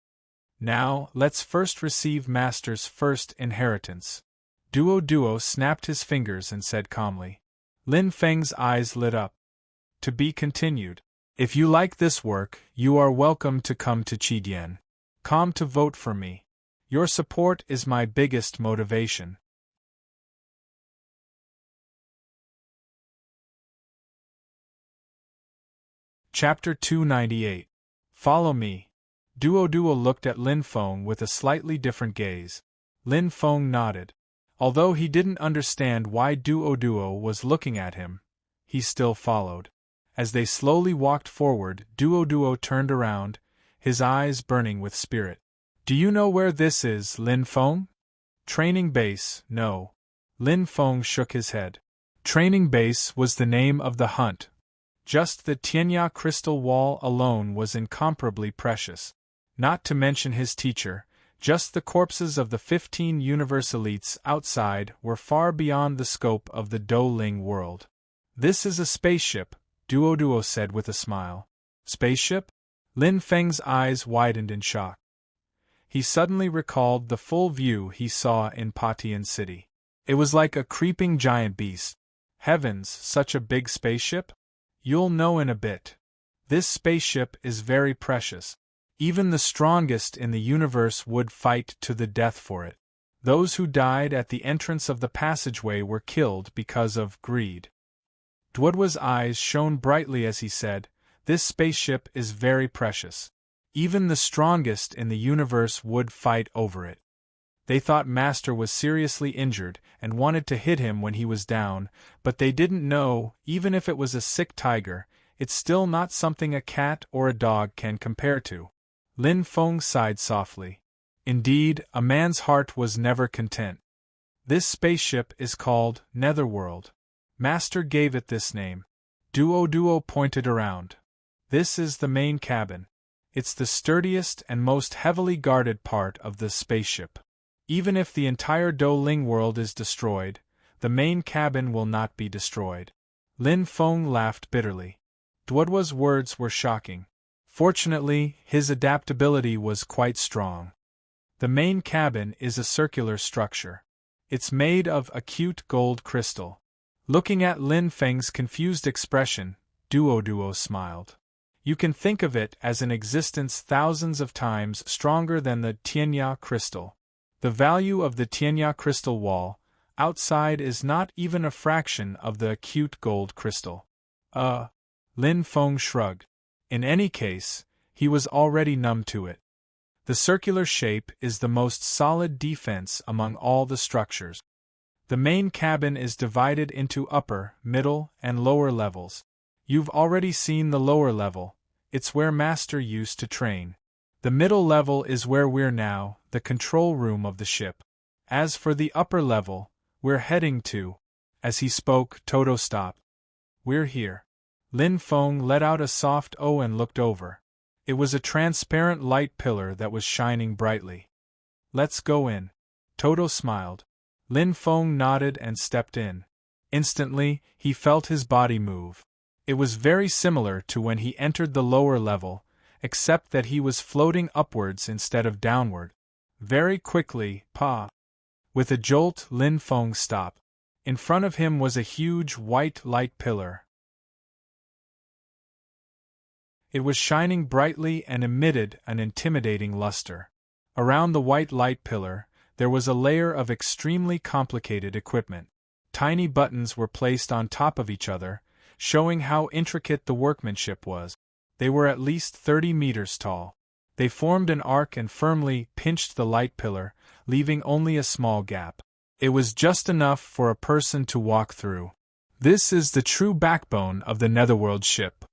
Speaker 1: Now, let's first receive Master's first inheritance. Duo snapped his fingers and said calmly. Lin Feng's eyes lit up. To be continued. If you like this work, you are welcome to come to Qidian. Come to vote for me. Your support is my biggest motivation. Chapter 298. Follow me. Duo looked at Lin Feng with a slightly different gaze. Lin Feng nodded. Although he didn't understand why Duo was looking at him, he still followed. As they slowly walked forward, Duo turned around, his eyes burning with spirit. Do you know where this is, Lin Feng? Training base, no. Lin Feng shook his head. Training base was the name of the hunt. Just the Tianya crystal wall alone was incomparably precious. Not to mention his teacher, just the corpses of the 15 universe elites outside were far beyond the scope of the Douling world. This is a spaceship, Duo said with a smile. Spaceship? Lin Feng's eyes widened in shock. He suddenly recalled the full view he saw in Patian City. It was like a creeping giant beast. Heavens, such a big spaceship? You'll know in a bit. This spaceship is very precious. Even the strongest in the universe would fight to the death for it. Those who died at the entrance of the passageway were killed because of greed. Duoduo's eyes shone brightly as he said, "This spaceship is very precious. Even the strongest in the universe would fight over it." They thought Master was seriously injured and wanted to hit him when he was down, but they didn't know, even if it was a sick tiger, it's still not something a cat or a dog can compare to. Lin Feng sighed softly. Indeed, a man's heart was never content. This spaceship is called Netherworld. Master gave it this name. Duo pointed around. This is the main cabin. It's the sturdiest and most heavily guarded part of the spaceship. Even if the entire Douling world is destroyed, the main cabin will not be destroyed. Lin Feng laughed bitterly. Duoduo's words were shocking. Fortunately, his adaptability was quite strong. The main cabin is a circular structure. It's made of acute gold crystal. Looking at Lin Feng's confused expression, Duo smiled. You can think of it as an existence thousands of times stronger than the Tianya crystal. The value of the Tianya crystal wall outside is not even a fraction of the acute gold crystal. Lin Feng shrugged. In any case, he was already numb to it. The circular shape is the most solid defense among all the structures. The main cabin is divided into upper, middle, and lower levels. You've already seen the lower level. It's where Master used to train. The middle level is where we're now, the control room of the ship. As for the upper level, we're heading to. As he spoke, Toto stopped. We're here. Lin Feng let out a soft "oh" and looked over. It was a transparent light pillar that was shining brightly. Let's go in. Toto smiled. Lin Feng nodded and stepped in. Instantly, he felt his body move. It was very similar to when he entered the lower level, except that he was floating upwards instead of downward. Very quickly, With a jolt, Lin Feng stopped. In front of him was a huge white light pillar. It was shining brightly and emitted an intimidating luster. Around the white light pillar, there was a layer of extremely complicated equipment. Tiny buttons were placed on top of each other, showing how intricate the workmanship was. They were at least 30 meters tall. They formed an arc and firmly pinched the light pillar, leaving only a small gap. It was just enough for a person to walk through. This is the true backbone of the Netherworld ship.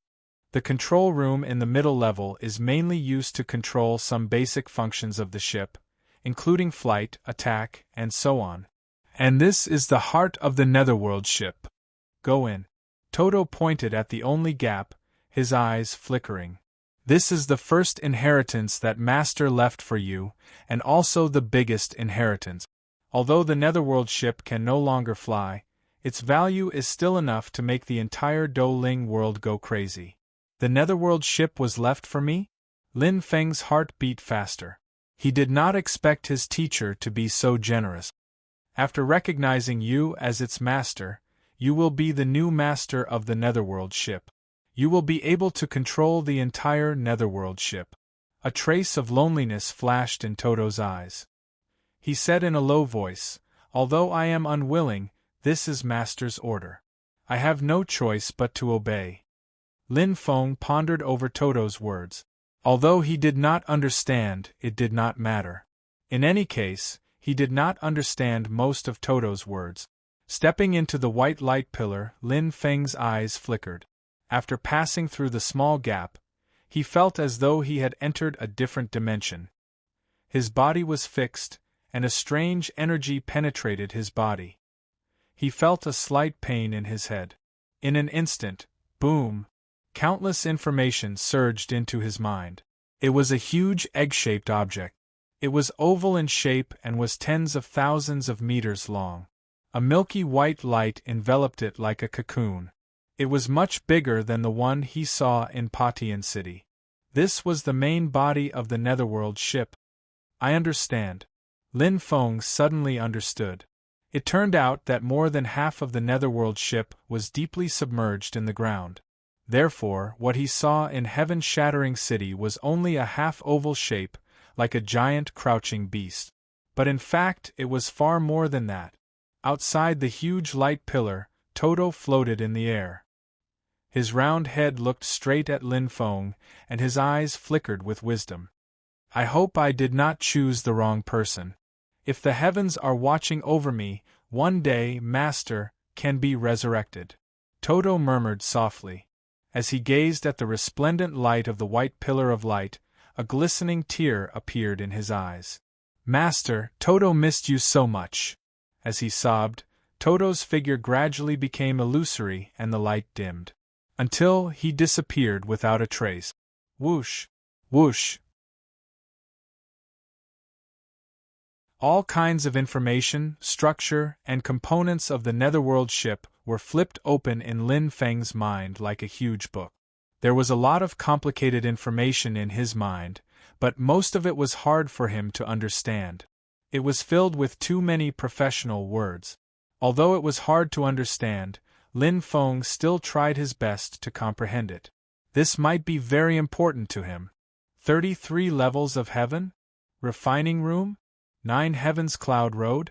Speaker 1: The control room in the middle level is mainly used to control some basic functions of the ship, including flight, attack, and so on. And this is the heart of the Netherworld ship. Go in. Toto pointed at the only gap, his eyes flickering. This is the first inheritance that Master left for you, and also the biggest inheritance. Although the Netherworld ship can no longer fly, its value is still enough to make the entire Douling world go crazy. The Netherworld ship was left for me? Lin Feng's heart beat faster. He did not expect his teacher to be so generous. After recognizing you as its master, you will be the new master of the Netherworld ship. You will be able to control the entire Netherworld ship. A trace of loneliness flashed in Toto's eyes. He said in a low voice, "Although I am unwilling, this is Master's order. I have no choice but to obey." Lin Feng pondered over Todo's words. Although he did not understand, it did not matter. In any case, he did not understand most of Todo's words. Stepping into the white light pillar, Lin Feng's eyes flickered. After passing through the small gap, he felt as though he had entered a different dimension. His body was fixed, and a strange energy penetrated his body. He felt a slight pain in his head. In an instant, boom! Countless information surged into his mind. It was a huge egg-shaped object. It was oval in shape and was tens of thousands of meters long. A milky white light enveloped it like a cocoon. It was much bigger than the one he saw in Patian City. This was the main body of the Netherworld ship. I understand. Lin Feng suddenly understood. It turned out that more than half of the Netherworld ship was deeply submerged in the ground. Therefore, what he saw in Heaven-Shattering City was only a half-oval shape, like a giant crouching beast. But in fact, it was far more than that. Outside the huge light pillar, Todo floated in the air. His round head looked straight at Lin Feng, and his eyes flickered with wisdom. I hope I did not choose the wrong person. If the heavens are watching over me, one day, Master, can be resurrected. Todo murmured softly. As he gazed at the resplendent light of the white pillar of light, a glistening tear appeared in his eyes. Master, Todo missed you so much. As he sobbed, Todo's figure gradually became illusory and the light dimmed. Until he disappeared without a trace. Whoosh! Whoosh! All kinds of information, structure, and components of the Netherworld ship were flipped open in Lin Feng's mind like a huge book. There was a lot of complicated information in his mind, but most of it was hard for him to understand. It was filled with too many professional words. Although it was hard to understand, Lin Feng still tried his best to comprehend it. This might be very important to him. 33 levels of heaven? Refining room? 9 heavens cloud road?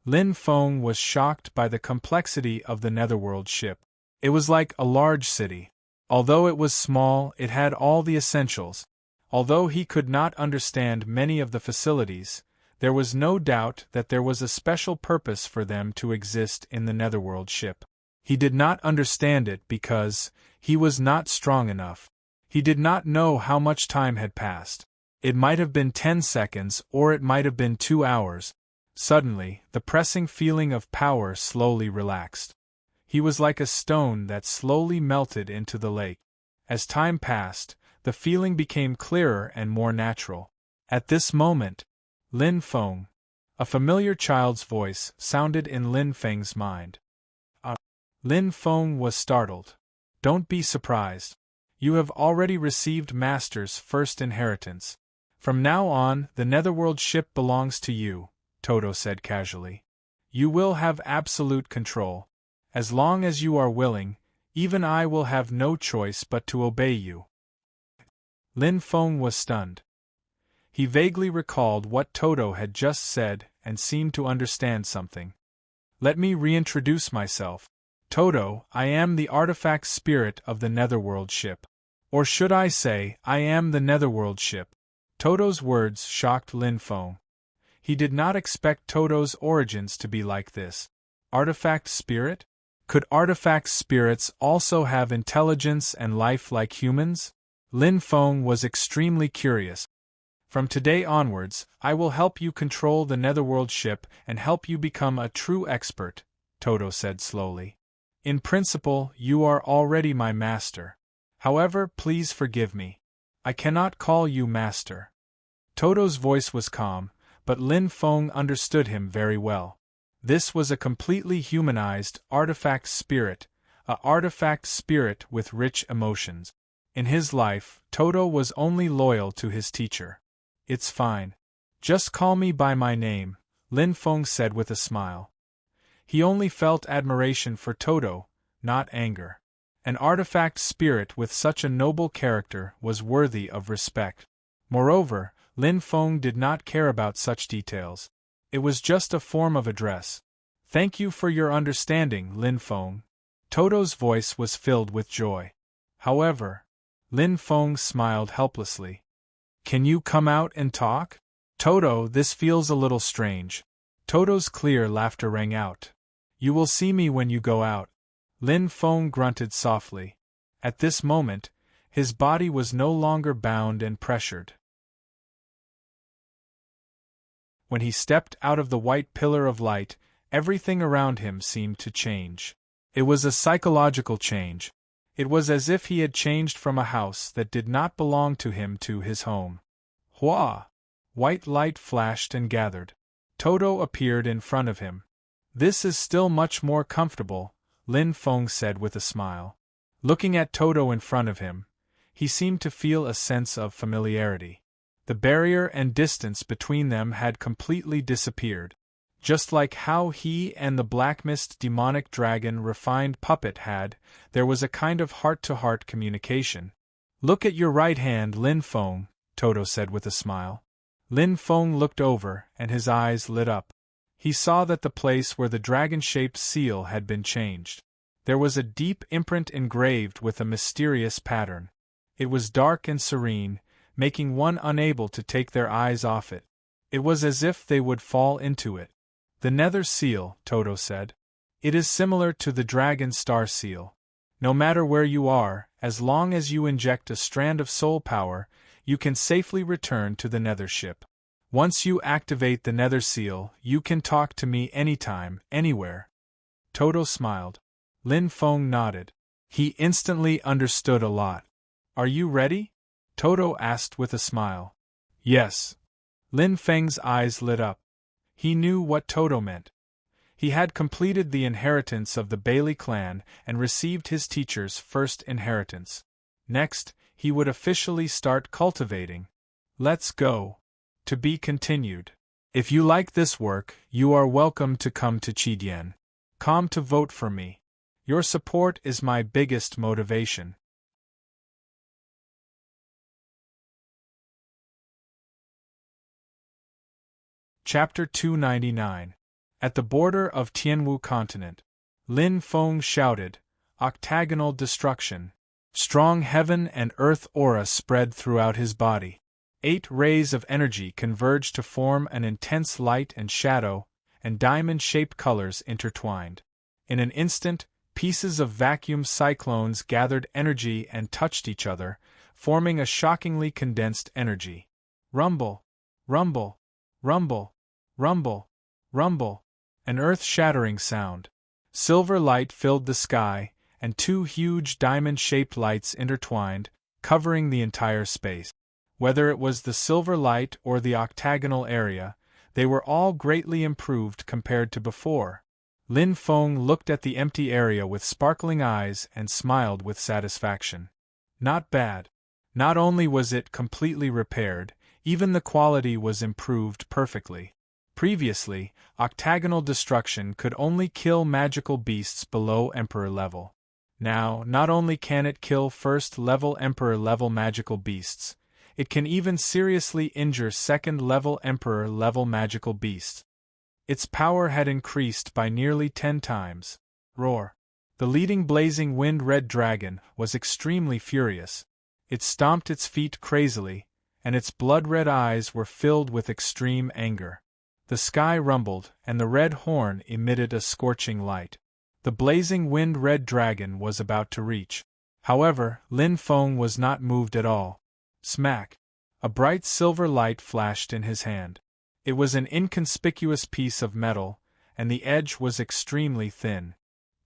Speaker 1: Lin Feng was shocked by the complexity of the Netherworld ship. It was like a large city. Although it was small, it had all the essentials. Although he could not understand many of the facilities, there was no doubt that there was a special purpose for them to exist in the Netherworld ship. He did not understand it because he was not strong enough. He did not know how much time had passed. It might have been 10 seconds or it might have been 2 hours. Suddenly, the pressing feeling of power slowly relaxed. He was like a stone that slowly melted into the lake. As time passed, the feeling became clearer and more natural. At this moment, Lin Feng, a familiar child's voice, sounded in Lin Feng's mind. Lin Feng was startled. Don't be surprised. You have already received Master's first inheritance. From now on, the Netherworld ship belongs to you, Todo said casually. You will have absolute control. As long as you are willing, even I will have no choice but to obey you. Lin Feng was stunned. He vaguely recalled what Todo had just said and seemed to understand something. Let me reintroduce myself. Todo, I am the artifact spirit of the Netherworld ship. Or should I say, I am the Netherworld ship. Todo's words shocked Lin Feng. He did not expect Todo's origins to be like this. Artifact spirit? Could artifact spirits also have intelligence and life like humans? Lin Feng was extremely curious. From today onwards, I will help you control the Netherworld ship and help you become a true expert, Todo said slowly. In principle, you are already my master. However, please forgive me. I cannot call you master. Todo's voice was calm, but Lin Feng understood him very well. This was a completely humanized artifact spirit, a artifact spirit with rich emotions. In his life, Todo was only loyal to his teacher. It's fine. Just call me by my name, Lin Feng said with a smile. He only felt admiration for Todo, not anger. An artifact spirit with such a noble character was worthy of respect. Moreover, Lin Feng did not care about such details. It was just a form of address. Thank you for your understanding, Lin Feng. Todo's voice was filled with joy. However, Lin Feng smiled helplessly. Can you come out and talk? Toto, this feels a little strange. Toto's clear laughter rang out. You will see me when you go out. Lin Feng grunted softly. At this moment, his body was no longer bound and pressured. When he stepped out of the white pillar of light, everything around him seemed to change. It was a psychological change. It was as if he had changed from a house that did not belong to him to his home. Hua! White light flashed and gathered. Toto appeared in front of him. This is still much more comfortable, Lin Feng said with a smile. Looking at Toto in front of him, he seemed to feel a sense of familiarity. The barrier and distance between them had completely disappeared. Just like how he and the Black Mist demonic dragon refined puppet had, there was a kind of heart-to-heart communication. Look at your right hand, Lin Feng, Toto said with a smile. Lin Feng looked over, and his eyes lit up. He saw that the place where the dragon-shaped seal had been changed. There was a deep imprint engraved with a mysterious pattern. It was dark and serene, making one unable to take their eyes off it. It was as if they would fall into it. The nether seal, Toto said. It is similar to the dragon star seal. No matter where you are, as long as you inject a strand of soul power, you can safely return to the nether ship. Once you activate the nether seal, you can talk to me anytime, anywhere. Toto smiled. Lin Feng nodded. He instantly understood a lot. Are you ready? Toto asked with a smile. Yes. Lin Feng's eyes lit up. He knew what Toto meant. He had completed the inheritance of the Bailey clan and received his teacher's first inheritance. Next, he would officially start cultivating. Let's go. To be continued. If you like this work, you are welcome to come to Qidian. Come to vote for me. Your support is my biggest motivation. Chapter 299. At the border of Tianwu continent. Lin Feng shouted, octagonal destruction. Strong heaven and earth aura spread throughout his body. 8 rays of energy converged to form an intense light and shadow, and diamond-shaped colors intertwined. In an instant, pieces of vacuum cyclones gathered energy and touched each other, forming a shockingly condensed energy. Rumble! Rumble! Rumble! Rumble! Rumble! An earth-shattering sound. Silver light filled the sky, and 2 huge diamond-shaped lights intertwined, covering the entire space. Whether it was the silver light or the octagonal area, they were all greatly improved compared to before. Lin Feng looked at the empty area with sparkling eyes and smiled with satisfaction. Not bad. Not only was it completely repaired, even the quality was improved perfectly. Previously, octagonal destruction could only kill magical beasts below Emperor level. Now, not only can it kill first-level Emperor level magical beasts, it can even seriously injure second-level Emperor level magical beasts. Its power had increased by nearly 10 times. Roar! The leading blazing wind-red dragon was extremely furious. It stomped its feet crazily, and its blood-red eyes were filled with extreme anger. The sky rumbled, and the red horn emitted a scorching light. The blazing wind-red dragon was about to reach. However, Lin Feng was not moved at all. Smack! A bright silver light flashed in his hand. It was an inconspicuous piece of metal, and the edge was extremely thin.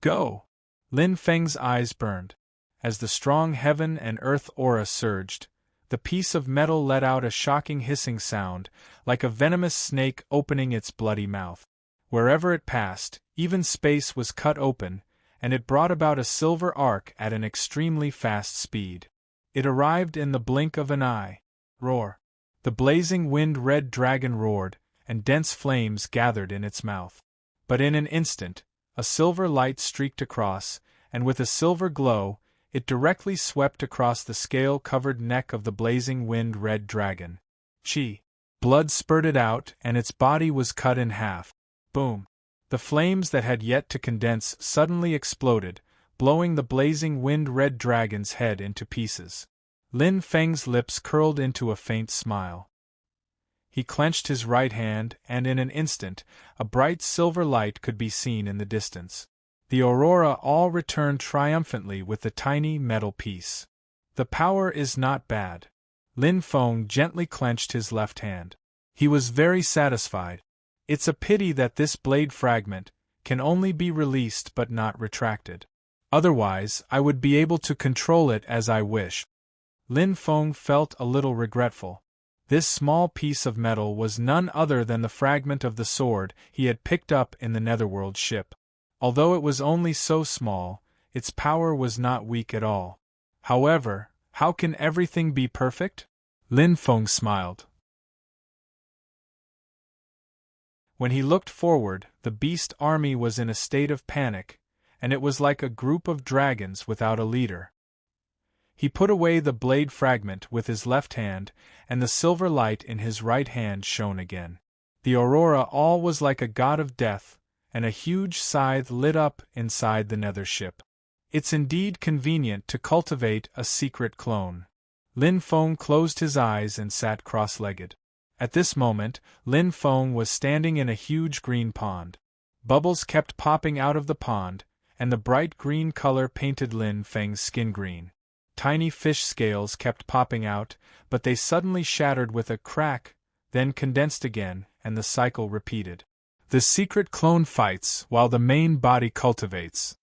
Speaker 1: Go! Lin Feng's eyes burned. As the strong heaven and earth aura surged, the piece of metal let out a shocking hissing sound, like a venomous snake opening its bloody mouth. Wherever it passed, even space was cut open, and it brought about a silver arc at an extremely fast speed. It arrived in the blink of an eye. Roar! The blazing wind-red dragon roared, and dense flames gathered in its mouth. But in an instant, a silver light streaked across, and with a silver glow, it directly swept across the scale-covered neck of the blazing wind-red dragon. Chi! Blood spurted out, and its body was cut in half. Boom! The flames that had yet to condense suddenly exploded, blowing the blazing wind-red dragon's head into pieces. Lin Feng's lips curled into a faint smile. He clenched his right hand, and in an instant, a bright silver light could be seen in the distance. The aurora all returned triumphantly with the tiny metal piece. The power is not bad. Lin Feng gently clenched his left hand. He was very satisfied. It's a pity that this blade fragment can only be released but not retracted. Otherwise, I would be able to control it as I wish. Lin Feng felt a little regretful. This small piece of metal was none other than the fragment of the sword he had picked up in the Netherworld ship. Although it was only so small, its power was not weak at all. However, how can everything be perfect? Lin Feng smiled. When he looked forward, the beast army was in a state of panic, and it was like a group of dragons without a leader. He put away the blade fragment with his left hand, and the silver light in his right hand shone again. The aurora all was like a god of death, and a huge scythe lit up inside the nether ship. It's indeed convenient to cultivate a secret clone. Lin Feng closed his eyes and sat cross-legged. At this moment, Lin Feng was standing in a huge green pond. Bubbles kept popping out of the pond, and the bright green color painted Lin Feng's skin green. Tiny fish scales kept popping out, but they suddenly shattered with a crack, then condensed again, and the cycle repeated. The secret clone fights while the main body cultivates,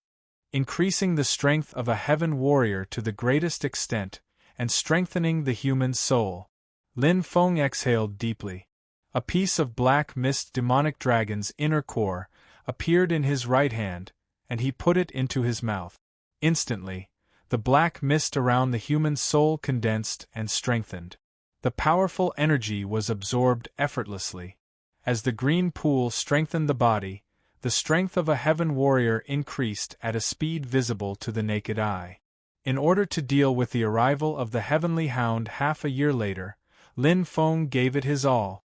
Speaker 1: increasing the strength of a heaven warrior to the greatest extent, and strengthening the human soul. Lin Feng exhaled deeply. A piece of black mist demonic dragon's inner core appeared in his right hand, and he put it into his mouth. Instantly, the black mist around the human soul condensed and strengthened. The powerful energy was absorbed effortlessly. As the green pool strengthened the body, the strength of a heaven warrior increased at a speed visible to the naked eye. In order to deal with the arrival of the heavenly hound half a year later, Lin Feng gave it his all.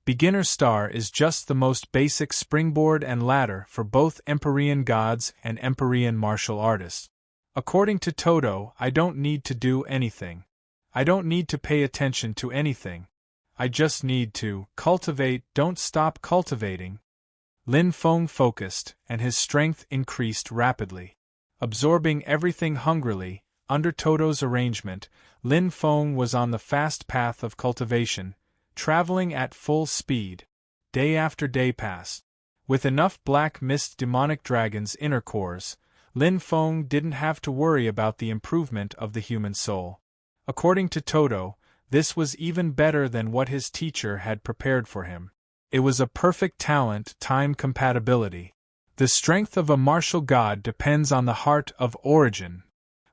Speaker 1: Beginner Star is just the most basic springboard and ladder for both Empyrean gods and Empyrean martial artists. According to Toto, I don't need to do anything. I don't need to pay attention to anything. I just need to cultivate, don't stop cultivating. Lin Feng focused, and his strength increased rapidly. Absorbing everything hungrily, under Toto's arrangement, Lin Feng was on the fast path of cultivation, traveling at full speed. Day after day passed. With enough black mist demonic dragon's inner cores, Lin Feng didn't have to worry about the improvement of the human soul. According to Toto, this was even better than what his teacher had prepared for him. It was a perfect talent-time compatibility. The strength of a martial god depends on the heart of origin.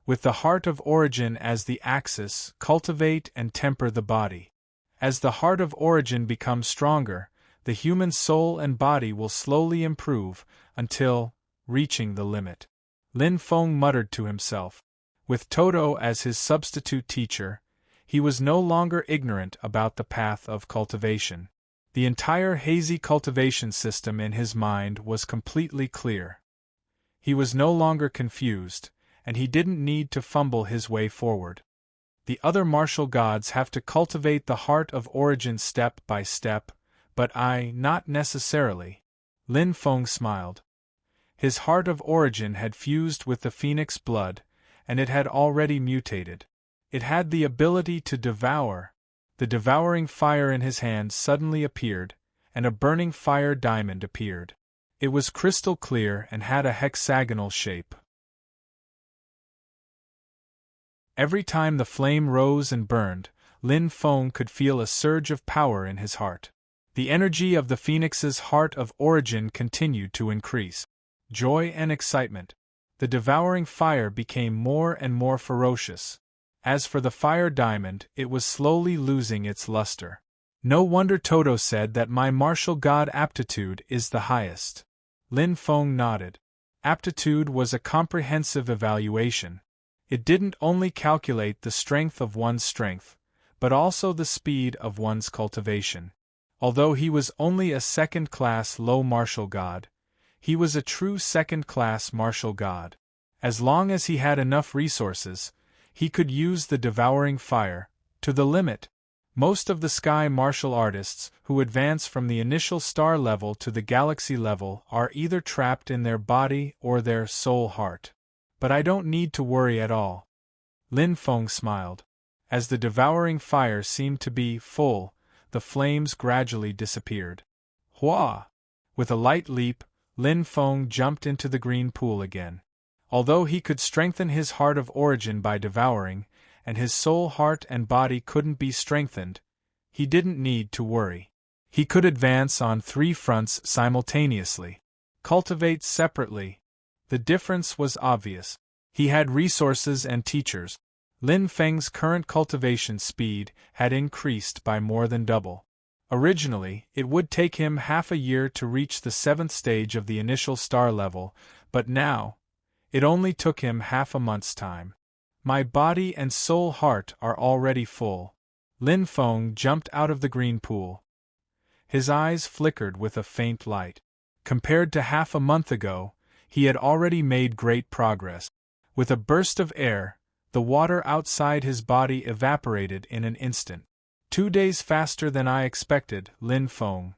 Speaker 1: With the heart of origin as the axis, cultivate and temper the body. As the heart of origin becomes stronger, the human soul and body will slowly improve, until reaching the limit. Lin Feng muttered to himself. With Toto as his substitute teacher, he was no longer ignorant about the path of cultivation. The entire hazy cultivation system in his mind was completely clear. He was no longer confused, and he didn't need to fumble his way forward. The other martial gods have to cultivate the heart of origin step by step, but I, not necessarily. Lin Feng smiled. His heart of origin had fused with the phoenix blood, and it had already mutated. It had the ability to devour. The devouring fire in his hand suddenly appeared, and a burning fire diamond appeared. It was crystal clear and had a hexagonal shape. Every time the flame rose and burned, Lin Feng could feel a surge of power in his heart. The energy of the phoenix's heart of origin continued to increase. Joy and excitement. The devouring fire became more and more ferocious. As for the fire diamond, it was slowly losing its luster. No wonder Toto said that my martial god aptitude is the highest. Lin Feng nodded. Aptitude was a comprehensive evaluation. It didn't only calculate the strength of one's strength, but also the speed of one's cultivation. Although he was only a second-class low martial god, he was a true second-class martial god. As long as he had enough resources, he could use the devouring fire to the limit. Most of the sky martial artists who advance from the initial star level to the galaxy level are either trapped in their body or their soul heart. But I don't need to worry at all. Lin Feng smiled. As the devouring fire seemed to be full, the flames gradually disappeared. Hua! With a light leap, Lin Feng jumped into the green pool again. Although he could strengthen his heart of origin by devouring, and his soul, heart, and body couldn't be strengthened, he didn't need to worry. He could advance on 3 fronts simultaneously. Cultivate separately. The difference was obvious. He had resources and teachers. Lin Feng's current cultivation speed had increased by more than double. Originally, it would take him half a year to reach the 7th stage of the initial star level, but now, it only took him half a month's time. My body and soul heart are already full. Lin Feng jumped out of the green pool. His eyes flickered with a faint light. Compared to half a month ago, he had already made great progress. With a burst of air, the water outside his body evaporated in an instant. 2 days faster than I expected, Lin Feng.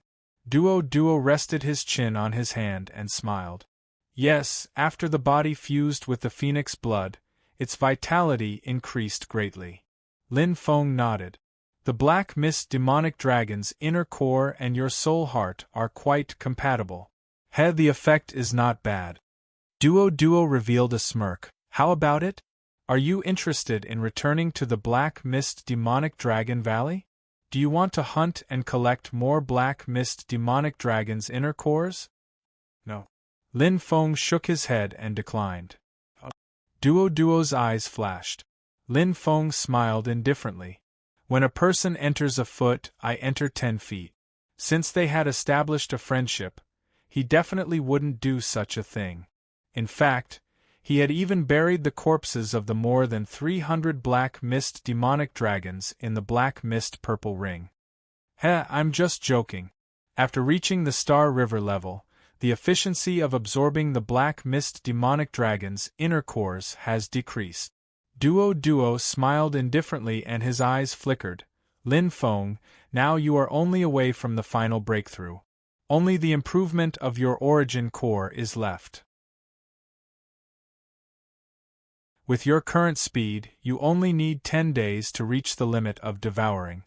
Speaker 1: Duo rested his chin on his hand and smiled. Yes, after the body fused with the phoenix blood, its vitality increased greatly. Lin Feng nodded. The black mist demonic dragon's inner core and your soul heart are quite compatible. The effect is not bad. Duo revealed a smirk. How about it? Are you interested in returning to the Black Mist Demonic Dragon Valley? Do you want to hunt and collect more Black Mist Demonic Dragon's inner cores? No. Lin Feng shook his head and declined. Duo's eyes flashed. Lin Feng smiled indifferently. When a person enters a foot, I enter 10 feet. Since they had established a friendship, he definitely wouldn't do such a thing. In fact, he had even buried the corpses of the more than 300 Black Mist demonic dragons in the Black Mist purple ring. I'm just joking. After reaching the Star River level, the efficiency of absorbing the Black Mist demonic dragon's inner cores has decreased. Duo smiled indifferently and his eyes flickered. Lin Feng, now you are only away from the final breakthrough. Only the improvement of your origin core is left. With your current speed, you only need 10 days to reach the limit of devouring.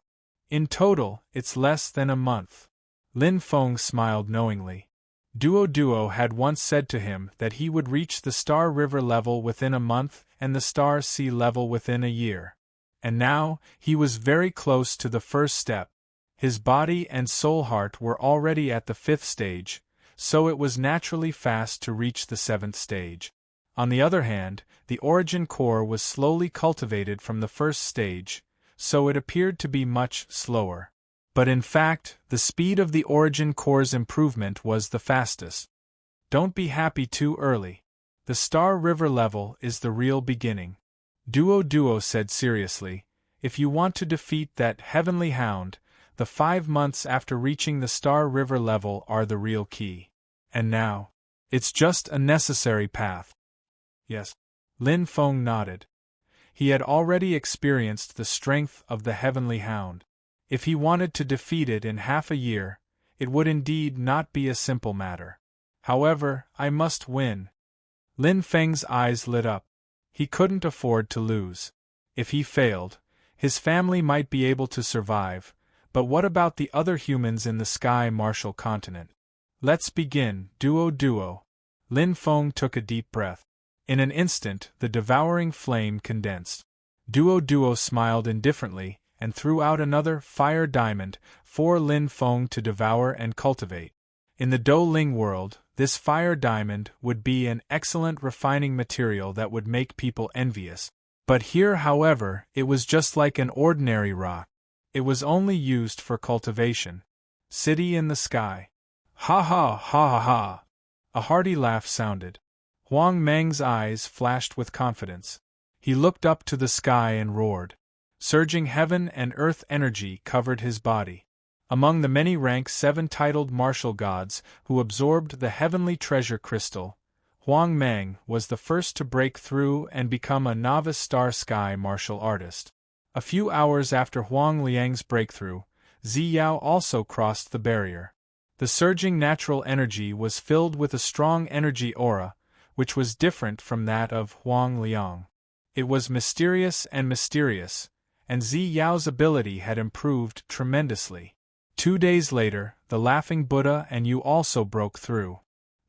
Speaker 1: In total, it's less than a month. Lin Feng smiled knowingly. Duo had once said to him that he would reach the Star River level within a month and the Star Sea level within a year. And now, he was very close to the first step. His body and soul heart were already at the 5th stage, so it was naturally fast to reach the 7th stage. On the other hand, the origin core was slowly cultivated from the 1st stage, so it appeared to be much slower. But in fact, the speed of the origin core's improvement was the fastest. Don't be happy too early. The Star River level is the real beginning. Duo said seriously, if you want to defeat that heavenly hound, the 5 months after reaching the Star River level are the real key. And now, it's just a necessary path. Yes. Lin Feng nodded. He had already experienced the strength of the heavenly hound. If he wanted to defeat it in half a year, it would indeed not be a simple matter. However, I must win. Lin Feng's eyes lit up. He couldn't afford to lose. If he failed, his family might be able to survive, but what about the other humans in the Sky Martial Continent? Let's begin, Duo. Lin Feng took a deep breath. In an instant, the devouring flame condensed. Duo smiled indifferently and threw out another fire diamond for Lin Feng to devour and cultivate. In the Do Ling world, this fire diamond would be an excellent refining material that would make people envious. But here, however, it was just like an ordinary rock. It was only used for cultivation. City in the sky. Ha ha ha ha ha. A hearty laugh sounded. Huang Meng's eyes flashed with confidence. He looked up to the sky and roared. Surging heaven and earth energy covered his body. Among the many rank 7 titled martial gods who absorbed the heavenly treasure crystal, Huang Meng was the first to break through and become a novice star sky martial artist. A few hours after Huang Liang's breakthrough, Zi Yao also crossed the barrier. The surging natural energy was filled with a strong energy aura, which was different from that of Huang Liang. It was mysterious, and Zi Yao's ability had improved tremendously. 2 days later, the Laughing Buddha and Yu also broke through.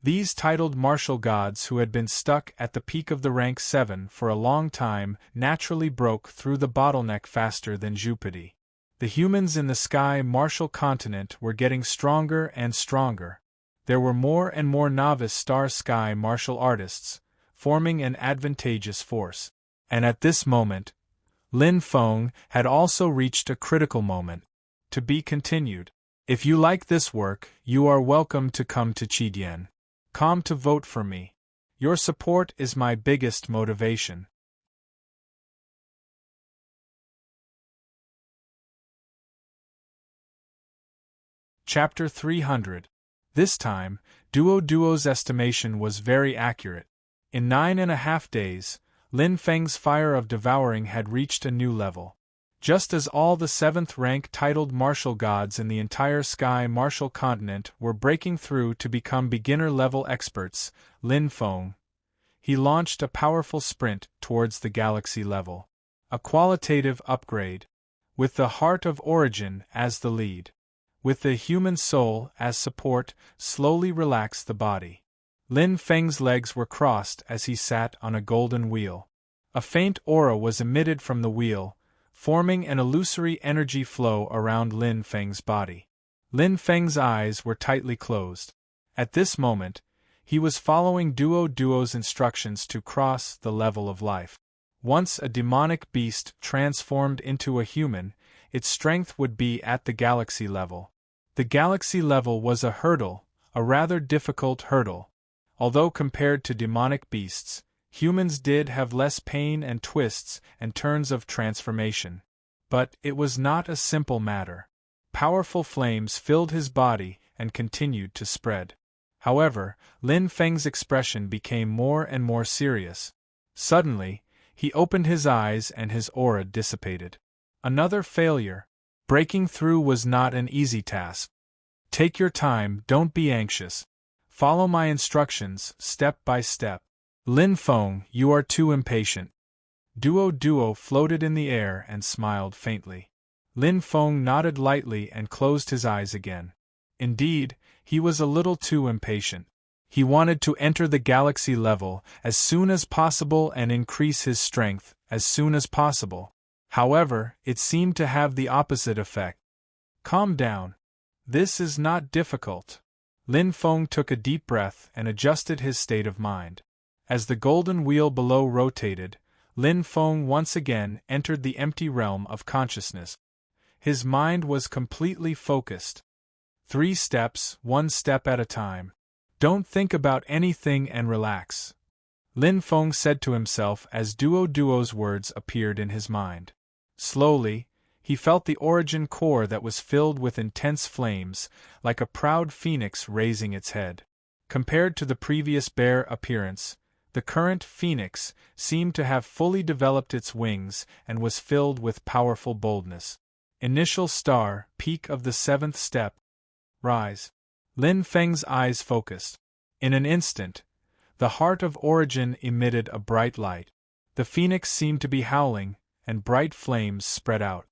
Speaker 1: These titled martial gods who had been stuck at the peak of the rank 7 for a long time naturally broke through the bottleneck faster than Jupiter. The humans in the sky martial continent were getting stronger and stronger. There were more and more novice star sky martial artists, forming an advantageous force. And at this moment, Lin Feng had also reached a critical moment. To be continued. If you like this work, you are welcome to come to Qidian. Come to vote for me. Your support is my biggest motivation. Chapter 300. This time, Duo's estimation was very accurate. In 9.5 days, Lin Feng's fire of devouring had reached a new level. Just as all the 7th rank titled martial gods in the entire sky martial continent were breaking through to become beginner-level experts, Lin Feng, he launched a powerful sprint towards the galaxy level. A qualitative upgrade. With the heart of origin as the lead. With the human soul as support, slowly relax the body. Lin Feng's legs were crossed as he sat on a golden wheel. A faint aura was emitted from the wheel, forming an illusory energy flow around Lin Feng's body. Lin Feng's eyes were tightly closed. At this moment, he was following Duo's instructions to cross the level of life. Once a demonic beast transformed into a human, its strength would be at the galaxy level. The galaxy level was a hurdle, a rather difficult hurdle. Although compared to demonic beasts, humans did have less pain and twists and turns of transformation. But it was not a simple matter. Powerful flames filled his body and continued to spread. However, Lin Feng's expression became more and more serious. Suddenly, he opened his eyes and his aura dissipated. Another failure. Breaking through was not an easy task. Take your time, don't be anxious. Follow my instructions, step by step. Lin Feng, you are too impatient. Duo floated in the air and smiled faintly. Lin Feng nodded lightly and closed his eyes again. Indeed, he was a little too impatient. He wanted to enter the galaxy level as soon as possible and increase his strength as soon as possible. However, it seemed to have the opposite effect. Calm down. This is not difficult. Lin Feng took a deep breath and adjusted his state of mind. As the golden wheel below rotated, Lin Feng once again entered the empty realm of consciousness. His mind was completely focused. 3 steps, 1 step at a time. Don't think about anything and relax. Lin Feng said to himself as Duo's words appeared in his mind. Slowly, he felt the origin core that was filled with intense flames, like a proud phoenix raising its head. Compared to the previous bare appearance, the current phoenix seemed to have fully developed its wings and was filled with powerful boldness. Initial star, peak of the 7th step. Rise. Lin Feng's eyes focused. In an instant, the heart of origin emitted a bright light. The phoenix seemed to be howling, and bright flames spread out.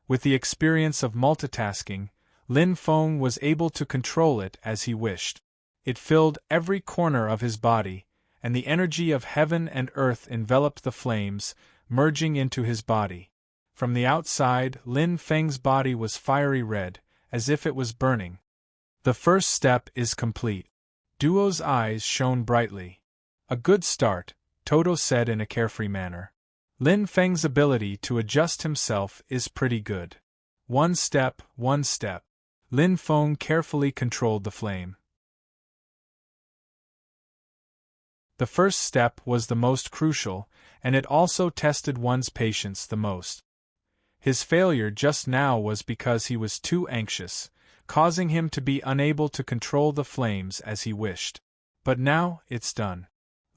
Speaker 1: With the experience of multitasking, Lin Feng was able to control it as he wished. It filled every corner of his body, and the energy of heaven and earth enveloped the flames, merging into his body. From the outside, Lin Feng's body was fiery red, as if it was burning. The first step is complete. Duo's eyes shone brightly. A good start, Toto said in a carefree manner. Lin Feng's ability to adjust himself is pretty good. 1 step, 1 step. Lin Feng carefully controlled the flame. The first step was the most crucial, and it also tested one's patience the most. His failure just now was because he was too anxious, causing him to be unable to control the flames as he wished. But now, it's done.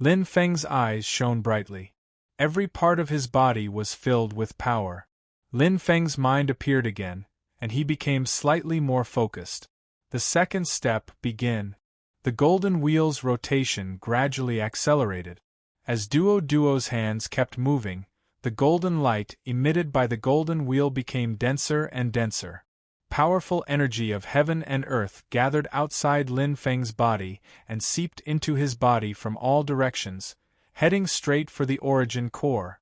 Speaker 1: Lin Feng's eyes shone brightly. Every part of his body was filled with power. Lin Feng's mind appeared again, and he became slightly more focused. The second step began. The golden wheel's rotation gradually accelerated. As Duo's hands kept moving, the golden light emitted by the golden wheel became denser and denser. Powerful energy of heaven and earth gathered outside Lin Feng's body and seeped into his body from all directions, heading straight for the origin core.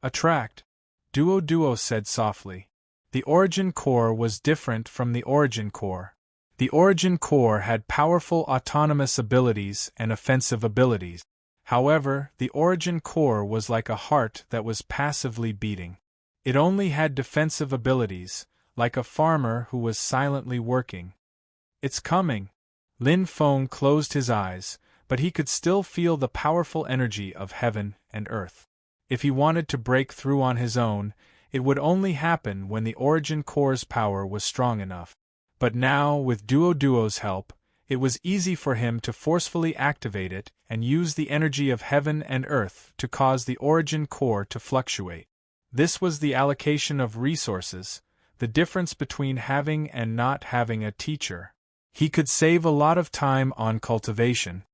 Speaker 1: Attract, Duo said softly. The origin core was different from the origin core. The origin core had powerful autonomous abilities and offensive abilities. However, the origin core was like a heart that was passively beating. It only had defensive abilities, like a farmer who was silently working. It's coming. Lin Feng closed his eyes, but he could still feel the powerful energy of heaven and earth. If he wanted to break through on his own, it would only happen when the origin core's power was strong enough. But now, with Duo's help, it was easy for him to forcefully activate it and use the energy of heaven and earth to cause the origin core to fluctuate. This was the allocation of resources, the difference between having and not having a teacher. He could save a lot of time on cultivation.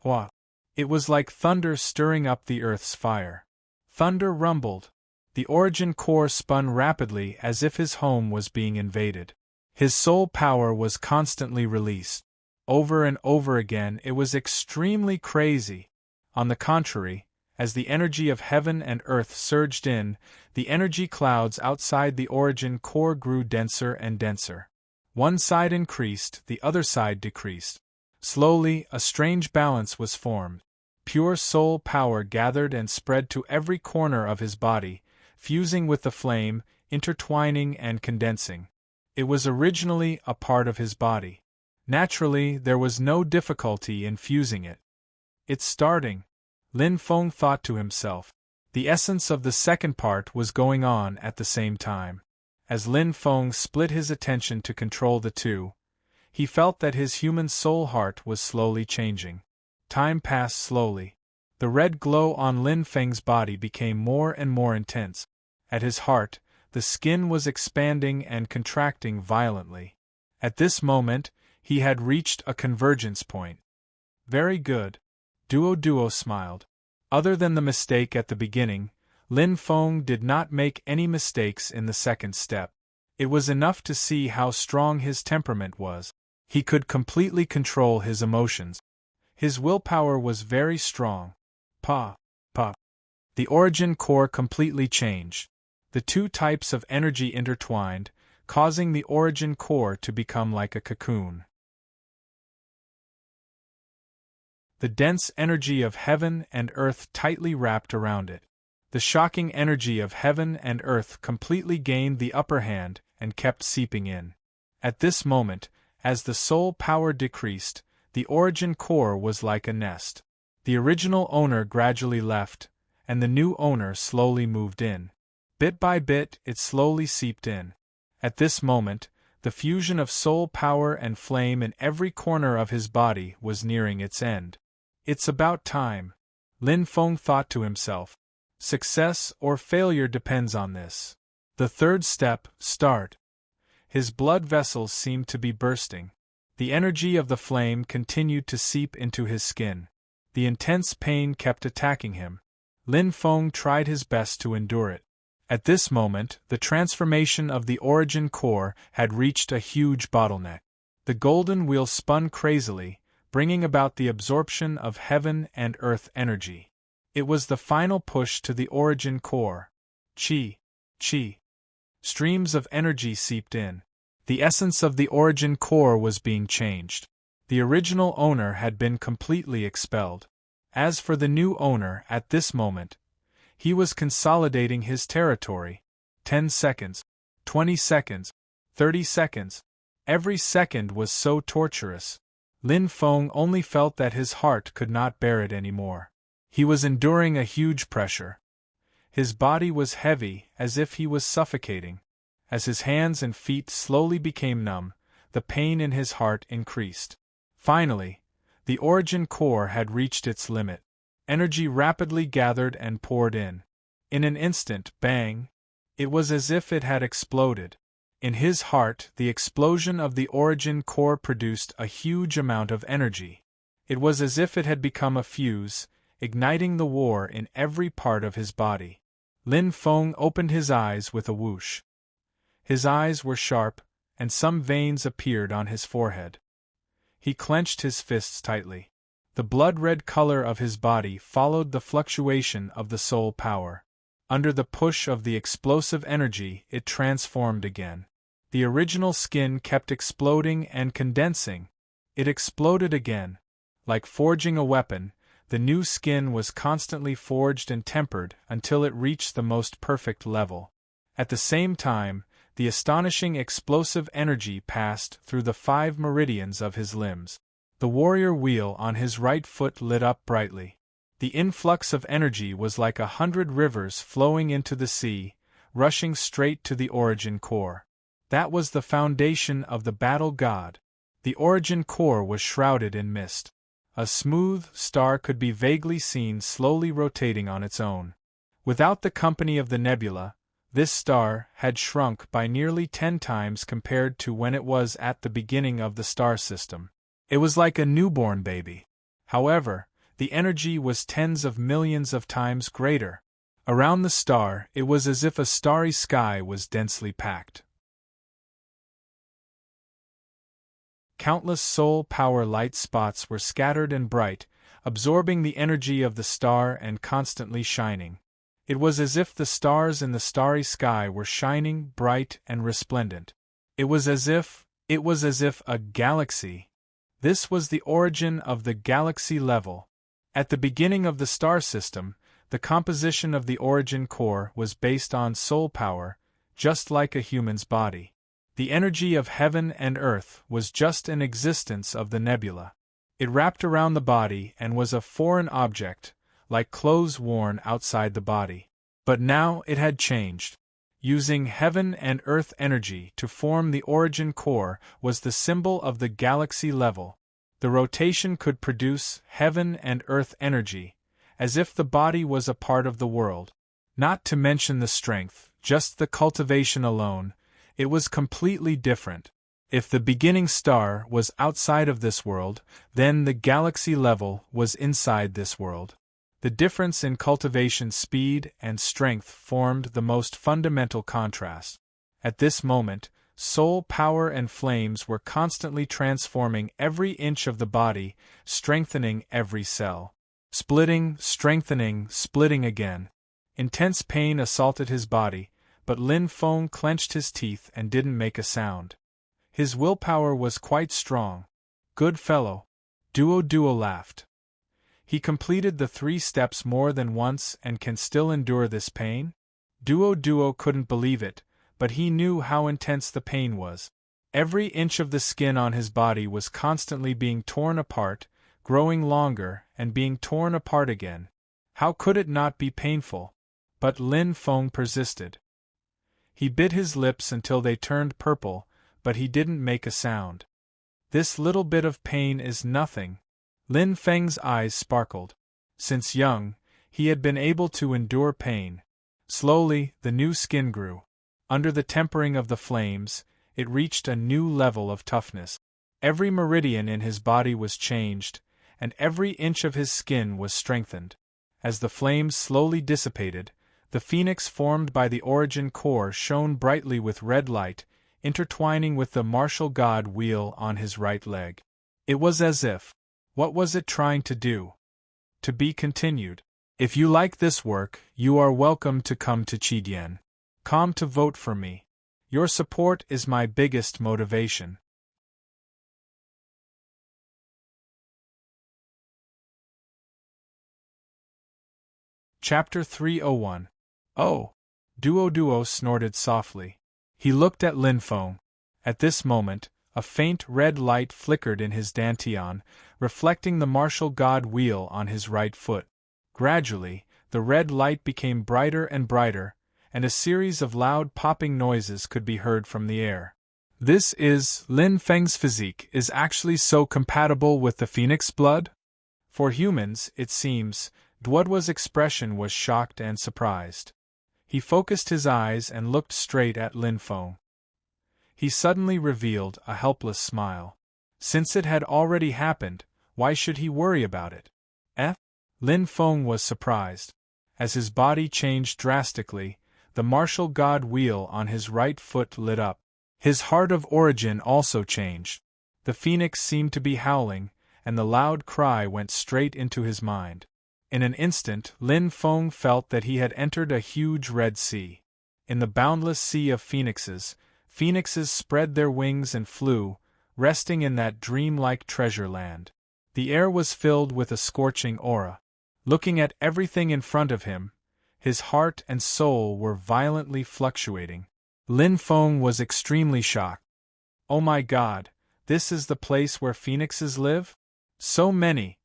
Speaker 1: Wah! It was like thunder stirring up the earth's fire. Thunder rumbled. The origin core spun rapidly as if his home was being invaded. His soul power was constantly released. Over and over again it was extremely crazy. On the contrary, as the energy of heaven and earth surged in, the energy clouds outside the origin core grew denser and denser. One side increased, the other side decreased. Slowly, a strange balance was formed. Pure soul power gathered and spread to every corner of his body, fusing with the flame, intertwining and condensing. It was originally a part of his body. Naturally, there was no difficulty in fusing it. It's starting, Lin Feng thought to himself. The essence of the second part was going on at the same time. As Lin Feng split his attention to control the two, he felt that his human soul heart was slowly changing. Time passed slowly. The red glow on Lin Feng's body became more and more intense. At his heart, the skin was expanding and contracting violently. At this moment, he had reached a convergence point. Very good. Duo smiled. Other than the mistake at the beginning, Lin Feng did not make any mistakes in the second step. It was enough to see how strong his temperament was. He could completely control his emotions. His willpower was very strong. Pa. The origin core completely changed. The two types of energy intertwined, causing the origin core to become like a cocoon. The dense energy of heaven and earth tightly wrapped around it. The shocking energy of heaven and earth completely gained the upper hand and kept seeping in. At this moment, as the soul power decreased, the origin core was like a nest. The original owner gradually left, and the new owner slowly moved in. Bit by bit, it slowly seeped in. At this moment, the fusion of soul power and flame in every corner of his body was nearing its end. It's about time, Lin Feng thought to himself. Success or failure depends on this. The third step, start. His blood vessels seemed to be bursting. The energy of the flame continued to seep into his skin. The intense pain kept attacking him. Lin Feng tried his best to endure it. At this moment, the transformation of the origin core had reached a huge bottleneck. The golden wheel spun crazily, bringing about the absorption of heaven and earth energy. It was the final push to the origin core. Chi. Streams of energy seeped in. The essence of the origin core was being changed. The original owner had been completely expelled. As for the new owner at this moment, he was consolidating his territory. 10 seconds, 20 seconds, 30 seconds. Every second was so torturous. Lin Feng only felt that his heart could not bear it anymore. He was enduring a huge pressure. His body was heavy, as if he was suffocating. As his hands and feet slowly became numb, the pain in his heart increased. Finally, the origin core had reached its limit. Energy rapidly gathered and poured in. In an instant, bang! It was as if it had exploded. In his heart, the explosion of the origin core produced a huge amount of energy. It was as if it had become a fuse, igniting the war in every part of his body. Lin Feng opened his eyes with a whoosh. His eyes were sharp, and some veins appeared on his forehead. He clenched his fists tightly. The blood-red color of his body followed the fluctuation of the soul power. Under the push of the explosive energy, it transformed again. The original skin kept exploding and condensing. It exploded again. Like forging a weapon, the new skin was constantly forged and tempered until it reached the most perfect level. At the same time, the astonishing explosive energy passed through the 5 meridians of his limbs. The warrior wheel on his right foot lit up brightly. The influx of energy was like 100 rivers flowing into the sea, rushing straight to the origin core. That was the foundation of the battle god. The origin core was shrouded in mist. A smooth star could be vaguely seen slowly rotating on its own. Without the company of the nebula, this star had shrunk by nearly 10 times compared to when it was at the beginning of the star system. It was like a newborn baby. However, the energy was tens of millions of times greater. Around the star, it was as if a starry sky was densely packed. Countless soul power light spots were scattered and bright, absorbing the energy of the star and constantly shining. It was as if the stars in the starry sky were shining, bright, and resplendent. It was as if a galaxy. This was the origin of the galaxy level. At the beginning of the star system, the composition of the origin core was based on soul power, just like a human's body. The energy of heaven and earth was just an existence of the nebula. It wrapped around the body and was a foreign object, like clothes worn outside the body. But now it had changed. Using heaven and earth energy to form the origin core was the symbol of the galaxy level. The rotation could produce heaven and earth energy, as if the body was a part of the world. Not to mention the strength, just the cultivation alone. It was completely different. If the beginning star was outside of this world, then the galaxy level was inside this world. The difference in cultivation speed and strength formed the most fundamental contrast. At this moment, soul power and flames were constantly transforming every inch of the body, strengthening every cell. Splitting, strengthening, splitting again. Intense pain assaulted his body, but Lin Feng clenched his teeth and didn't make a sound. His willpower was quite strong. Good fellow. Duo laughed. He completed the 3 steps more than once and can still endure this pain? Duo couldn't believe it, but he knew how intense the pain was. Every inch of the skin on his body was constantly being torn apart, growing longer, and being torn apart again. How could it not be painful? But Lin Feng persisted. He bit his lips until they turned purple, but he didn't make a sound. This little bit of pain is nothing. Lin Feng's eyes sparkled. Since young, he had been able to endure pain. Slowly, the new skin grew. Under the tempering of the flames, it reached a new level of toughness. Every meridian in his body was changed, and every inch of his skin was strengthened. As the flames slowly dissipated, the phoenix formed by the origin core shone brightly with red light, intertwining with the martial god wheel on his right leg. It was as if. What was it trying to do? To be continued. If you like this work, you are welcome to come to Qidian. Come to vote for me. Your support is my biggest motivation. Chapter 301. Oh! Duo snorted softly. He looked at Lin Feng. At this moment, a faint red light flickered in his dantian, reflecting the martial god wheel on his right foot. Gradually, the red light became brighter and brighter, and a series of loud popping noises could be heard from the air. Lin Feng's physique is actually so compatible with the phoenix blood? For humans, it seems, Duodwa's expression was shocked and surprised. He focused his eyes and looked straight at Lin Feng. He suddenly revealed a helpless smile. Since it had already happened, why should he worry about it? Lin Feng was surprised. As his body changed drastically, the martial god wheel on his right foot lit up. His heart of origin also changed. The phoenix seemed to be howling, and the loud cry went straight into his mind. In an instant, Lin Feng felt that he had entered a huge red sea. In the boundless sea of phoenixes, phoenixes spread their wings and flew, resting in that dreamlike treasure land. The air was filled with a scorching aura. Looking at everything in front of him, his heart and soul were violently fluctuating. Lin Feng was extremely shocked. Oh my God, this is the place where phoenixes live? So many!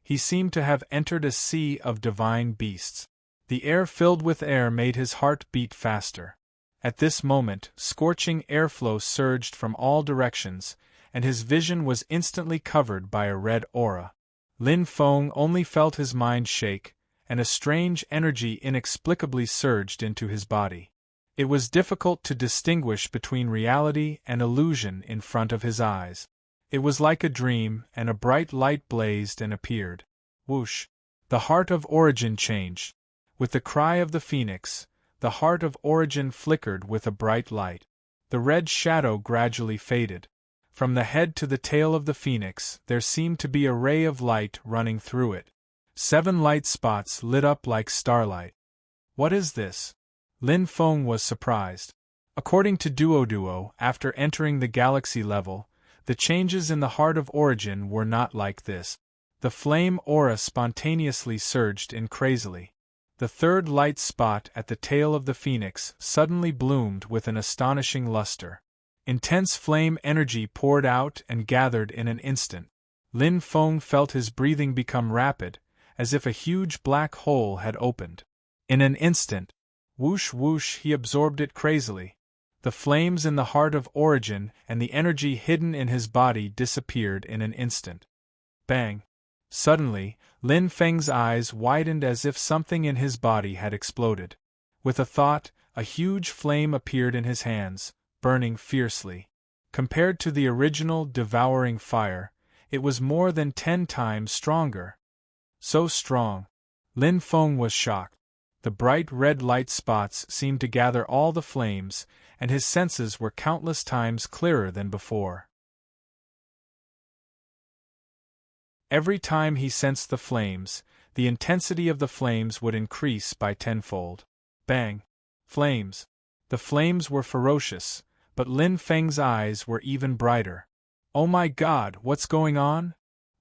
Speaker 1: He seemed to have entered a sea of divine beasts. The air filled with air made his heart beat faster. At this moment, scorching airflow surged from all directions, and his vision was instantly covered by a red aura. Lin Feng only felt his mind shake, and a strange energy inexplicably surged into his body. It was difficult to distinguish between reality and illusion in front of his eyes. It was like a dream, and a bright light blazed and appeared. Whoosh! The heart of origin changed. With the cry of the phoenix, the heart of origin flickered with a bright light. The red shadow gradually faded. From the head to the tail of the phoenix, there seemed to be a ray of light running through it. 7 light spots lit up like starlight. What is this? Lin Feng was surprised. According to Duo, after entering the galaxy level, the changes in the heart of origin were not like this. The flame aura spontaneously surged in crazily. The 3rd light spot at the tail of the phoenix suddenly bloomed with an astonishing luster. Intense flame energy poured out and gathered in an instant. Lin Feng felt his breathing become rapid, as if a huge black hole had opened. In an instant, whoosh whoosh, he absorbed it crazily. The flames in the heart of origin and the energy hidden in his body disappeared in an instant. Bang! Suddenly, Lin Feng's eyes widened as if something in his body had exploded. With a thought, a huge flame appeared in his hands, burning fiercely. Compared to the original devouring fire, it was more than 10 times stronger. So strong. Lin Feng was shocked. The bright red light spots seemed to gather all the flames, and his senses were countless times clearer than before. Every time he sensed the flames, the intensity of the flames would increase by 10-fold. Bang! Flames! The flames were ferocious, but Lin Feng's eyes were even brighter. Oh my God, what's going on?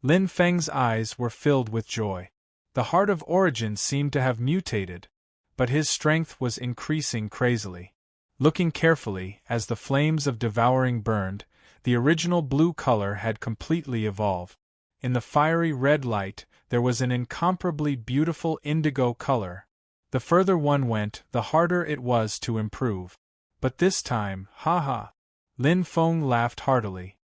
Speaker 1: Lin Feng's eyes were filled with joy. The heart of origin seemed to have mutated, but his strength was increasing crazily. Looking carefully, as the flames of devouring burned, the original blue color had completely evolved. In the fiery red light, there was an incomparably beautiful indigo color. The further one went, the harder it was to improve. But this time, ha! Lin Feng laughed heartily.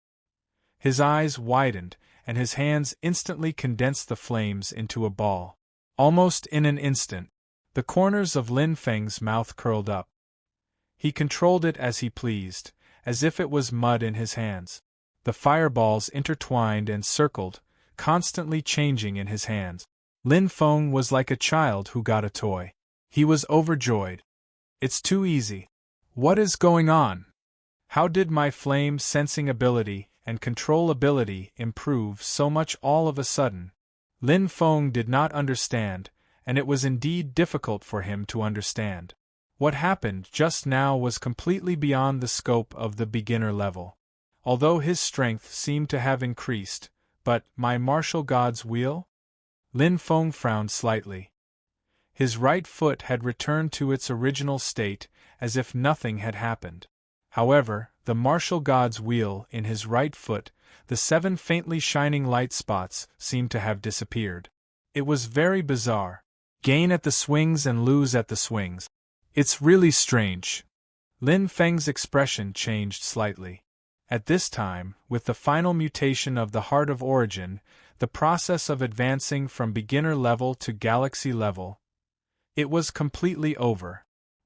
Speaker 1: His eyes widened, and his hands instantly condensed the flames into a ball. Almost in an instant, the corners of Lin Feng's mouth curled up. He controlled it as he pleased, as if it was mud in his hands. The fireballs intertwined and circled, constantly changing in his hands. Lin Feng was like a child who got a toy. He was overjoyed. It's too easy. What is going on? How did my flame sensing ability and control ability improve so much all of a sudden? Lin Feng did not understand, and it was indeed difficult for him to understand. What happened just now was completely beyond the scope of the beginner level. Although his strength seemed to have increased, but my martial god's wheel? Lin Feng frowned slightly. His right foot had returned to its original state, as if nothing had happened. However, the martial god's wheel in his right foot, the 7 faintly shining light spots, seemed to have disappeared. It was very bizarre. Gain at the swings and lose at the swings. It's really strange. Lin Feng's expression changed slightly. At this time, with the final mutation of the heart of origin, the process of advancing from beginner level to galaxy level. It was completely over.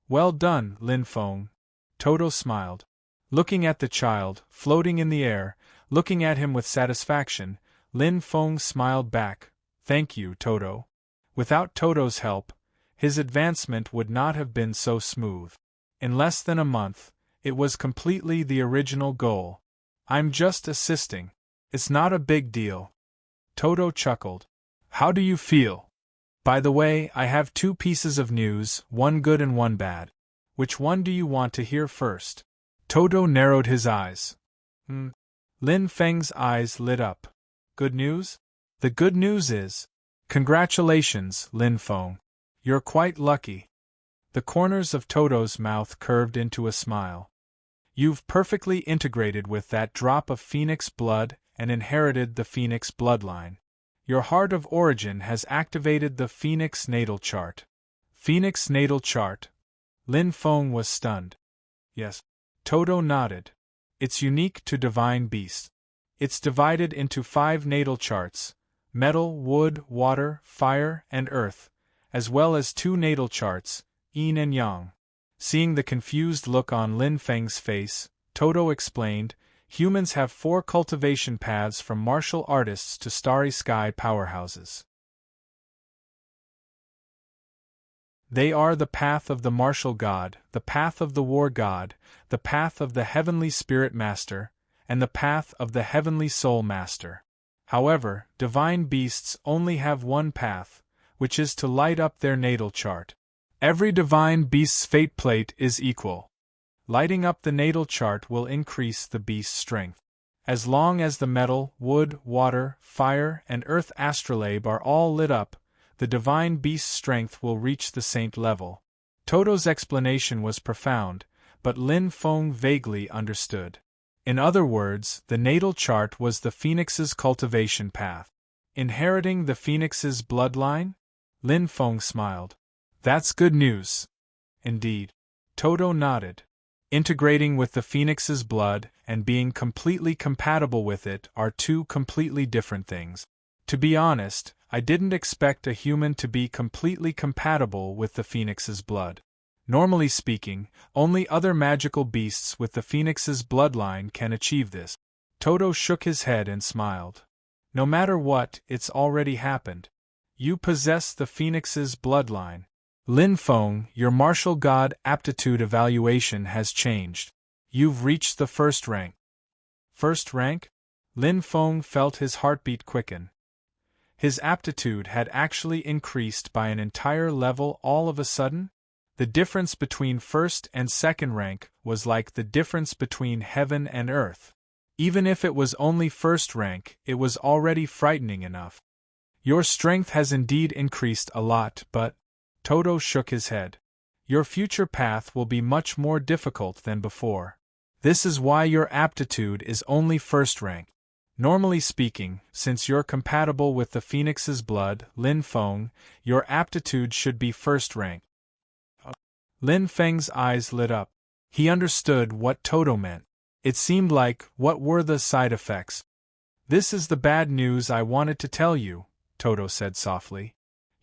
Speaker 1: Well done, Lin Feng. Toto smiled. Looking at the child, floating in the air, looking at him with satisfaction, Lin Feng smiled back. Thank you, Toto. Without Toto's help, his advancement would not have been so smooth. In less than a month, it was completely the original goal. I'm just assisting. It's not a big deal. Toto chuckled. How do you feel? By the way, I have 2 pieces of news, one good and one bad. Which one do you want to hear first? Toto narrowed his eyes. Lin Feng's eyes lit up. Good news? The good news is, congratulations, Lin Feng. You're quite lucky. The corners of Toto's mouth curved into a smile. You've perfectly integrated with that drop of phoenix blood and inherited the phoenix bloodline. Your heart of origin has activated the phoenix natal chart. Phoenix natal chart? Lin Feng was stunned. Yes. Toto nodded. It's unique to divine beasts. It's divided into 5 natal charts: metal, wood, water, fire, and earth, as well as 2 natal charts, yin and yang. Seeing the confused look on Lin Feng's face, Toto explained, humans have 4 cultivation paths from martial artists to starry sky powerhouses. They are the path of the martial god, the path of the war god, the path of the heavenly spirit master, and the path of the heavenly soul master. However, divine beasts only have one path, which is to light up their natal chart. Every divine beast's fate plate is equal. Lighting up the natal chart will increase the beast's strength. As long as the metal, wood, water, fire, and earth astrolabe are all lit up, the divine beast's strength will reach the saint level. Toto's explanation was profound, but Lin Feng vaguely understood. In other words, the natal chart was the phoenix's cultivation path. Inheriting the phoenix's bloodline? Lin Feng smiled. That's good news. Indeed. Toto nodded. Integrating with the phoenix's blood and being completely compatible with it are 2 completely different things. To be honest, I didn't expect a human to be completely compatible with the phoenix's blood. Normally speaking, only other magical beasts with the phoenix's bloodline can achieve this. Toto shook his head and smiled. No matter what, it's already happened. You possess the phoenix's bloodline. Lin Feng, your martial god aptitude evaluation has changed. You've reached the 1st rank. 1st rank? Lin Feng felt his heartbeat quicken. His aptitude had actually increased by an entire level all of a sudden? The difference between 1st and 2nd rank was like the difference between heaven and earth. Even if it was only 1st rank, it was already frightening enough. Your strength has indeed increased a lot, but... Toto shook his head. Your future path will be much more difficult than before. This is why your aptitude is only 1st rank. Normally speaking, since you're compatible with the phoenix's blood, Lin Feng, your aptitude should be 1st rank. Lin Feng's eyes lit up. He understood what Toto meant. It seemed like, what were the side effects? This is the bad news I wanted to tell you, Toto said softly.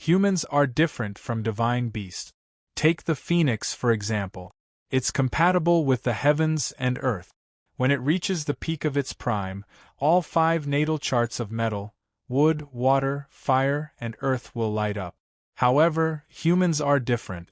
Speaker 1: Humans are different from divine beasts. Take the phoenix for example. It's compatible with the heavens and earth. When it reaches the peak of its prime, all 5 natal charts of metal, wood, water, fire, and earth will light up. However, humans are different.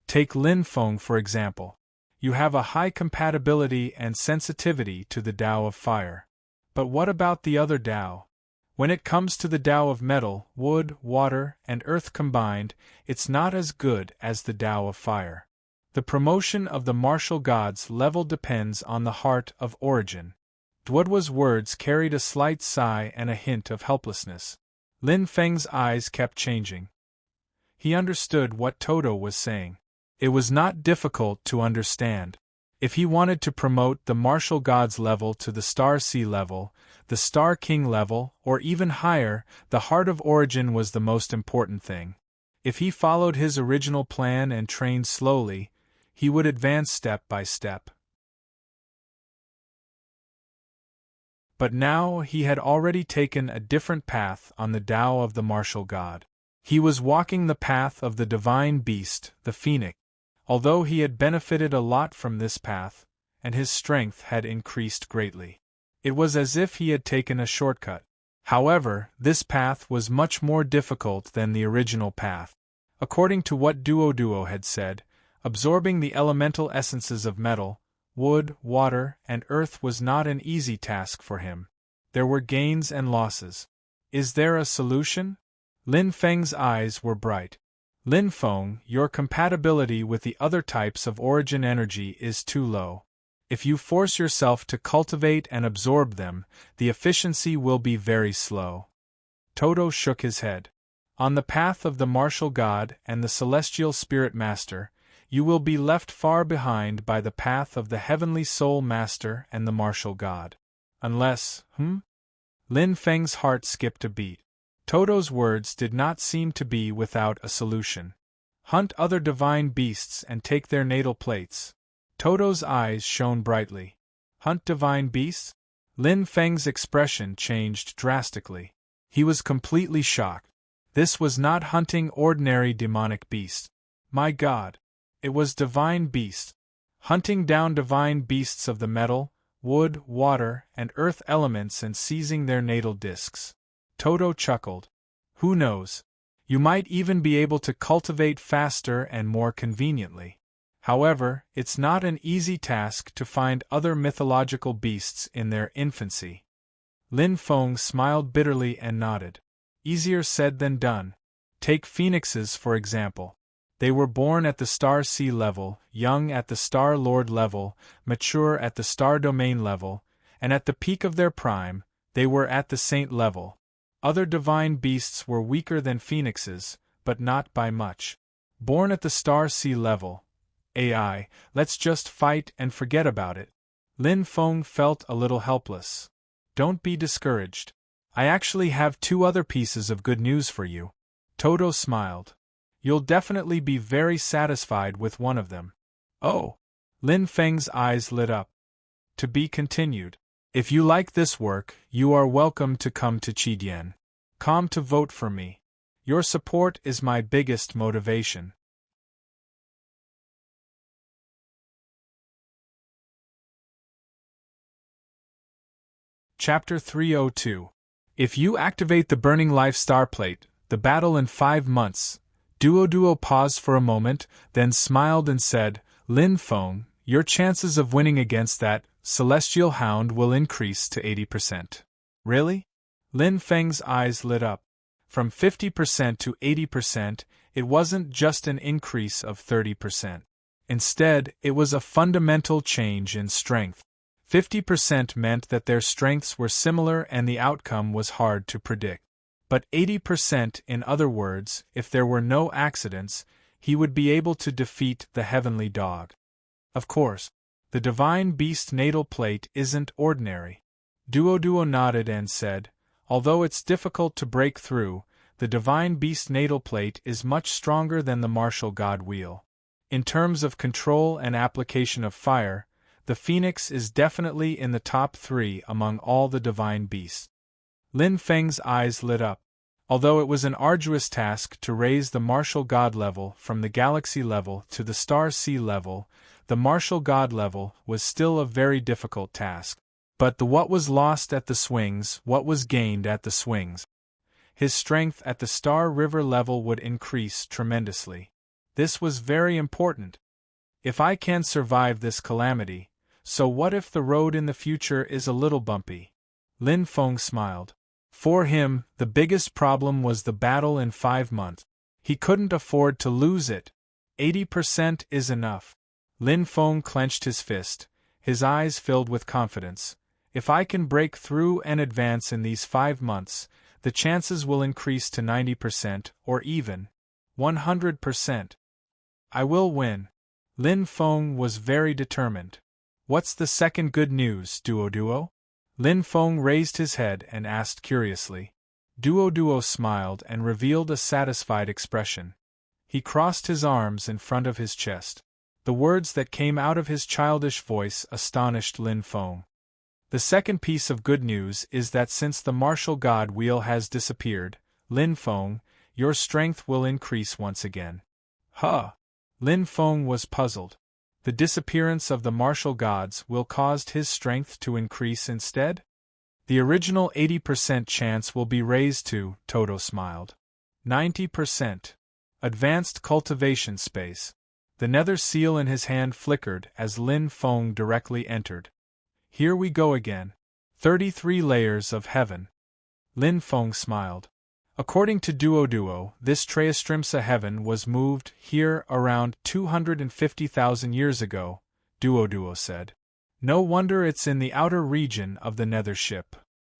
Speaker 1: Take Lin Feng for example. You have a high compatibility and sensitivity to the Tao of fire. But what about the other Tao? When it comes to the Tao of metal, wood, water, and earth combined, it's not as good as the Tao of fire. The promotion of the martial god's level depends on the heart of origin. Duodwa's words carried a slight sigh and a hint of helplessness. Lin Feng's eyes kept changing. He understood what Toto was saying. It was not difficult to understand. If he wanted to promote the martial god's level to the Star Sea level, the Star King level, or even higher, the heart of origin was the most important thing. If he followed his original plan and trained slowly, he would advance step by step. But now he had already taken a different path on the Tao of the martial god. He was walking the path of the divine beast, the phoenix. Although he had benefited a lot from this path, and his strength had increased greatly. It was as if he had taken a shortcut. However, this path was much more difficult than the original path. According to what Duo had said, absorbing the elemental essences of metal, wood, water, and earth was not an easy task for him. There were gains and losses. Is there a solution? Lin Feng's eyes were bright. Lin Feng, your compatibility with the other types of origin energy is too low. If you force yourself to cultivate and absorb them, the efficiency will be very slow. Toto shook his head. On the path of the martial god and the celestial spirit master, you will be left far behind by the path of the heavenly soul master and the martial god. Unless, Lin Feng's heart skipped a beat. Toto's words did not seem to be without a solution. Hunt other divine beasts and take their natal plates. Toto's eyes shone brightly. Hunt divine beasts? Lin Feng's expression changed drastically. He was completely shocked. This was not hunting ordinary demonic beasts. My God! It was divine beasts. Hunting down divine beasts of the metal, wood, water, and earth elements and seizing their natal discs. Toto chuckled. Who knows? You might even be able to cultivate faster and more conveniently. However, it's not an easy task to find other mythological beasts in their infancy. Lin Feng smiled bitterly and nodded. Easier said than done. Take phoenixes for example. They were born at the star sea level, young at the star lord level, mature at the star domain level, and at the peak of their prime, they were at the saint level. Other divine beasts were weaker than phoenixes, but not by much. Born at the star sea level. AI, let's just fight and forget about it. Lin Feng felt a little helpless. Don't be discouraged. I actually have 2 other pieces of good news for you. Toto smiled. You'll definitely be very satisfied with one of them. Oh! Lin Feng's eyes lit up. To be continued. If you like this work, you are welcome to come to Qidian. Come to vote for me. Your support is my biggest motivation. Chapter 302. If you activate the Burning Life Star Plate, the battle in 5 months. Duo paused for a moment, then smiled and said, Lin Feng, your chances of winning against that celestial hound will increase to 80%. Really? Lin Feng's eyes lit up. From 50% to 80%, it wasn't just an increase of 30%. Instead, it was a fundamental change in strength. 50% meant that their strengths were similar and the outcome was hard to predict. But 80%, in other words, if there were no accidents, he would be able to defeat the heavenly dog. Of course, the divine beast natal plate isn't ordinary. Duo nodded and said, although it's difficult to break through, the divine beast natal plate is much stronger than the martial god wheel. In terms of control and application of fire, the phoenix is definitely in the top 3 among all the divine beasts. Lin Feng's eyes lit up. Although it was an arduous task to raise the martial god level from the galaxy level to the star sea level, the martial god level was still a very difficult task. But what was lost at the swings, what was gained at the swings. His strength at the star river level would increase tremendously. This was very important. If I can survive this calamity, so what if the road in the future is a little bumpy? Lin Feng smiled. For him, the biggest problem was the battle in 5 months. He couldn't afford to lose it. 80% is enough. Lin Feng clenched his fist, his eyes filled with confidence. If I can break through and advance in these 5 months, the chances will increase to 90% or even 100%. I will win. Lin Feng was very determined. What's the second good news, Duo? Lin Feng raised his head and asked curiously. Duo smiled and revealed a satisfied expression. He crossed his arms in front of his chest. The words that came out of his childish voice astonished Lin Feng. The second piece of good news is that since the martial god wheel has disappeared, Lin Feng, your strength will increase once again. Huh! Lin Feng was puzzled. The disappearance of the martial gods will caused his strength to increase instead? The original 80% chance will be raised to, Toto smiled. 90%. Advanced cultivation space. The nether seal in his hand flickered as Lin Feng directly entered. Here we go again. 33 layers of heaven. Lin Feng smiled. According to Duo, this Treastrimsa heaven was moved here around 250,000 years ago, Duo said. No wonder it's in the outer region of the nether ship.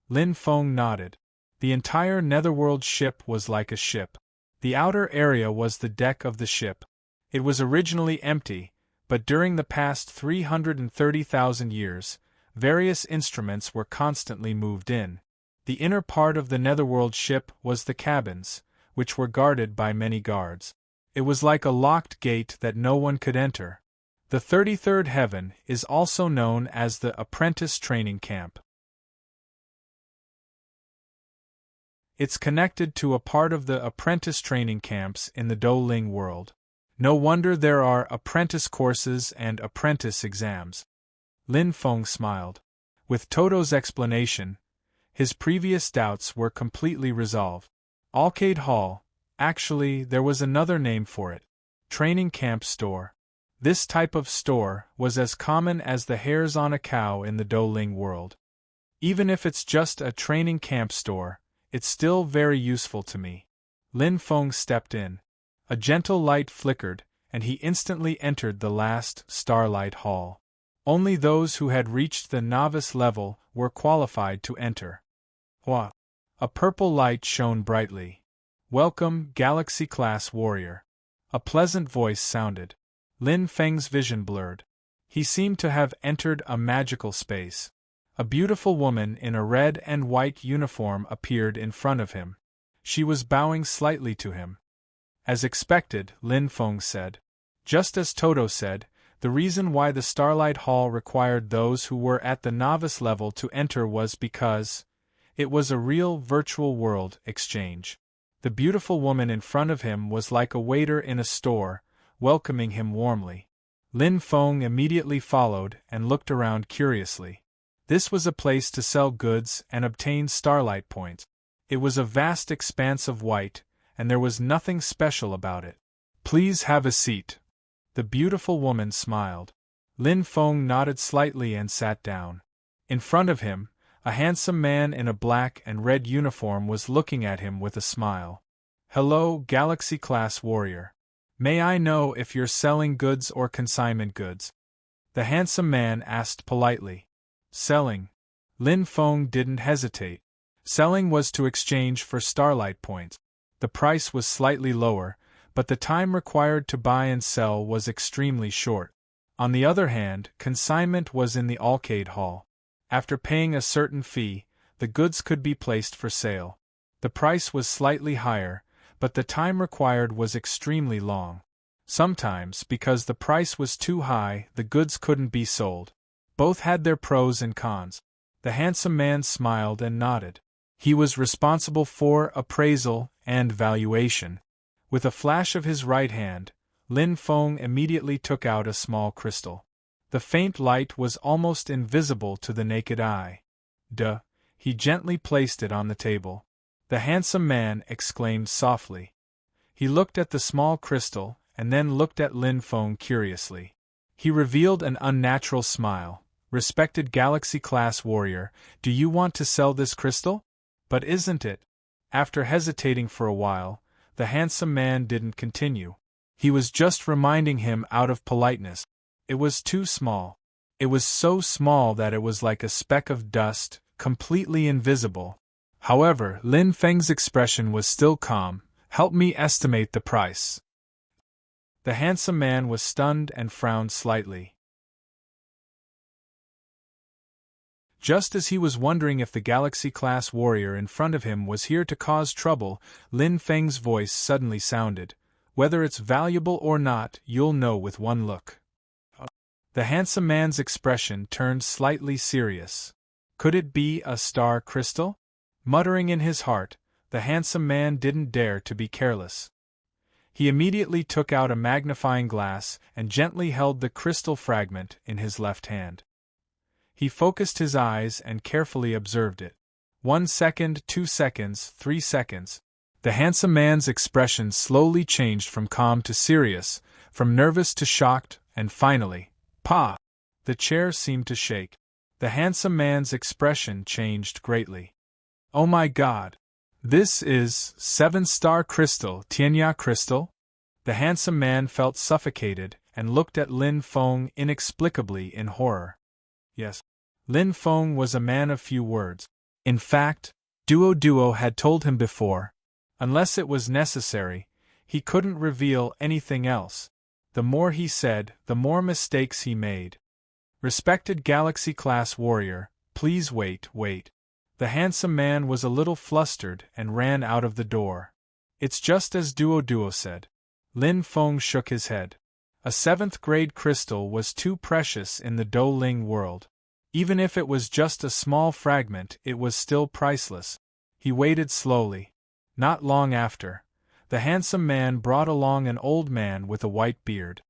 Speaker 1: Lin Feng nodded. The entire netherworld ship was like a ship. The outer area was the deck of the ship. It was originally empty, but during the past 330,000 years, various instruments were constantly moved in. The inner part of the netherworld ship was the cabins, which were guarded by many guards. It was like a locked gate that no one could enter. The 33rd heaven is also known as the apprentice training camp. It's connected to a part of the apprentice training camps in the Douling world. No wonder there are apprentice courses and apprentice exams. Lin Feng smiled. With Toto's explanation, his previous doubts were completely resolved. Arcade Hall, actually, there was another name for it. Training camp store. This type of store was as common as the hairs on a cow in the Douling world. Even if it's just a training camp store, it's still very useful to me. Lin Feng stepped in. A gentle light flickered, and he instantly entered the last Starlight Hall. Only those who had reached the novice level were qualified to enter. Hua! A purple light shone brightly. Welcome, Galaxy-class warrior. A pleasant voice sounded. Lin Feng's vision blurred. He seemed to have entered a magical space. A beautiful woman in a red and white uniform appeared in front of him. She was bowing slightly to him. As expected, Lin Feng said. Just as Toto said, the reason why the Starlight Hall required those who were at the novice level to enter was because it was a real virtual world exchange. The beautiful woman in front of him was like a waiter in a store, welcoming him warmly. Lin Feng immediately followed and looked around curiously. This was a place to sell goods and obtain starlight points. It was a vast expanse of white, and there was nothing special about it. Please have a seat. The beautiful woman smiled. Lin Feng nodded slightly and sat down. In front of him, a handsome man in a black and red uniform was looking at him with a smile. Hello, Galaxy-class warrior. May I know if you're selling goods or consignment goods? The handsome man asked politely. Selling. Lin Feng didn't hesitate. Selling was to exchange for starlight points. The price was slightly lower, but the time required to buy and sell was extremely short. On the other hand, consignment was in the Arcade Hall. After paying a certain fee, the goods could be placed for sale. The price was slightly higher, but the time required was extremely long. Sometimes, because the price was too high, the goods couldn't be sold. Both had their pros and cons. The handsome man smiled and nodded. He was responsible for appraisal and valuation. With a flash of his right hand, Lin Feng immediately took out a small crystal. The faint light was almost invisible to the naked eye. Duh! He gently placed it on the table. The handsome man exclaimed softly. He looked at the small crystal, and then looked at Lin Feng curiously. He revealed an unnatural smile. Respected Galaxy-class warrior, do you want to sell this crystal? But isn't it? After hesitating for a while, the handsome man didn't continue. He was just reminding him out of politeness. It was too small. It was so small that it was like a speck of dust, completely invisible. However, Lin Feng's expression was still calm. Help me estimate the price. The handsome man was stunned and frowned slightly. Just as he was wondering if the Galaxy-class warrior in front of him was here to cause trouble, Lin Feng's voice suddenly sounded. Whether it's valuable or not, you'll know with one look. The handsome man's expression turned slightly serious. Could it be a star crystal? Muttering in his heart, the handsome man didn't dare to be careless. He immediately took out a magnifying glass and gently held the crystal fragment in his left hand. He focused his eyes and carefully observed it. 1 second, 2 seconds, 3 seconds. The handsome man's expression slowly changed from calm to serious, from nervous to shocked, and finally, "Pa!" The chair seemed to shake. The handsome man's expression changed greatly. "Oh my God! This is 7-star crystal, Tianya crystal?" The handsome man felt suffocated and looked at Lin Feng inexplicably in horror. Yes. Lin Feng was a man of few words. In fact, Duo had told him before, unless it was necessary, he couldn't reveal anything else. The more he said, the more mistakes he made. "Respected Galaxy-class warrior, please wait. The handsome man was a little flustered and ran out of the door. "It's just as Duo said." Lin Feng shook his head. A 7th-grade crystal was too precious in the Douling world. Even if it was just a small fragment, it was still priceless. He waited slowly. Not long after, the handsome man brought along an old man with a white beard.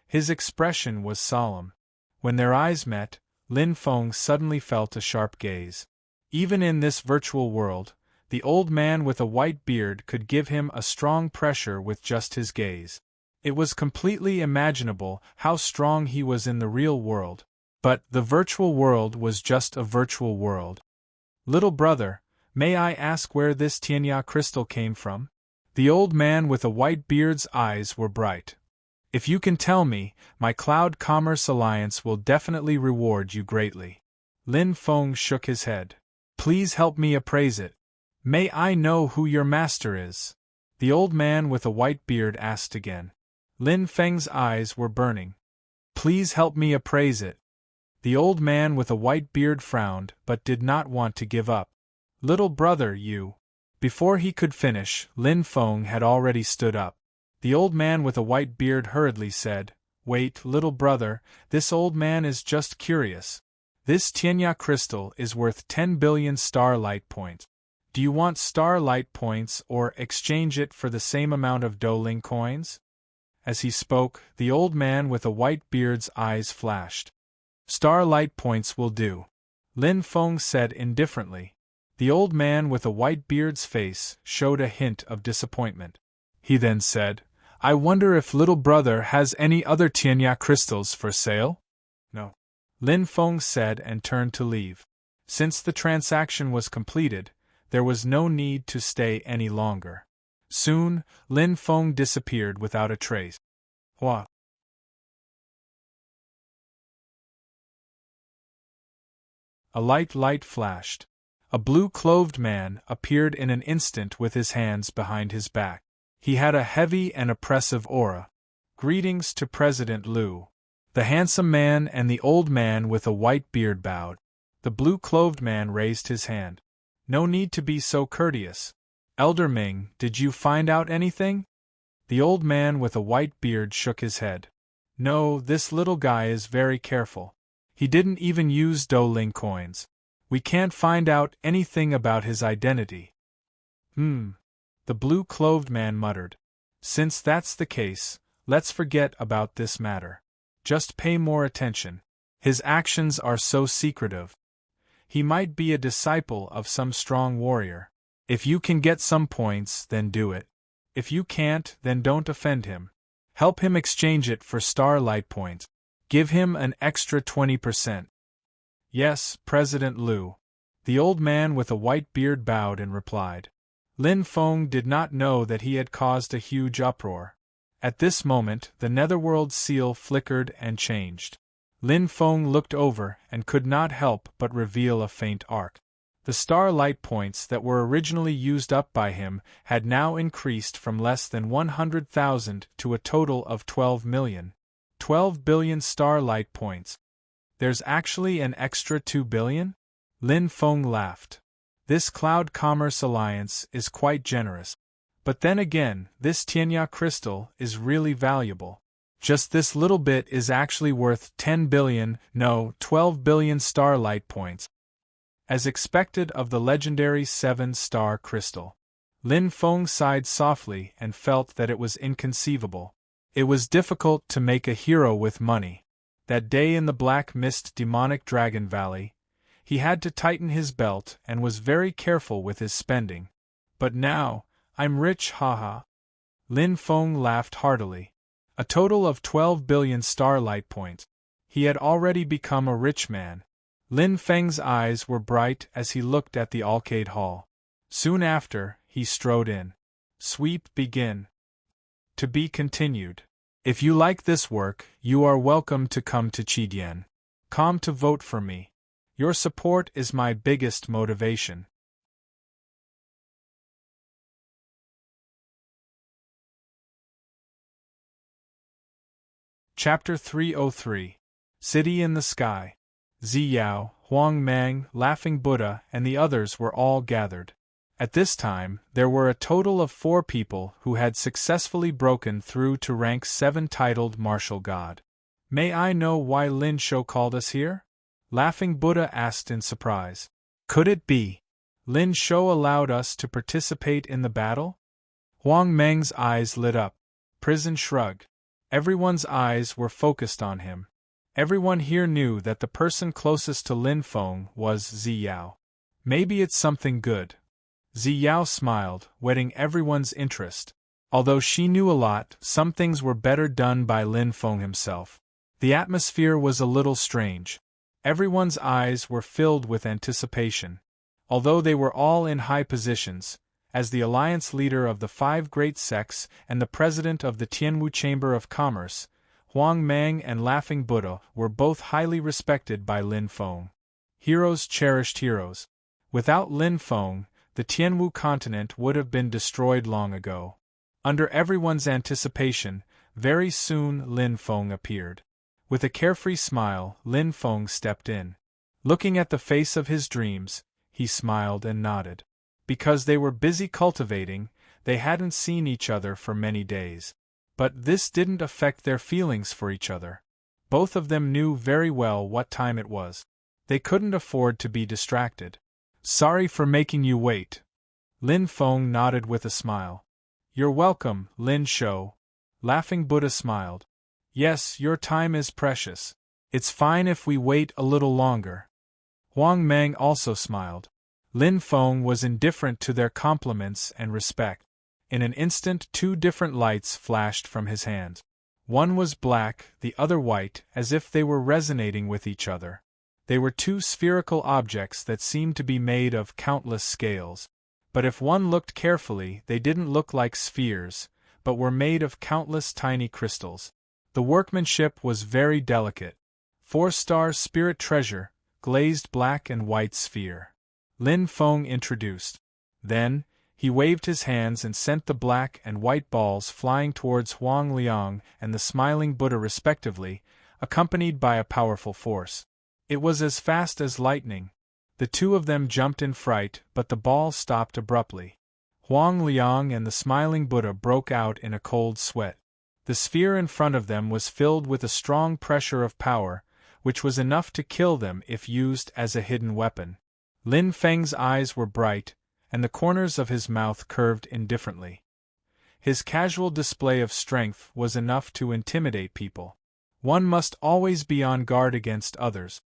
Speaker 1: His expression was solemn. When their eyes met, Lin Feng suddenly felt a sharp gaze. Even in this virtual world, the old man with a white beard could give him a strong pressure with just his gaze. It was completely imaginable how strong he was in the real world, but the virtual world was just a virtual world. "Little brother, may I ask where this Tianya crystal came from?" The old man with a white beard's eyes were bright. "If you can tell me, my Cloud Commerce Alliance will definitely reward you greatly." Lin Feng shook his head. "Please help me appraise it. May I know who your master is?" The old man with a white beard asked again. Lin Feng's eyes were burning. "Please help me appraise it." The old man with a white beard frowned but did not want to give up. "Little brother, you—" Before he could finish, Lin Feng had already stood up. The old man with a white beard hurriedly said, "Wait, little brother, this old man is just curious. This Tianya crystal is worth 10 billion starlight points. Do you want starlight points or exchange it for the same amount of Douling coins?" As he spoke, the old man with a white beard's eyes flashed. "Starlight points will do," Lin Feng said indifferently. The old man with a white beard's face showed a hint of disappointment. He then said, "I wonder if little brother has any other Tianya crystals for sale?" "No," Lin Feng said and turned to leave. Since the transaction was completed, there was no need to stay any longer. Soon, Lin Feng disappeared without a trace. What? A light flashed. A blue-clothed man appeared in an instant with his hands behind his back. He had a heavy and oppressive aura. "Greetings to President Liu." The handsome man and the old man with a white beard bowed. The blue-clothed man raised his hand. "No need to be so courteous. Elder Ming, did you find out anything?" The old man with a white beard shook his head. "No, this little guy is very careful. He didn't even use Douling coins. We can't find out anything about his identity." The blue-clothed man muttered. "Since that's the case, let's forget about this matter. Just pay more attention. His actions are so secretive. He might be a disciple of some strong warrior. If you can get some points, then do it. If you can't, then don't offend him. Help him exchange it for starlight points. Give him an extra 20%. "Yes, President Liu." The old man with a white beard bowed and replied. Lin Feng did not know that he had caused a huge uproar. At this moment, the netherworld seal flickered and changed. Lin Feng looked over and could not help but reveal a faint arc. The starlight points that were originally used up by him had now increased from less than 100,000 to a total of 12 million. 12 billion starlight points. There's actually an extra 2 billion? Lin Feng laughed. This Cloud Commerce Alliance is quite generous. But then again, this Tianya crystal is really valuable. Just this little bit is actually worth 10 billion, no, 12 billion starlight points. as expected of the legendary 7-star crystal. Lin Feng sighed softly and felt that it was inconceivable. It was difficult to make a hero with money. That day in the Black Mist Demonic Dragon Valley, he had to tighten his belt and was very careful with his spending. But now, I'm rich, haha. Lin Feng laughed heartily. A total of 12 billion starlight points. He had already become a rich man. Lin Feng's eyes were bright as he looked at the arcade hall. Soon after, he strode in. Sweep begin. To be continued. If you like this work, you are welcome to come to Qidian. Come to vote for me. Your support is my biggest motivation. Chapter 303. City in the Sky. Ziyao, Huang Mang, Laughing Buddha, and the others were all gathered. At this time, there were a total of 4 people who had successfully broken through to rank 7 titled Martial God. May I know why Lin Shou called us here? Laughing Buddha asked in surprise. Could it be Lin Shou allowed us to participate in the battle? Huang Meng's eyes lit up. Prison shrug. Everyone's eyes were focused on him. Everyone here knew that the person closest to Lin Feng was Ziyao. Maybe it's something good. Ziyao smiled, whetting everyone's interest. Although she knew a lot, some things were better done by Lin Feng himself. The atmosphere was a little strange. Everyone's eyes were filled with anticipation. Although they were all in high positions, as the alliance leader of the 5 great sects and the president of the Tianwu Chamber of Commerce, Huang Mang and Laughing Buddha were both highly respected by Lin Feng. Heroes cherished heroes. Without Lin Feng, the Tianwu continent would have been destroyed long ago. Under everyone's anticipation, very soon Lin Feng appeared. With a carefree smile, Lin Feng stepped in. Looking at the face of his dreams, he smiled and nodded. Because they were busy cultivating, they hadn't seen each other for many days. But this didn't affect their feelings for each other. Both of them knew very well what time it was. They couldn't afford to be distracted. Sorry for making you wait. Lin Feng nodded with a smile. You're welcome, Lin Shou. Laughing Buddha smiled. Yes, your time is precious. It's fine if we wait a little longer. Huang Mang also smiled. Lin Feng was indifferent to their compliments and respect. In an instant 2 different lights flashed from his hand. One was black, the other white, as if they were resonating with each other. They were 2 spherical objects that seemed to be made of countless scales. But if one looked carefully, they didn't look like spheres, but were made of countless tiny crystals. The workmanship was very delicate. 4-star spirit treasure, glazed black and white sphere. Lin Feng introduced. Then, he waved his hands and sent the black and white balls flying towards Huang Liang and the smiling Buddha respectively, accompanied by a powerful force. It was as fast as lightning. The 2 of them jumped in fright, but the ball stopped abruptly. Huang Liang and the smiling Buddha broke out in a cold sweat. The sphere in front of them was filled with a strong pressure of power, which was enough to kill them if used as a hidden weapon. Lin Feng's eyes were bright, and the corners of his mouth curved indifferently. His casual display of strength was enough to intimidate people. One must always be on guard against others.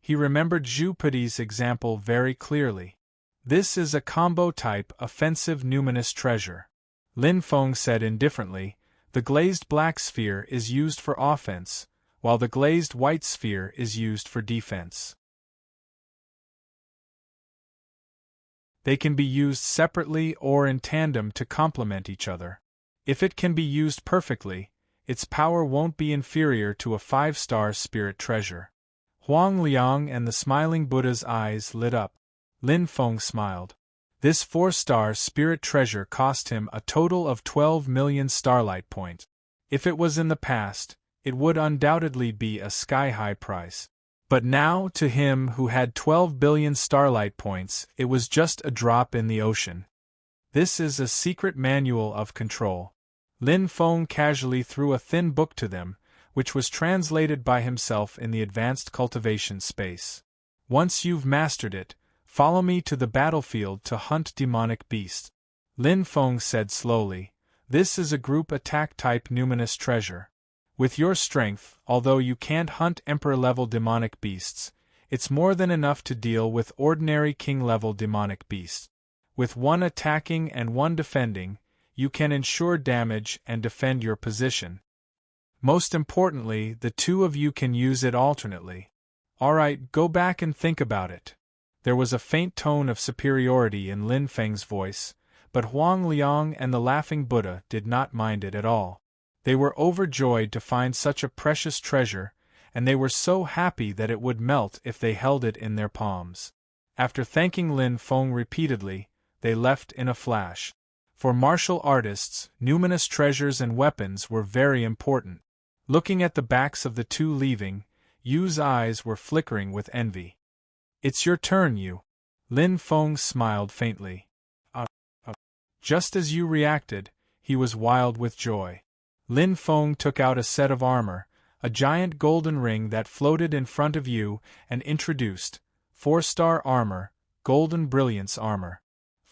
Speaker 1: He remembered Zhu Padi's example very clearly. This is a combo-type offensive numinous treasure. Lin Feng said indifferently, the glazed black sphere is used for offense, while the glazed white sphere is used for defense. They can be used separately or in tandem to complement each other. If it can be used perfectly, its power won't be inferior to a 5-star spirit treasure. Huang Liang and the smiling Buddha's eyes lit up. Lin Feng smiled. This 4-star spirit treasure cost him a total of 12 million starlight points. If it was in the past, it would undoubtedly be a sky-high price. But now, to him who had 12 billion starlight points, it was just a drop in the ocean. This is a secret manual of control. Lin Feng casually threw a thin book to them, which was translated by himself in the advanced cultivation space. Once you've mastered it, Follow me to the battlefield to hunt demonic beasts. Lin Feng said slowly. This is a group attack type numinous treasure. With your strength, although you can't hunt emperor-level demonic beasts, it's more than enough to deal with ordinary king-level demonic beasts. With one attacking and one defending, you can ensure damage and defend your position. Most importantly, the two of you can use it alternately. Alright, go back and think about it. There was a faint tone of superiority in Lin Feng's voice, but Huang Liang and the Laughing Buddha did not mind it at all. They were overjoyed to find such a precious treasure, and they were so happy that it would melt if they held it in their palms. After thanking Lin Feng repeatedly, they left in a flash. For martial artists, numinous treasures and weapons were very important. Looking at the backs of the two leaving, Yu's eyes were flickering with envy. It's your turn, Yu. Lin Feng smiled faintly. Just as Yu reacted, he was wild with joy. Lin Feng took out a set of armor, a giant golden ring that floated in front of Yu, and introduced 4-star armor, golden brilliance armor.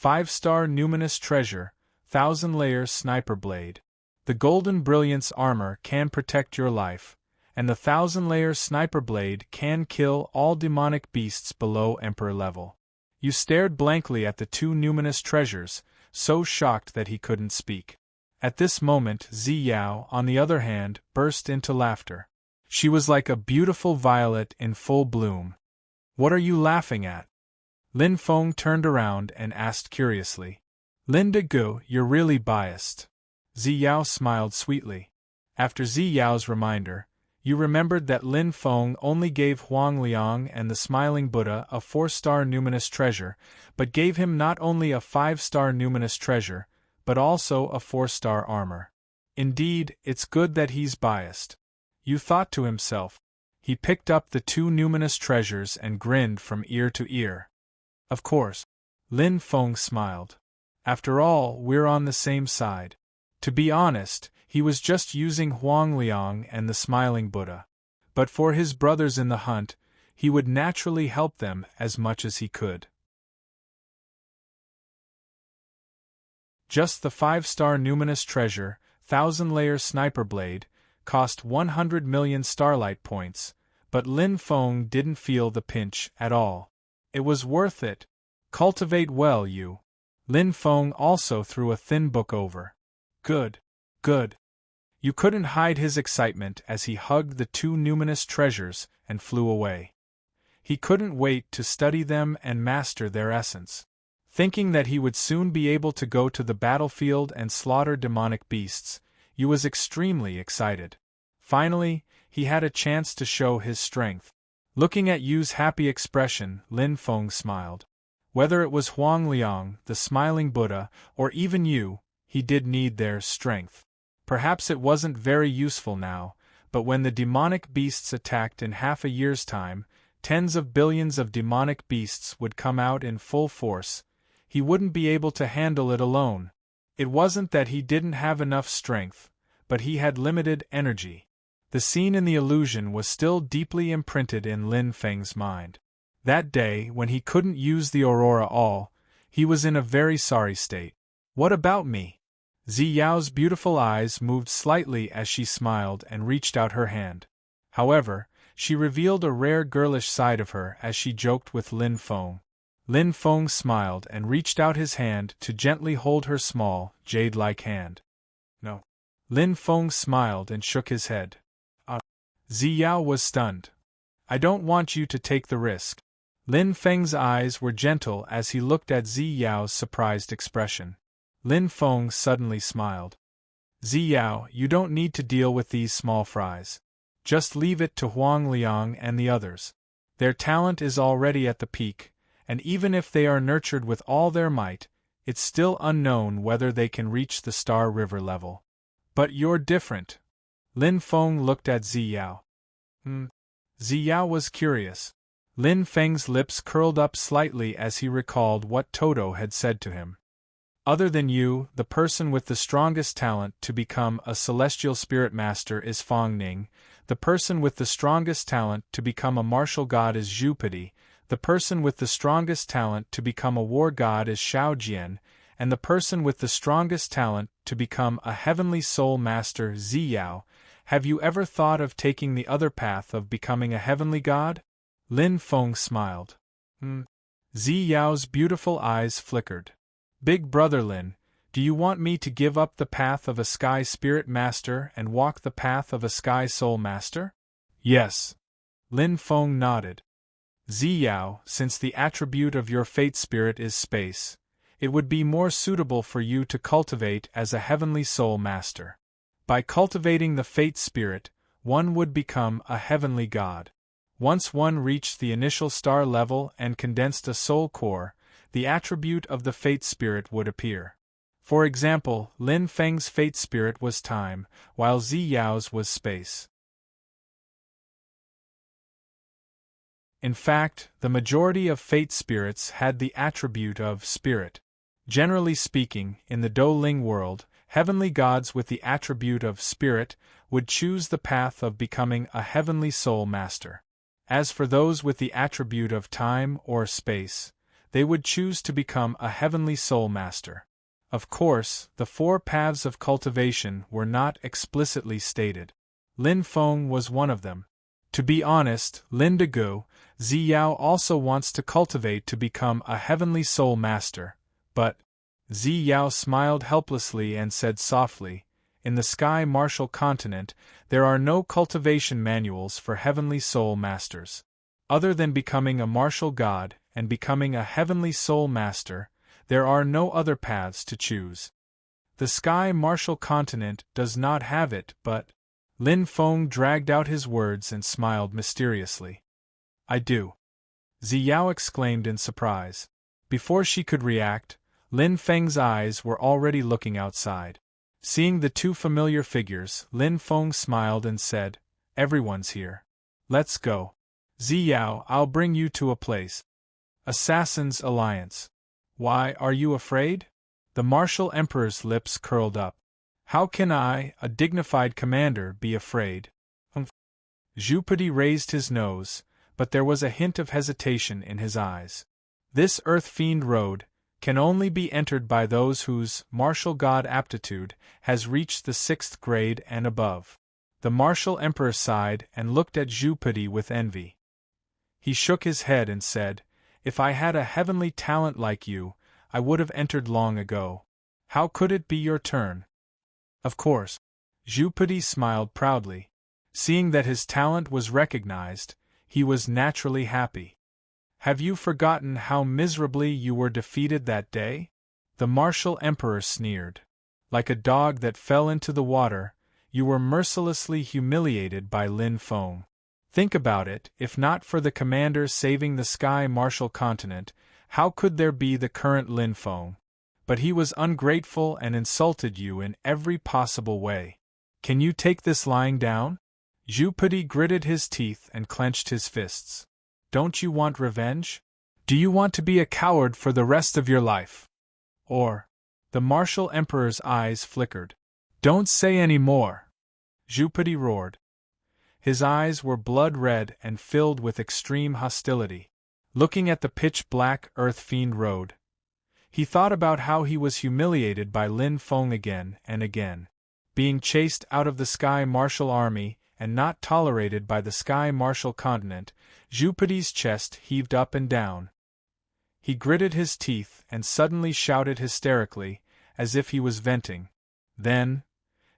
Speaker 1: 5-star numinous treasure, 1,000-layer sniper blade. The golden brilliance armor can protect your life, and the 1,000-layer sniper blade can kill all demonic beasts below emperor level. Yu stared blankly at the two numinous treasures, so shocked that he couldn't speak. At this moment, Zi Yao, on the other hand, burst into laughter. She was like a beautiful violet in full bloom. What are you laughing at? Lin Feng turned around and asked curiously. Lin De Gu, you're really biased. Zi Yao smiled sweetly. After Zi Yao's reminder, you remembered that Lin Feng only gave Huang Liang and the Smiling Buddha a 4-star numinous treasure, but gave him not only a 5-star numinous treasure, but also a 4-star armor. Indeed, it's good that he's biased. Yu thought to himself. He picked up the two numinous treasures and grinned from ear to ear. Of course. Lin Feng smiled. After all, we're on the same side. To be honest, he was just using Huang Liang and the Smiling Buddha. But for his brothers in the hunt, he would naturally help them as much as he could. Just the 5-star numinous treasure, 1,000-layer sniper blade, cost 100 million starlight points, but Lin Feng didn't feel the pinch at all. It was worth it. Cultivate well, Yu. Lin Feng also threw a thin book over. Good. Good. You couldn't hide his excitement as he hugged the two numinous treasures and flew away. He couldn't wait to study them and master their essence. Thinking that he would soon be able to go to the battlefield and slaughter demonic beasts, Yu was extremely excited. Finally, he had a chance to show his strength. Looking at Yu's happy expression, Lin Feng smiled. Whether it was Huang Liang, the Smiling Buddha, or even Yu, he did need their strength. Perhaps it wasn't very useful now, but when the demonic beasts attacked in half a year's time, tens of billions of demonic beasts would come out in full force. He wouldn't be able to handle it alone. It wasn't that he didn't have enough strength, but he had limited energy. The scene in the illusion was still deeply imprinted in Lin Feng's mind. That day, when he couldn't use the aurora all, he was in a very sorry state. What about me? Zi Yao's beautiful eyes moved slightly as she smiled and reached out her hand. However, she revealed a rare girlish side of her as she joked with Lin Feng. Lin Feng smiled and reached out his hand to gently hold her small, jade-like hand. No. Lin Feng smiled and shook his head. Zi Yao was stunned. I don't want you to take the risk. Lin Feng's eyes were gentle as he looked at Zi Yao's surprised expression. Lin Feng suddenly smiled. Zi Yao, you don't need to deal with these small fries. Just leave it to Huang Liang and the others. Their talent is already at the peak, and even if they are nurtured with all their might, it's still unknown whether they can reach the Star River level. But you're different. Lin Feng looked at Zi Yao. Zi Yao was curious. Lin Feng's lips curled up slightly as he recalled what Toto had said to him. Other than you, the person with the strongest talent to become a celestial spirit master is Fang Ning, the person with the strongest talent to become a martial god is Zhu Pidi, The person with the strongest talent to become a war god is Xiao Jian, and the person with the strongest talent to become a heavenly soul master Zi Yao. Have you ever thought of taking the other path of becoming a heavenly god? Lin Feng smiled. Zi Yao's beautiful eyes flickered. Big brother Lin, do you want me to give up the path of a sky spirit master and walk the path of a sky soul master? Yes. Lin Feng nodded. Zi Yao, since the attribute of your fate spirit is space, it would be more suitable for you to cultivate as a heavenly soul master. By cultivating the fate spirit, one would become a heavenly god. Once one reached the initial star level and condensed a soul core, the attribute of the fate spirit would appear. For example, Lin Feng's fate spirit was time, while Zi Yao's was space. In fact, the majority of fate spirits had the attribute of spirit. Generally speaking, in the Douling world, heavenly gods with the attribute of spirit would choose the path of becoming a heavenly soul master. As for those with the attribute of time or space, they would choose to become a heavenly soul master. Of course, the 4 paths of cultivation were not explicitly stated. Lin Feng was one of them. To be honest, Lin Degu, Zi Yao also wants to cultivate to become a heavenly soul master, but Zi Yao smiled helplessly and said softly, in the Sky Martial Continent, there are no cultivation manuals for heavenly soul masters. Other than becoming a martial god and becoming a heavenly soul master, there are no other paths to choose. The Sky Martial Continent does not have it, but Lin Feng dragged out his words and smiled mysteriously. I do. Zi Yao exclaimed in surprise. Before she could react, Lin Feng's eyes were already looking outside. Seeing the 2 familiar figures, Lin Feng smiled and said, Everyone's here. Let's go. Zi Yao, I'll bring you to a place. Assassin's Alliance. Why, are you afraid? The martial emperor's lips curled up. How can I, a dignified commander, be afraid? Zhu Pidi raised his nose, but there was a hint of hesitation in his eyes. This Earth Fiend Road can only be entered by those whose martial god aptitude has reached the 6th grade and above. The martial emperor sighed and looked at Zhu Pidi with envy. He shook his head and said, If I had a heavenly talent like you, I would have entered long ago. How could it be your turn? Of course. Zhu Pidi smiled proudly. Seeing that his talent was recognized, he was naturally happy. Have you forgotten how miserably you were defeated that day? The martial emperor sneered. Like a dog that fell into the water, you were mercilessly humiliated by Lin Feng. Think about it, if not for the commander saving the Sky Martial Continent, how could there be the current Lin Feng? But he was ungrateful and insulted you in every possible way. Can you take this lying down? Zhu Pidi gritted his teeth and clenched his fists. Don't you want revenge? Do you want to be a coward for the rest of your life? Or? The martial emperor's eyes flickered. Don't say any more! Zhu Pidi roared. His eyes were blood-red and filled with extreme hostility. Looking at the pitch-black Earth Fiend Road, he thought about how he was humiliated by Lin Feng again and again. Being chased out of the Sky Martial Army and not tolerated by the Sky Martial Continent, Zhu Pidi's chest heaved up and down. He gritted his teeth and suddenly shouted hysterically, as if he was venting. Then,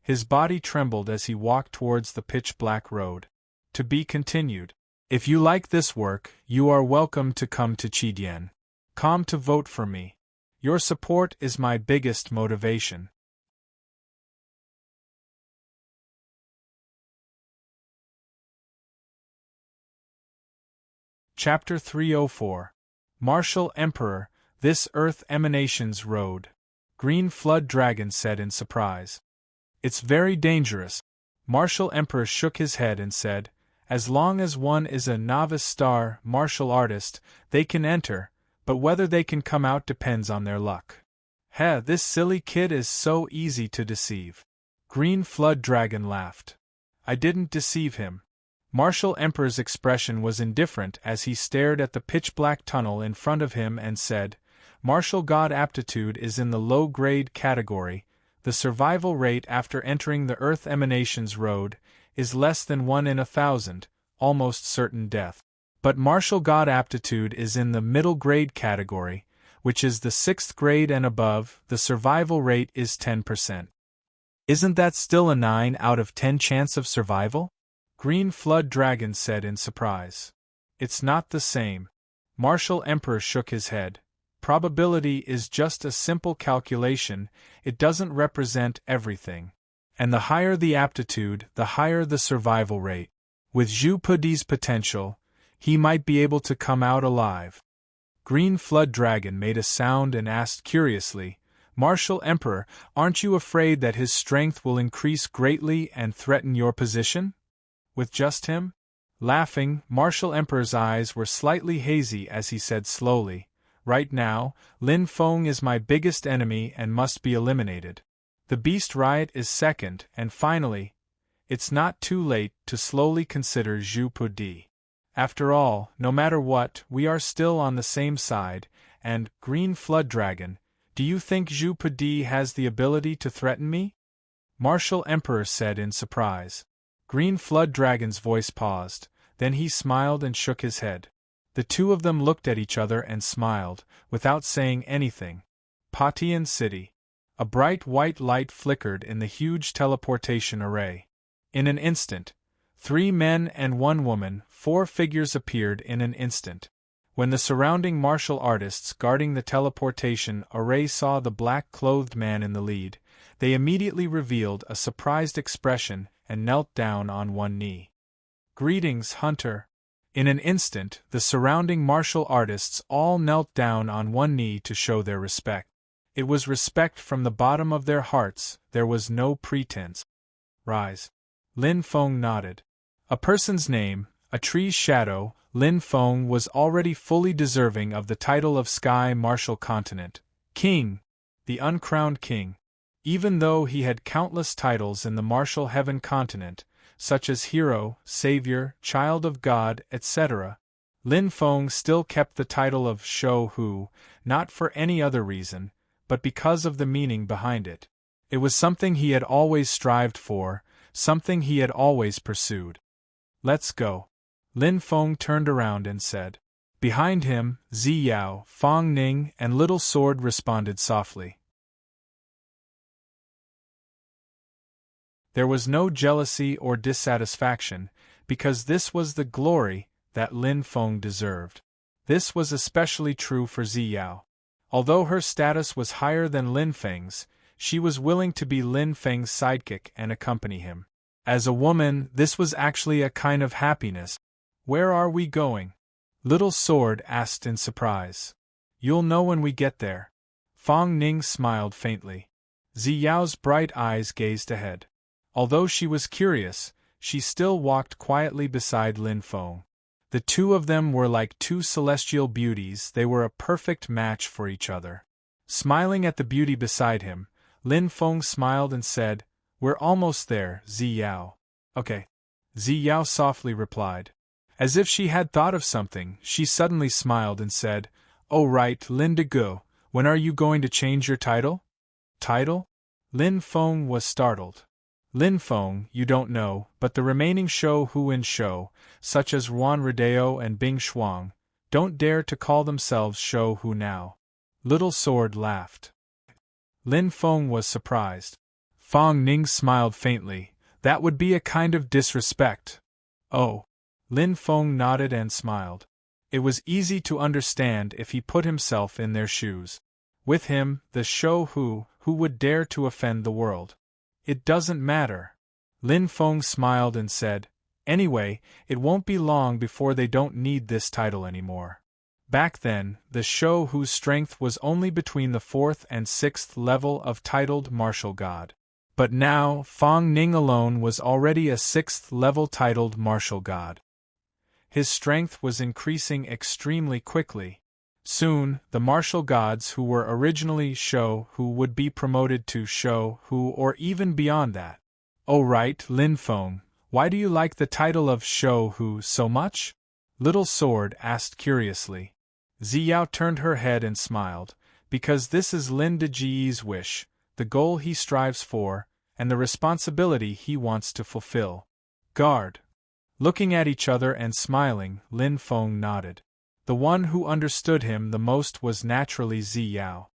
Speaker 1: his body trembled as he walked towards the pitch-black road. To be continued. If you like this work, you are welcome to come to Qidian. Come to vote for me. Your support is my biggest motivation. Chapter 304. Martial Emperor, This Earth Emanations Road. Green Flood Dragon said in surprise. It's very dangerous. Martial Emperor shook his head and said, As long as one is a novice star martial artist, they can enter, but whether they can come out depends on their luck. Heh, this silly kid is so easy to deceive. Green Flood Dragon laughed. I didn't deceive him. Martial Emperor's expression was indifferent as he stared at the pitch-black tunnel in front of him and said, "Martial God aptitude is in the low-grade category. The survival rate after entering the Earth Emanations Road is less than 1 in 1,000, almost certain death. But Martial God aptitude is in the middle-grade category, which is the 6th grade and above. The survival rate is 10%. Isn't that still a 9 out of 10 chance of survival?" Green Flood Dragon said in surprise. "It's not the same." Martial Emperor shook his head. "Probability is just a simple calculation, it doesn't represent everything. And the higher the aptitude, the higher the survival rate. With Zhu Pudi's potential, he might be able to come out alive." Green Flood Dragon made a sound and asked curiously, "Martial Emperor, aren't you afraid that his strength will increase greatly and threaten your position? With just him?" Laughing, Martial Emperor's eyes were slightly hazy as he said slowly, "Right now, Lin Feng is my biggest enemy and must be eliminated. The Beast Riot is second, and finally, it's not too late to slowly consider Zhu Pudi. After all, no matter what, we are still on the same side, and, Green Flood Dragon, do you think Zhu Pudi has the ability to threaten me?" Martial Emperor said in surprise. Green Flood Dragon's voice paused, then he smiled and shook his head. The two of them looked at each other and smiled, without saying anything. Patian City. A bright white light flickered in the huge teleportation array. In an instant, 3 men and 1 woman, 4 figures appeared in an instant. When the surrounding martial artists guarding the teleportation array saw the black-clothed man in the lead, they immediately revealed a surprised expression and knelt down on one knee. "Greetings, Hunter." In an instant, the surrounding martial artists all knelt down on one knee to show their respect. It was respect from the bottom of their hearts, there was no pretense. "Rise." Lin Feng nodded. A person's name, a tree's shadow, Lin Feng was already fully deserving of the title of Sky Martial Continent. King. The uncrowned king. Even though he had countless titles in the martial heaven continent, such as hero, savior, child of God, etc., Lin Feng still kept the title of Shou Hu, not for any other reason, but because of the meaning behind it. It was something he had always strived for, something he had always pursued. "Let's go." Lin Feng turned around and said. Behind him, Ziyao, Fang Ning, and Little Sword responded softly. There was no jealousy or dissatisfaction, because this was the glory that Lin Feng deserved. This was especially true for Ziyao. Although her status was higher than Lin Feng's, she was willing to be Lin Feng's sidekick and accompany him. As a woman, this was actually a kind of happiness. "Where are we going?" Little Sword asked in surprise. "You'll know when we get there." Fang Ning smiled faintly. Ziyao's bright eyes gazed ahead. Although she was curious, she still walked quietly beside Lin Feng. The two of them were like two celestial beauties, they were a perfect match for each other. Smiling at the beauty beside him, Lin Feng smiled and said, "We're almost there, Ziyao." "Okay." Ziyao softly replied. As if she had thought of something, she suddenly smiled and said, "Oh right, Lin De Gu, when are you going to change your title?" "Title?" Lin Feng was startled. "Lin Feng, you don't know, but the remaining Shou Huin Shou, such as Ruan Rodeo and Bing Shuang, don't dare to call themselves Shou Hu now." Little Sword laughed. Lin Feng was surprised. Fang Ning smiled faintly. "That would be a kind of disrespect." "Oh." Lin Feng nodded and smiled. It was easy to understand if he put himself in their shoes. With him, the Shou Hu would dare to offend the world. "It doesn't matter." Lin Feng smiled and said, "Anyway, it won't be long before they don't need this title anymore." Back then, the Shou Hu's strength was only between the 4th and 6th level of titled martial god. But now, Fang Ning alone was already a 6th level titled martial god. His strength was increasing extremely quickly. Soon, the martial gods who were originally Shou Hu would be promoted to Shou Hu or even beyond that. "Oh right, Lin Feng, Why do you like the title of Shou Hu so much? Little Sword asked curiously. Ziyao turned her head and smiled, because this is Lin Deji's wish, the goal he strives for, and the responsibility he wants to fulfill. Guard. Looking at each other and smiling, Lin Feng nodded. The one who understood him the most was naturally Ziyao.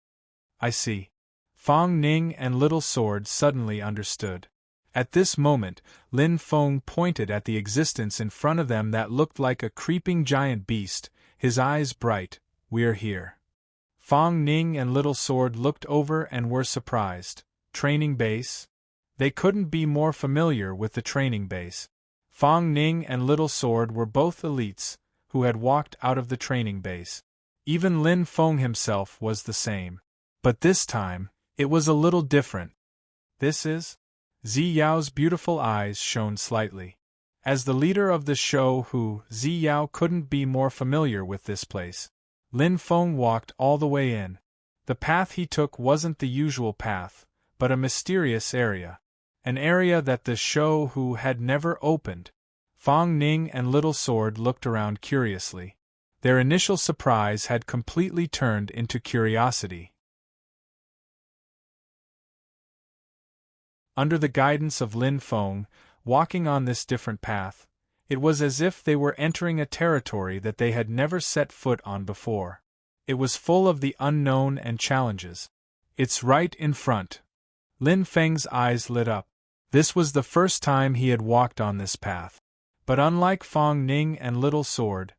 Speaker 1: I see. Fang Ning and Little Sword suddenly understood. At this moment, Lin Feng pointed at the existence in front of them that looked like a creeping giant beast, his eyes bright. We're here. Fang Ning and Little Sword looked over and were surprised. Training base? They couldn't be more familiar with the training base. Fang Ning and Little Sword were both elites, who had walked out of the training base. Even Lin Feng himself was the same. But this time, it was a little different. This is? Ziyao's beautiful eyes shone slightly. As the leader of the Shou Hu, Ziyao couldn't be more familiar with this place. Lin Feng walked all the way in. The path he took wasn't the usual path, but a mysterious area. An area that the Shou Hu had never opened. Fang Ning and Little Sword looked around curiously. Their initial surprise had completely turned into curiosity. Under the guidance of Lin Feng, walking on this different path, it was as if they were entering a territory that they had never set foot on before. It was full of the unknown and challenges. It's right in front. Lin Feng's eyes lit up. This was the first time he had walked on this path. But unlike Fang Ning and Little Sword,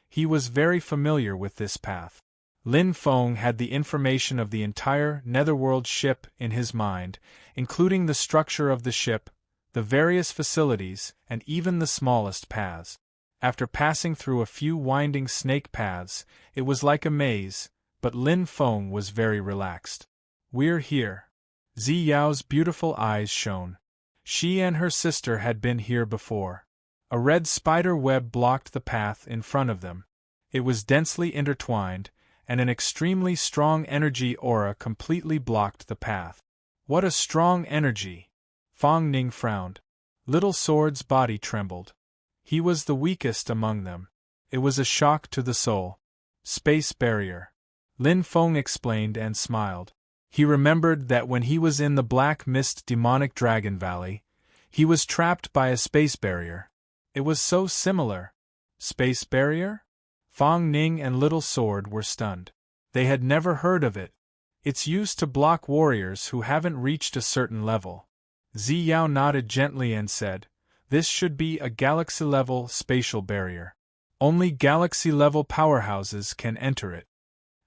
Speaker 1: he was very familiar with this path. Lin Feng had the information of the entire Netherworld ship in his mind, including the structure of the ship, the various facilities, and even the smallest paths. After passing through a few winding snake paths, it was like a maze, but Lin Feng was very relaxed. We're here. Ziyao's beautiful eyes shone. She and her sister had been here before. A red spider web blocked the path in front of them. It was densely intertwined, and an extremely strong energy aura completely blocked the path. What a strong energy! Fang Ning frowned. Little Sword's body trembled. He was the weakest among them. It was a shock to the soul. Space barrier. Lin Feng explained and smiled. He remembered that when he was in the Black Mist Demonic Dragon Valley, he was trapped by a space barrier. It was so similar. Space barrier? Fang Ning and Little Sword were stunned. They had never heard of it. It's used to block warriors who haven't reached a certain level. Ziyao nodded gently and said, "This should be a galaxy-level spatial barrier. Only galaxy-level powerhouses can enter it."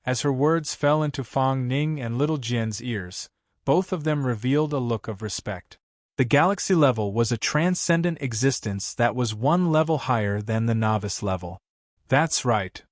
Speaker 1: As her words fell into Fang Ning and Little Jian's ears, both of them revealed a look of respect. The galaxy level was a transcendent existence that was one level higher than the novice level. That's right.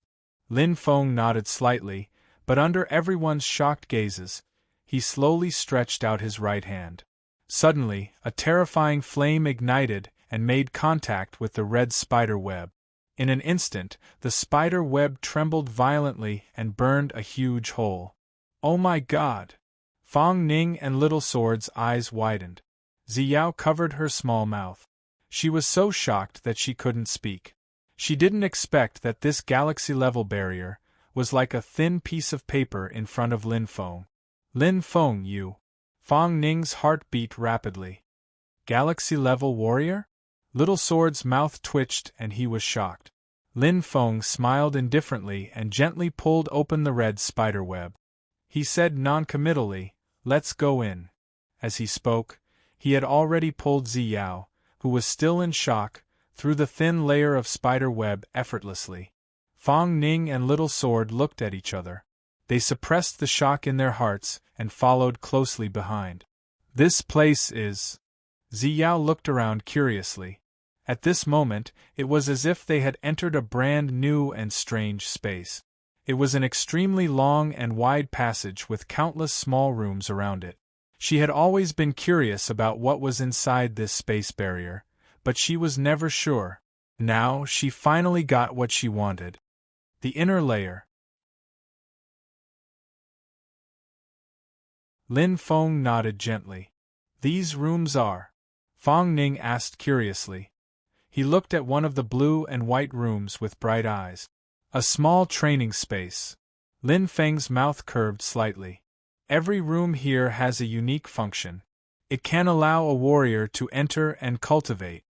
Speaker 1: Lin Feng nodded slightly, but under everyone's shocked gazes, he slowly stretched out his right hand. Suddenly, a terrifying flame ignited and made contact with the red spider web. In an instant, the spider web trembled violently and burned a huge hole. Oh my God! Fang Ning and Little Sword's eyes widened. Ziyao covered her small mouth. She was so shocked that she couldn't speak. She didn't expect that this galaxy-level barrier was like a thin piece of paper in front of Lin Feng. Lin Feng, you. Fang Ning's heart beat rapidly. Galaxy-level warrior? Little Sword's mouth twitched and he was shocked. Lin Feng smiled indifferently and gently pulled open the red spider web. He said non-committally, "Let's go in." As he spoke, he had already pulled Ziyao, who was still in shock, through the thin layer of spider web effortlessly. Fang Ning and Little Sword looked at each other. They suppressed the shock in their hearts and followed closely behind. This place is... Ziyao looked around curiously. At this moment, it was as if they had entered a brand new and strange space. It was an extremely long and wide passage with countless small rooms around it. She had always been curious about what was inside this space barrier, but she was never sure. Now she finally got what she wanted. The inner layer. Lin Feng nodded gently. These rooms are... Fong Ning asked curiously. He looked at one of the blue and white rooms with bright eyes. A small training space. Lin Feng's mouth curved slightly. Every room here has a unique function. It can allow a warrior to enter and cultivate.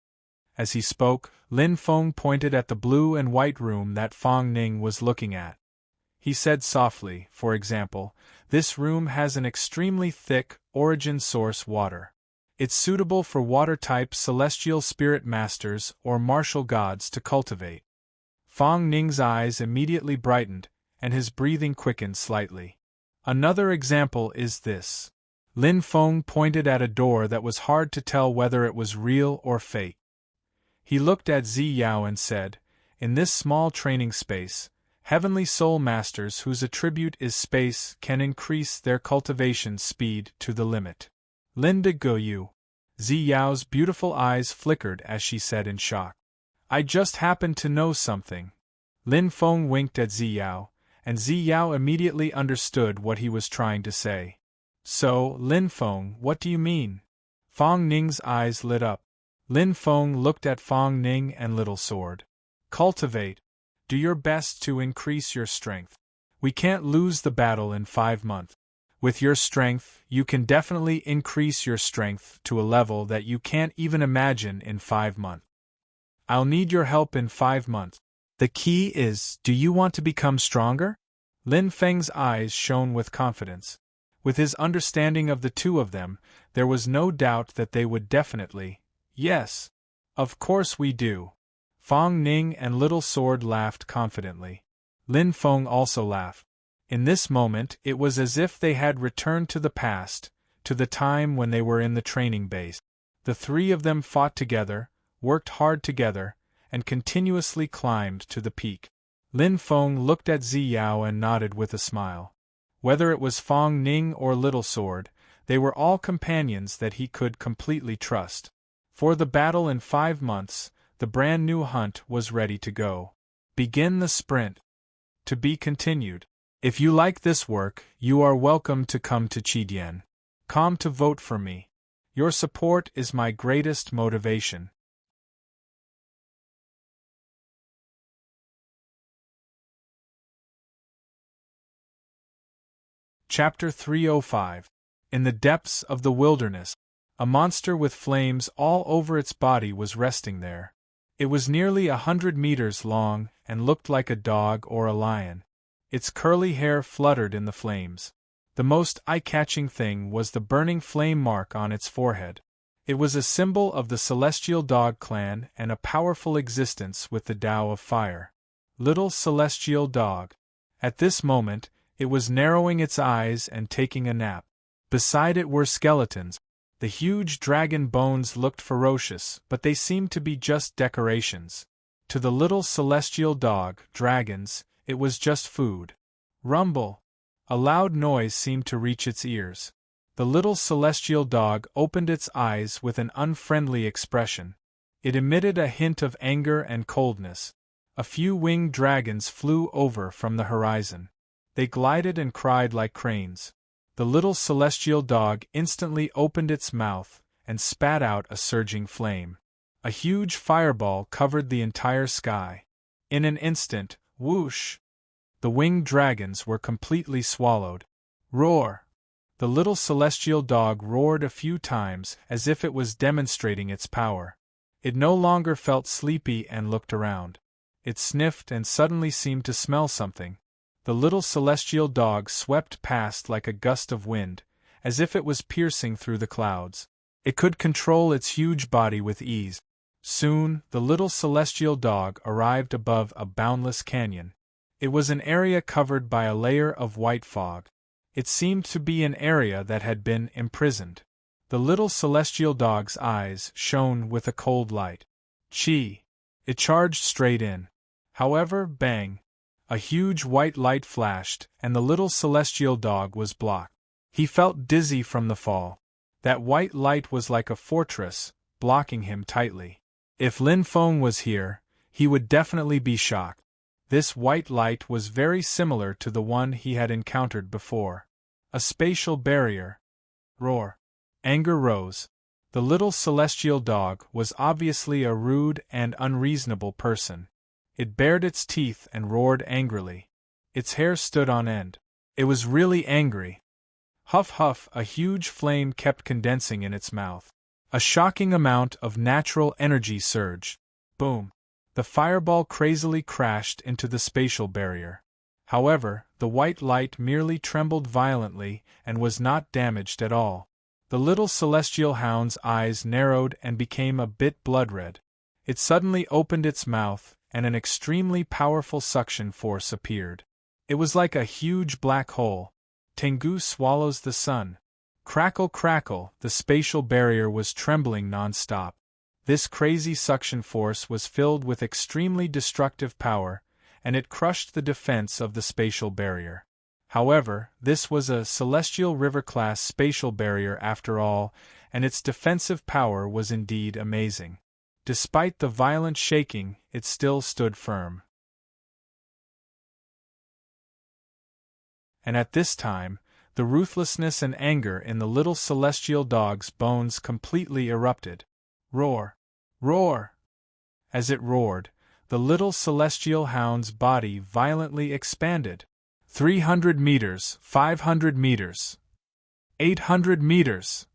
Speaker 1: As he spoke, Lin Feng pointed at the blue and white room that Fong Ning was looking at. He said softly, for example, "This room has an extremely thick, origin source water. It's suitable for water-type celestial spirit masters or martial gods to cultivate." Fong Ning's eyes immediately brightened, and his breathing quickened slightly. "Another example is this." Lin Feng pointed at a door that was hard to tell whether it was real or fake. He looked at Zi Yao and said, "In this small training space, heavenly soul masters whose attribute is space can increase their cultivation speed to the limit." "Linda Guoyu." Zi Yao's beautiful eyes flickered as she said in shock. "I just happen to know something." Lin Feng winked at Zi Yao, and Zi Yao immediately understood what he was trying to say. "So, Lin Feng, what do you mean?" Fong Ning's eyes lit up. Lin Feng looked at Fong Ning and Little Sword. "Cultivate. Do your best to increase your strength. We can't lose the battle in 5 months. With your strength, you can definitely increase your strength to a level that you can't even imagine in 5 months. I'll need your help in 5 months. The key is, do you want to become stronger?" Lin Feng's eyes shone with confidence. With his understanding of the two of them, there was no doubt that they would definitely. "Yes. Of course we do." Fong Ning and Little Sword laughed confidently. Lin Feng also laughed. In this moment, it was as if they had returned to the past, to the time when they were in the training base. The three of them fought together, worked hard together, and continuously climbed to the peak. Lin Feng looked at Zi Yao and nodded with a smile. Whether it was Fong Ning or Little Sword, they were all companions that he could completely trust. For the battle in 5 months, the brand new hunt was ready to go. Begin the sprint. To be continued. If you like this work, you are welcome to come to Chidian.com to vote for me. Your support is my greatest motivation. Chapter 305. In the depths of the wilderness, a monster with flames all over its body was resting there. It was nearly 100 meters long and looked like a dog or a lion. Its curly hair fluttered in the flames. The most eye-catching thing was the burning flame mark on its forehead. It was a symbol of the Celestial Dog Clan and a powerful existence with the Tao of Fire. Little Celestial Dog. At this moment, it was narrowing its eyes and taking a nap. Beside it were skeletons. The huge dragon bones looked ferocious, but they seemed to be just decorations. To the little celestial dog, dragons, it was just food. Rumble! A loud noise seemed to reach its ears. The little celestial dog opened its eyes with an unfriendly expression. It emitted a hint of anger and coldness. A few winged dragons flew over from the horizon. They glided and cried like cranes. The little celestial dog instantly opened its mouth and spat out a surging flame. A huge fireball covered the entire sky. In an instant, whoosh! The winged dragons were completely swallowed. Roar! The little celestial dog roared a few times as if it was demonstrating its power. It no longer felt sleepy and looked around. It sniffed and suddenly seemed to smell something. The little celestial dog swept past like a gust of wind, as if it was piercing through the clouds. It could control its huge body with ease. Soon, the little celestial dog arrived above a boundless canyon. It was an area covered by a layer of white fog. It seemed to be an area that had been imprisoned. The little celestial dog's eyes shone with a cold light. Chi! It charged straight in. However, bang! A huge white light flashed, and the little celestial dog was blocked. He felt dizzy from the fall. That white light was like a fortress, blocking him tightly. If Lin Feng was here, he would definitely be shocked. This white light was very similar to the one he had encountered before. A spatial barrier. Roar! Anger rose. The little celestial dog was obviously a rude and unreasonable person. It bared its teeth and roared angrily. Its hair stood on end. It was really angry. Huff huff, a huge flame kept condensing in its mouth. A shocking amount of natural energy surged. Boom! The fireball crazily crashed into the spatial barrier. However, the white light merely trembled violently and was not damaged at all. The little celestial hound's eyes narrowed and became a bit blood-red. It suddenly opened its mouth, and an extremely powerful suction force appeared. It was like a huge black hole. Tengu swallows the sun. Crackle crackle, the spatial barrier was trembling non-stop. This crazy suction force was filled with extremely destructive power, and it crushed the defense of the spatial barrier. However, this was a celestial river-class spatial barrier after all, and its defensive power was indeed amazing. Despite the violent shaking, it still stood firm. And at this time, the ruthlessness and anger in the little celestial dog's bones completely erupted. Roar! Roar! As it roared, the little celestial hound's body violently expanded. 300 meters, 500 meters, 800 meters.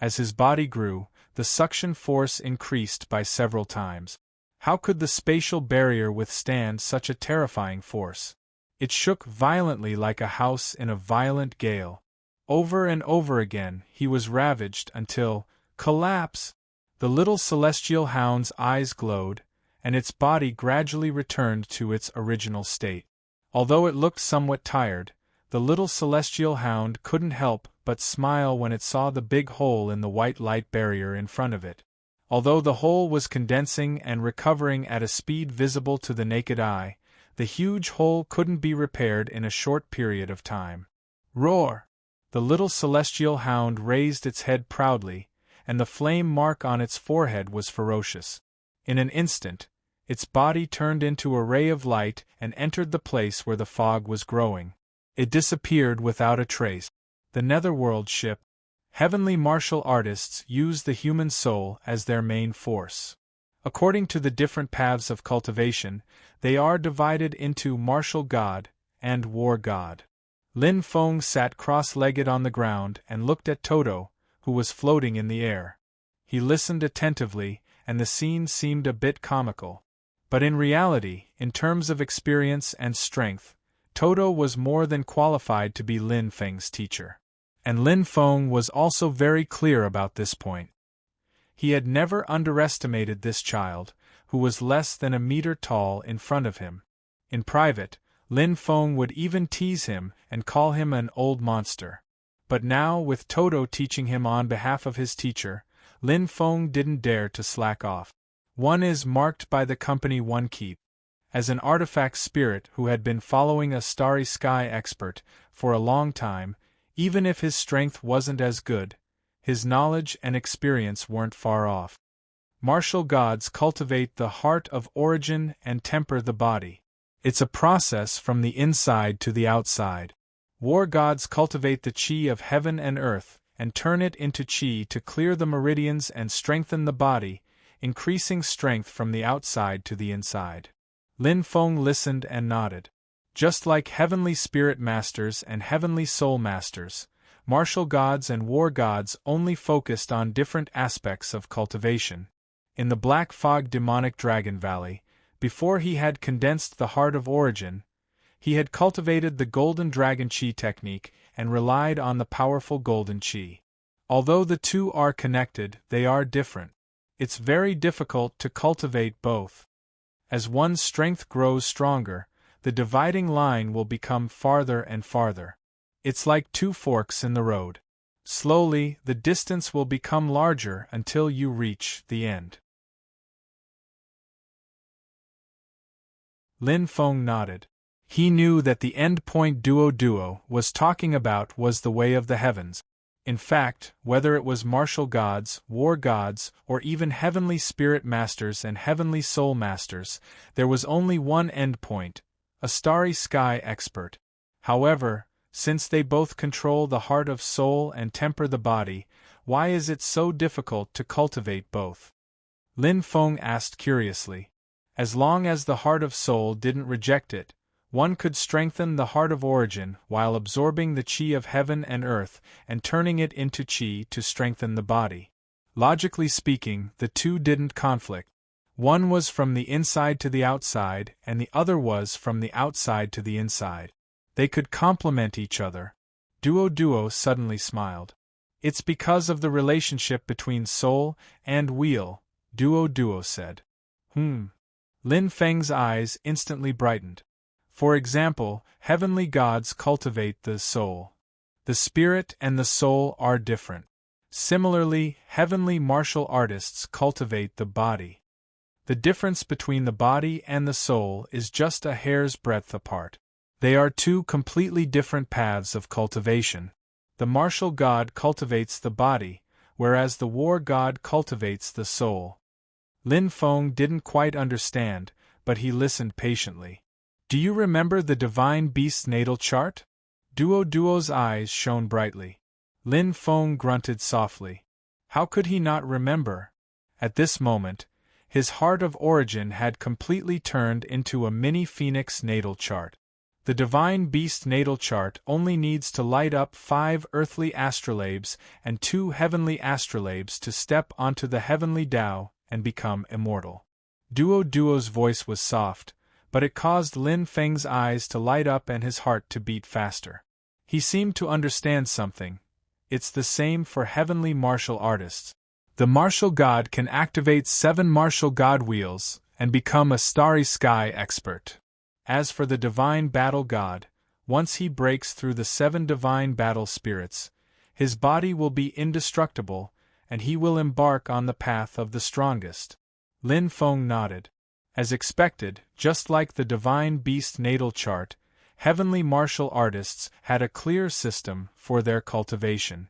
Speaker 1: As his body grew, the suction force increased by several times. How could the spatial barrier withstand such a terrifying force? It shook violently like a house in a violent gale. Over and over again, he was ravaged until, collapse! The little celestial hound's eyes glowed, and its body gradually returned to its original state. Although it looked somewhat tired, the little celestial hound couldn't help but smile when it saw the big hole in the white light barrier in front of it. Although the hole was condensing and recovering at a speed visible to the naked eye, the huge hole couldn't be repaired in a short period of time. Roar! The little celestial hound raised its head proudly, and the flame mark on its forehead was ferocious. In an instant, its body turned into a ray of light and entered the place where the fog was growing. It disappeared without a trace. The Netherworld ship. Heavenly martial artists use the human soul as their main force. According to the different paths of cultivation, they are divided into martial god and war god. Lin Feng sat cross-legged on the ground and looked at Toto, who was floating in the air. He listened attentively, and the scene seemed a bit comical. But in reality, in terms of experience and strength, Toto was more than qualified to be Lin Feng's teacher. And Lin Feng was also very clear about this point. He had never underestimated this child, who was less than a meter tall in front of him. In private, Lin Feng would even tease him and call him an old monster. But now, with Toto teaching him on behalf of his teacher, Lin Feng didn't dare to slack off. One is marked by the company one keep. As an artifact spirit who had been following a starry sky expert for a long time, even if his strength wasn't as good, his knowledge and experience weren't far off. Martial gods cultivate the heart of origin and temper the body. It's a process from the inside to the outside. War gods cultivate the chi of heaven and earth and turn it into chi to clear the meridians and strengthen the body, increasing strength from the outside to the inside. Lin Feng listened and nodded. Just like heavenly spirit masters and heavenly soul masters, martial gods and war gods only focused on different aspects of cultivation. In the Black Fog demonic Dragon Valley, before he had condensed the heart of origin, he had cultivated the Golden Dragon Chi technique and relied on the powerful Golden Chi. Although the two are connected, they are different. It's very difficult to cultivate both. As one's strength grows stronger, the dividing line will become farther and farther. It's like two forks in the road. Slowly, the distance will become larger until you reach the end. Lin Feng nodded. He knew that the end point Duo was talking about was the way of the heavens. In fact, whether it was martial gods, war gods, or even heavenly spirit masters and heavenly soul masters, there was only one end point, a starry sky expert. However, since they both control the heart of soul and temper the body, Why is it so difficult to cultivate both? Lin Feng asked curiously. As long as the heart of soul didn't reject it, one could strengthen the heart of origin while absorbing the qi of heaven and earth and turning it into qi to strengthen the body. Logically speaking, the two didn't conflict. One was from the inside to the outside, and the other was from the outside to the inside. They could complement each other. Duo suddenly smiled. It's because of the relationship between soul and wheel, Duo said. Lin Feng's eyes instantly brightened. For example, heavenly gods cultivate the soul. The spirit and the soul are different. Similarly, heavenly martial artists cultivate the body. The difference between the body and the soul is just a hair's breadth apart. They are two completely different paths of cultivation. The martial god cultivates the body, whereas the war god cultivates the soul. Lin Feng didn't quite understand, but he listened patiently. Do you remember the divine beast's natal chart? Duo's eyes shone brightly. Lin Feng grunted softly. How could he not remember? At this moment, his heart of origin had completely turned into a mini phoenix natal chart. The divine beast natal chart only needs to light up 5 earthly astrolabes and 2 heavenly astrolabes to step onto the heavenly Tao and become immortal. Duo's voice was soft, but it caused Lin Feng's eyes to light up and his heart to beat faster. He seemed to understand something. It's the same for heavenly martial artists. The martial god can activate 7 martial god wheels and become a starry sky expert. As for the divine battle god, once he breaks through the 7 divine battle spirits, his body will be indestructible, and he will embark on the path of the strongest. Lin Feng nodded. As expected, just like the divine beast natal chart, heavenly martial artists had a clear system for their cultivation.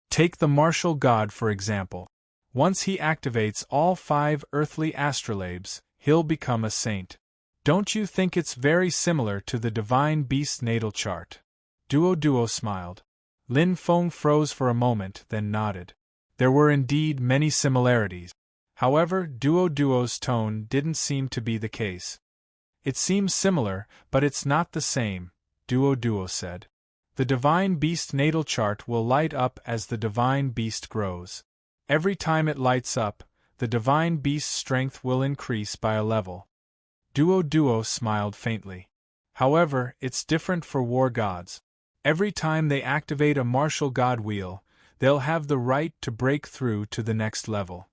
Speaker 1: Take the martial god for example. Once he activates all 5 earthly astrolabes, he'll become a saint. Don't you think it's very similar to the divine beast natal chart? Duo smiled. Lin Feng froze for a moment, then nodded. There were indeed many similarities. However, Duo's tone didn't seem to be the case. It seems similar, but it's not the same, Duo said. The divine beast natal chart will light up as the divine beast grows. Every time it lights up, the divine beast's strength will increase by a level. Duo smiled faintly. However, it's different for war gods. Every time they activate a martial god wheel, they'll have the right to break through to the next level.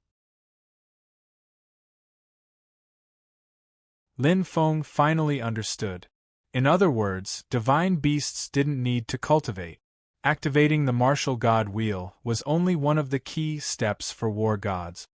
Speaker 1: Lin Feng finally understood. In other words, divine beasts didn't need to cultivate. Activating the martial god wheel was only one of the key steps for war gods.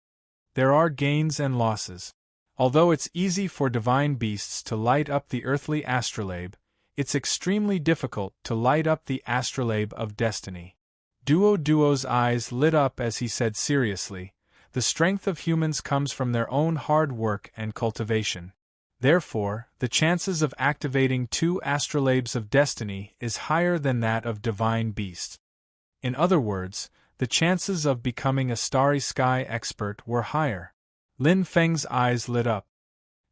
Speaker 1: There are gains and losses. Although it's easy for divine beasts to light up the earthly astrolabe, it's extremely difficult to light up the astrolabe of destiny. Duo's eyes lit up as he said seriously, the strength of humans comes from their own hard work and cultivation. Therefore, the chances of activating 2 astrolabes of destiny is higher than that of divine beasts. In other words, the chances of becoming a starry sky expert were higher. Lin Feng's eyes lit up.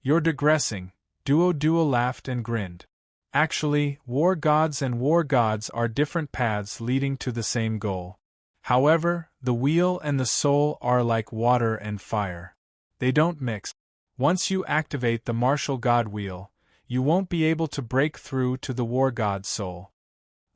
Speaker 1: You're digressing, Duo laughed and grinned. Actually, war gods and war gods are different paths leading to the same goal. However, the wheel and the soul are like water and fire. They don't mix. Once you activate the martial god wheel, you won't be able to break through to the war god soul.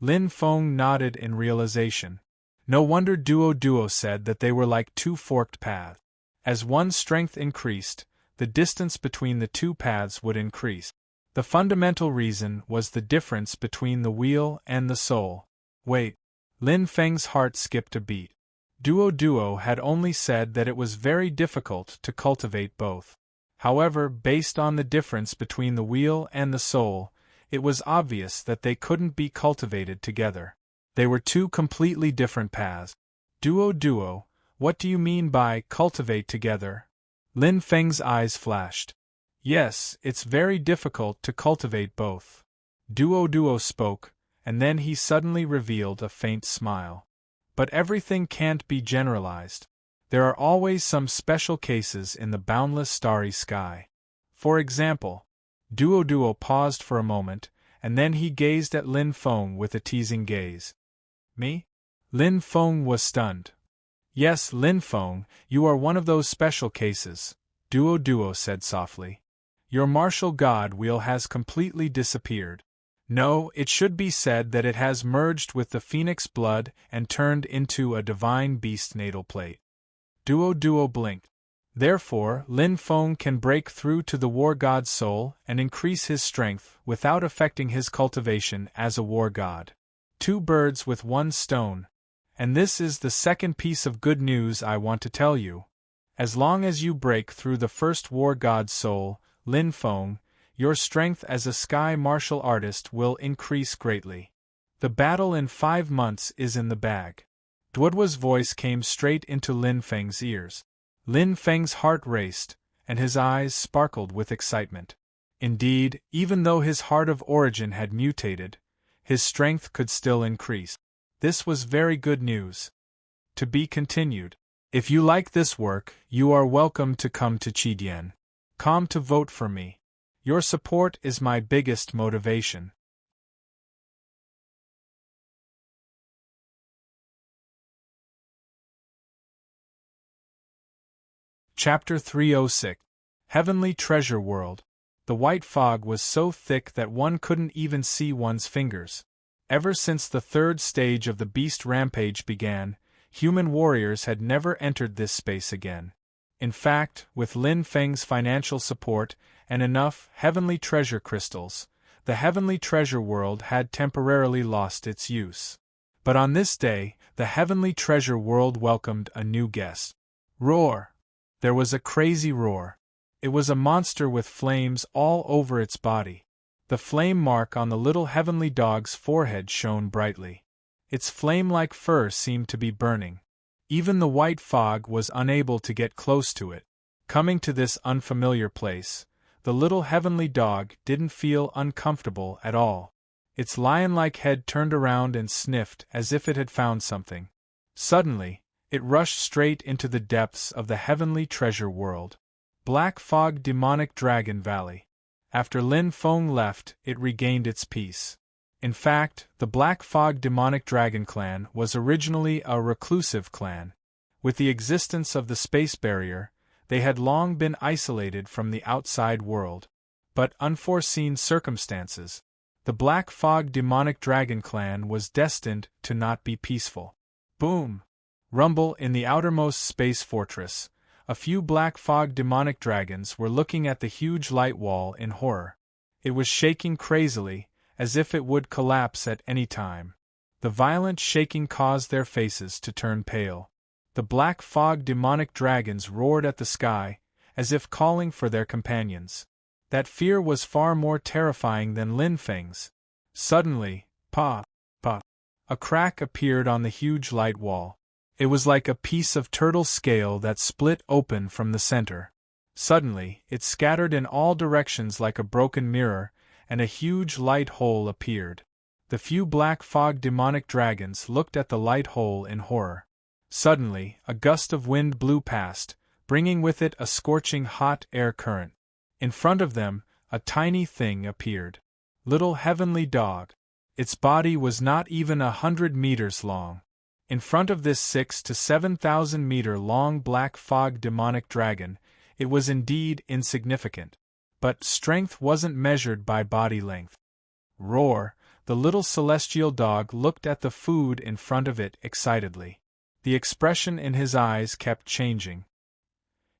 Speaker 1: Lin Feng nodded in realization. No wonder Duo said that they were like 2 forked paths. As one strength increased, the distance between the 2 paths would increase. The fundamental reason was the difference between the wheel and the soul. Wait. Lin Feng's heart skipped a beat. Duo had only said that it was very difficult to cultivate both. However, based on the difference between the wheel and the soul, it was obvious that they couldn't be cultivated together. They were 2 completely different paths. Duo, what do you mean by cultivate together? Lin Feng's eyes flashed. Yes, it's very difficult to cultivate both. Duo spoke, and then he suddenly revealed a faint smile. But everything can't be generalized. There are always some special cases in the boundless starry sky. For example, Duo paused for a moment, and then he gazed at Lin Feng with a teasing gaze. Me? Lin Feng was stunned. Yes, Lin Feng, you are one of those special cases, Duo said softly. Your martial god wheel has completely disappeared. No, it should be said that it has merged with the phoenix blood and turned into a divine beast natal plate. Duo blinked. Therefore, Lin Feng can break through to the war god's soul and increase his strength without affecting his cultivation as a war god. Two birds with one stone. And this is the second piece of good news I want to tell you. As long as you break through the first war god's soul, Lin Feng, your strength as a sky martial artist will increase greatly. The battle in 5 months is in the bag. Duo's voice came straight into Lin Feng's ears. Lin Feng's heart raced, and his eyes sparkled with excitement. Indeed, even though his heart of origin had mutated, his strength could still increase. This was very good news. To be continued. If you like this work, you are welcome to come to Chidian.com to vote for me. Your support is my biggest motivation. Chapter 306. Heavenly Treasure World. The white fog was so thick that one couldn't even see one's fingers. Ever since the third stage of the beast rampage began, human warriors had never entered this space again. In fact, with Lin Feng's financial support and enough heavenly treasure crystals, the heavenly treasure world had temporarily lost its use. But on this day, the heavenly treasure world welcomed a new guest. Roar! There was a crazy roar. It was a monster with flames all over its body. The flame mark on the little heavenly dog's forehead shone brightly. Its flame-like fur seemed to be burning. Even the white fog was unable to get close to it. Coming to this unfamiliar place, the little heavenly dog didn't feel uncomfortable at all. Its lion-like head turned around and sniffed as if it had found something. Suddenly, it rushed straight into the depths of the heavenly treasure world. Black Fog Demonic Dragon Valley. After Lin Feng left, it regained its peace. In fact, the Black Fog Demonic Dragon clan was originally a reclusive clan. With the existence of the space barrier, they had long been isolated from the outside world. But unforeseen circumstances. The Black Fog Demonic Dragon clan was destined to not be peaceful. Boom! Rumble in the outermost space fortress. A few Black Fog Demonic Dragons were looking at the huge light wall in horror. It was shaking crazily, as if it would collapse at any time. The violent shaking caused their faces to turn pale. The Black Fog Demonic Dragons roared at the sky, as if calling for their companions. That fear was far more terrifying than Lin Feng's. Suddenly, pa! A crack appeared on the huge light wall. It was like a piece of turtle scale that split open from the center. Suddenly, it scattered in all directions like a broken mirror, and a huge light hole appeared. The few Black Fog Demonic Dragons looked at the light hole in horror. Suddenly, a gust of wind blew past, bringing with it a scorching hot air current. In front of them, a tiny thing appeared. Little Heavenly Dog. Its body was not even 100 meters long. In front of this 6,000 to 7,000 meter long Black Fog Demonic Dragon, it was indeed insignificant. But strength wasn't measured by body length. Roar! The little celestial dog looked at the food in front of it excitedly. The expression in his eyes kept changing.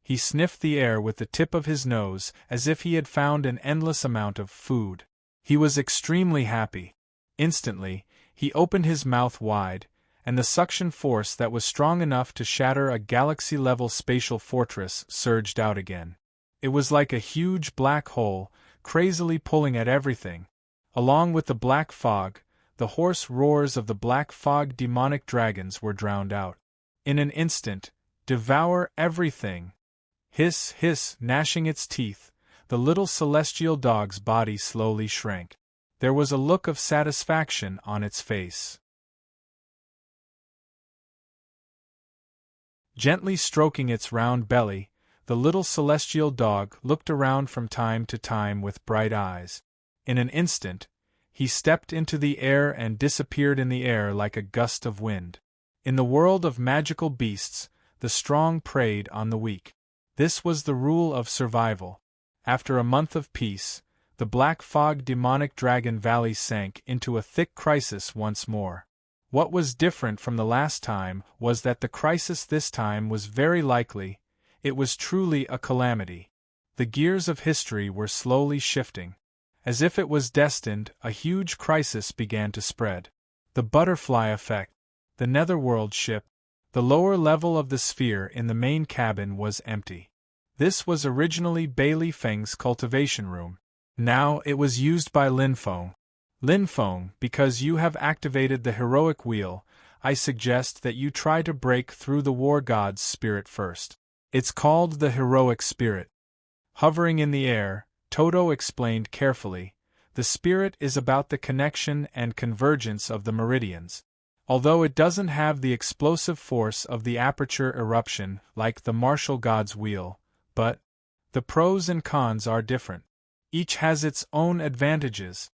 Speaker 1: He sniffed the air with the tip of his nose as if he had found an endless amount of food. He was extremely happy. Instantly, he opened his mouth wide, and the suction force that was strong enough to shatter a galaxy-level spatial fortress surged out again. It was like a huge black hole, crazily pulling at everything. Along with the black fog, the hoarse roars of the Black Fog Demonic Dragons were drowned out. In an instant, devour everything! Hiss, hiss, gnashing its teeth, the little celestial dog's body slowly shrank. There was a look of satisfaction on its face. Gently stroking its round belly, the little celestial dog looked around from time to time with bright eyes. In an instant, he stepped into the air and disappeared in the air like a gust of wind. In the world of magical beasts, the strong preyed on the weak. This was the rule of survival. After a month of peace, the black fog demonic Dragon Valley sank into a thick crisis once more. What was different from the last time was that the crisis this time was very likely, it was truly a calamity. The gears of history were slowly shifting. As if it was destined, a huge crisis began to spread. The butterfly effect. The netherworld ship. The lower level of the sphere in the main cabin was empty. This was originally Bailey Feng's cultivation room. Now it was used by Lin Feng. Lin Feng, because you have activated the heroic wheel, I suggest that you try to break through the war god's spirit first. It's called the heroic spirit. Hovering in the air, Toto explained carefully, the spirit is about the connection and convergence of the meridians. Although it doesn't have the explosive force of the aperture eruption like the martial god's wheel, but the pros and cons are different. Each has its own advantages.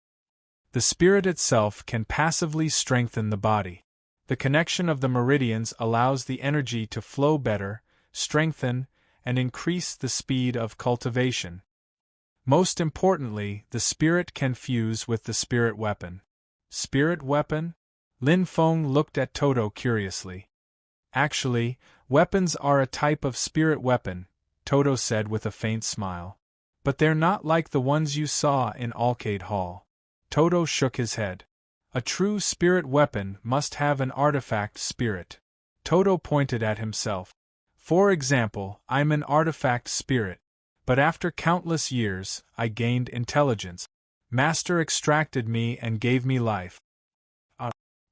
Speaker 1: The spirit itself can passively strengthen the body. The connection of the meridians allows the energy to flow better, strengthen, and increase the speed of cultivation. Most importantly, the spirit can fuse with the spirit weapon. Spirit weapon? Lin Feng looked at Toto curiously. Actually, weapons are a type of spirit weapon, Toto said with a faint smile. But they're not like the ones you saw in Arcade Hall. Toto shook his head. A true spirit weapon must have an artifact spirit. Toto pointed at himself. For example, I'm an artifact spirit. But after countless years, I gained intelligence. Master extracted me and gave me life.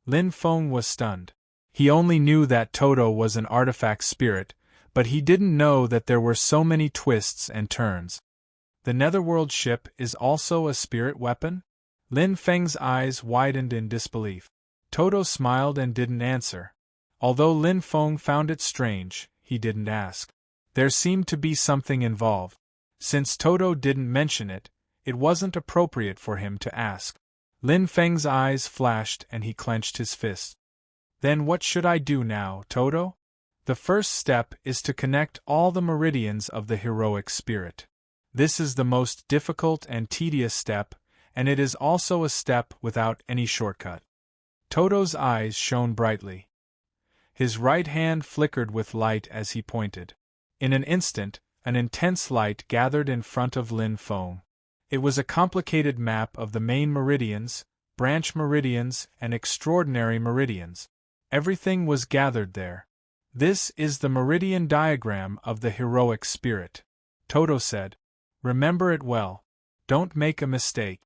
Speaker 1: Lin Feng was stunned. He only knew that Toto was an artifact spirit, but he didn't know that there were so many twists and turns. The netherworld ship is also a spirit weapon? Lin Feng's eyes widened in disbelief. Toto smiled and didn't answer. Although Lin Feng found it strange, he didn't ask. There seemed to be something involved. Since Toto didn't mention it, it wasn't appropriate for him to ask. Lin Feng's eyes flashed and he clenched his fist. Then what should I do now, Toto? The first step is to connect all the meridians of the heroic spirit. This is the most difficult and tedious step, and it is also a step without any shortcut. Toto's eyes shone brightly. His right hand flickered with light as he pointed. In an instant, an intense light gathered in front of Lin Feng. It was a complicated map of the main meridians, branch meridians, and extraordinary meridians. Everything was gathered there. This is the meridian diagram of the heroic spirit, Toto said. Remember it well. Don't make a mistake.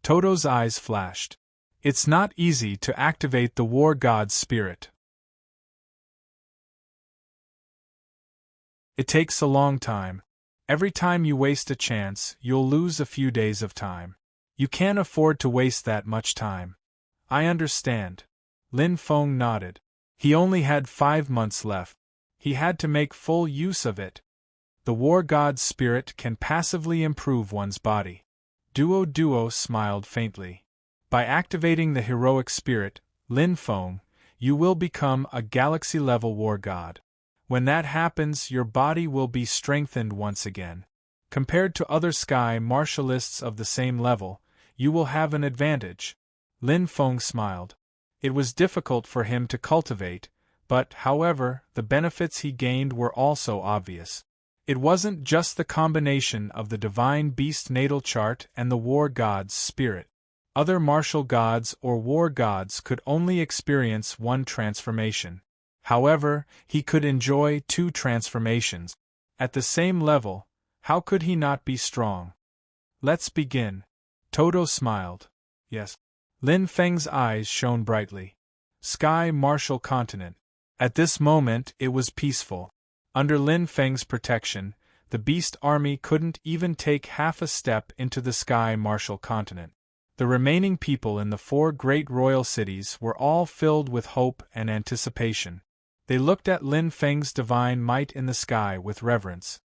Speaker 1: Toto's eyes flashed. It's not easy to activate the war god's spirit. It takes a long time. Every time you waste a chance, you'll lose a few days of time. You can't afford to waste that much time. I understand. Lin Feng nodded. He only had 5 months left. He had to make full use of it. The war god's spirit can passively improve one's body. Duo smiled faintly. By activating the heroic spirit, Lin Feng, you will become a galaxy-level war god. When that happens, your body will be strengthened once again. Compared to other sky martialists of the same level, you will have an advantage. Lin Feng smiled. It was difficult for him to cultivate, but, however, the benefits he gained were also obvious. It wasn't just the combination of the divine beast natal chart and the war god's spirit. Other martial gods or war gods could only experience one transformation. However, he could enjoy 2 transformations. At the same level, how could he not be strong? Let's begin. Toto smiled. Yes. Lin Feng's eyes shone brightly. Sky Martial Continent. At this moment, it was peaceful. Under Lin Feng's protection, the beast army couldn't even take half a step into the Sky Martial Continent. The remaining people in the 4 great royal cities were all filled with hope and anticipation. They looked at Lin Feng's divine might in the sky with reverence.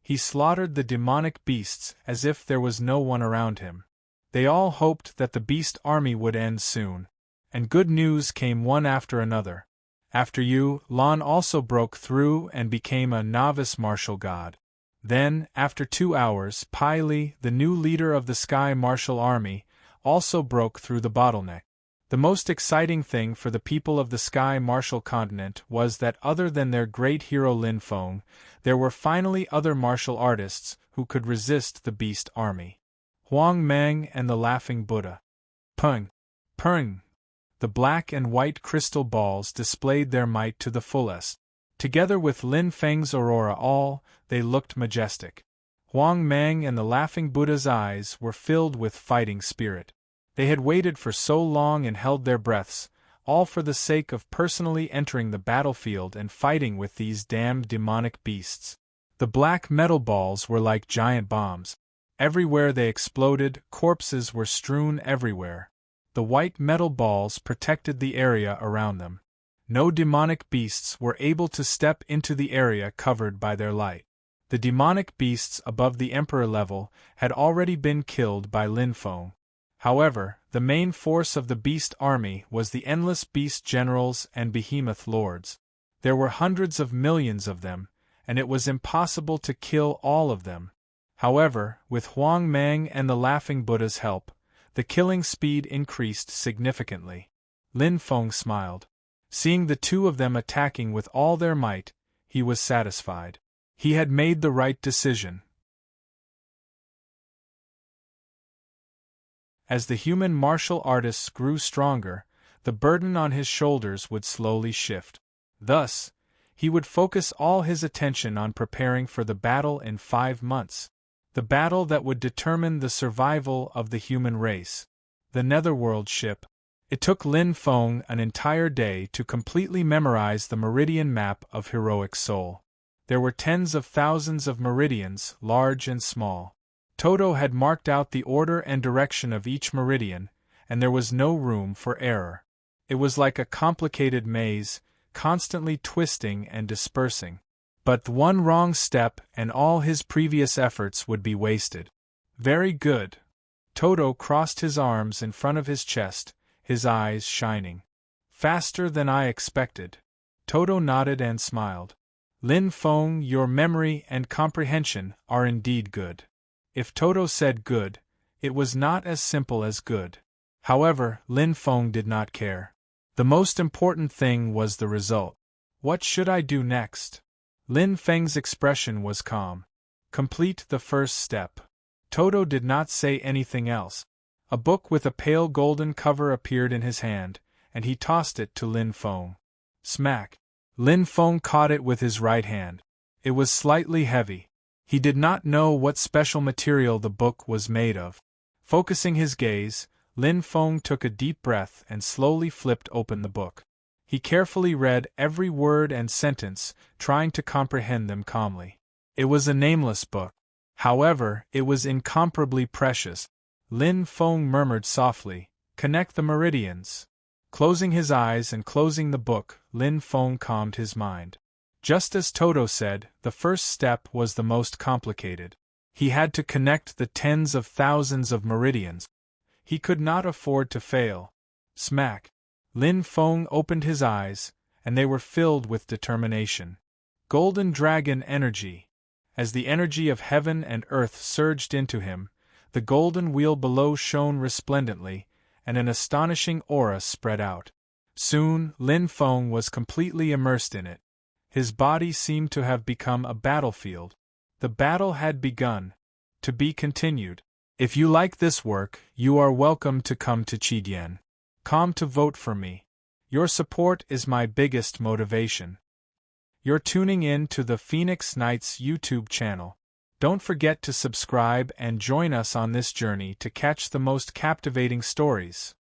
Speaker 1: He slaughtered the demonic beasts as if there was no one around him. They all hoped that the beast army would end soon. And good news came one after another. After you, Lan also broke through and became a novice martial god. Then, after 2 hours, Pai Li, the new leader of the Sky Martial Army, also broke through the bottleneck. The most exciting thing for the people of the Sky Martial Continent was that other than their great hero Lin Feng, there were finally other martial artists who could resist the beast army. Huang Meng and the Laughing Buddha. Peng! Peng! The black and white crystal balls displayed their might to the fullest. Together with Lin Feng's aurora they looked majestic. Huang Meng and the Laughing Buddha's eyes were filled with fighting spirit. They had waited for so long and held their breaths, all for the sake of personally entering the battlefield and fighting with these damned demonic beasts. The black metal balls were like giant bombs. Everywhere they exploded, corpses were strewn everywhere. The white metal balls protected the area around them. No demonic beasts were able to step into the area covered by their light. The demonic beasts above the Emperor level had already been killed by Lin Feng. However, the main force of the beast army was the endless beast generals and behemoth lords. There were hundreds of millions of them, and it was impossible to kill all of them. However, with Huang Meng and the Laughing Buddha's help, the killing speed increased significantly. Lin Feng smiled. Seeing the two of them attacking with all their might, he was satisfied. He had made the right decision. As the human martial artists grew stronger, the burden on his shoulders would slowly shift. Thus, he would focus all his attention on preparing for the battle in 5 months. The battle that would determine the survival of the human race. The Netherworld ship. It took Lin Feng an entire day to completely memorize the meridian map of Heroic Soul. There were tens of thousands of meridians, large and small. Toto had marked out the order and direction of each meridian, and there was no room for error. It was like a complicated maze, constantly twisting and dispersing. But one wrong step and all his previous efforts would be wasted. Very good. Toto crossed his arms in front of his chest, his eyes shining. Faster than I expected. Toto nodded and smiled. Lin Feng, your memory and comprehension are indeed good. If Toto said good, it was not as simple as good. However, Lin Feng did not care. The most important thing was the result. What should I do next? Lin Feng's expression was calm. Complete the first step. Toto did not say anything else. A book with a pale golden cover appeared in his hand, and he tossed it to Lin Feng. Smack! Lin Feng caught it with his right hand. It was slightly heavy. He did not know what special material the book was made of. Focusing his gaze, Lin Feng took a deep breath and slowly flipped open the book. He carefully read every word and sentence, trying to comprehend them calmly. It was a nameless book. However, it was incomparably precious. Lin Feng murmured softly, "Connect the meridians." Closing his eyes and closing the book, Lin Feng calmed his mind. Just as Toto said, the first step was the most complicated. He had to connect the tens of thousands of meridians. He could not afford to fail. Smack! Lin Feng opened his eyes, and they were filled with determination. Golden dragon energy. As the energy of heaven and earth surged into him, the golden wheel below shone resplendently, and an astonishing aura spread out. Soon, Lin Feng was completely immersed in it. His body seemed to have become a battlefield. The battle had begun. To be continued. If you like this work, you are welcome to come to Qidien.com to vote for me. Your support is my biggest motivation. You're tuning in to the Phoenix Knights YouTube channel. Don't forget to subscribe and join us on this journey to catch the most captivating stories.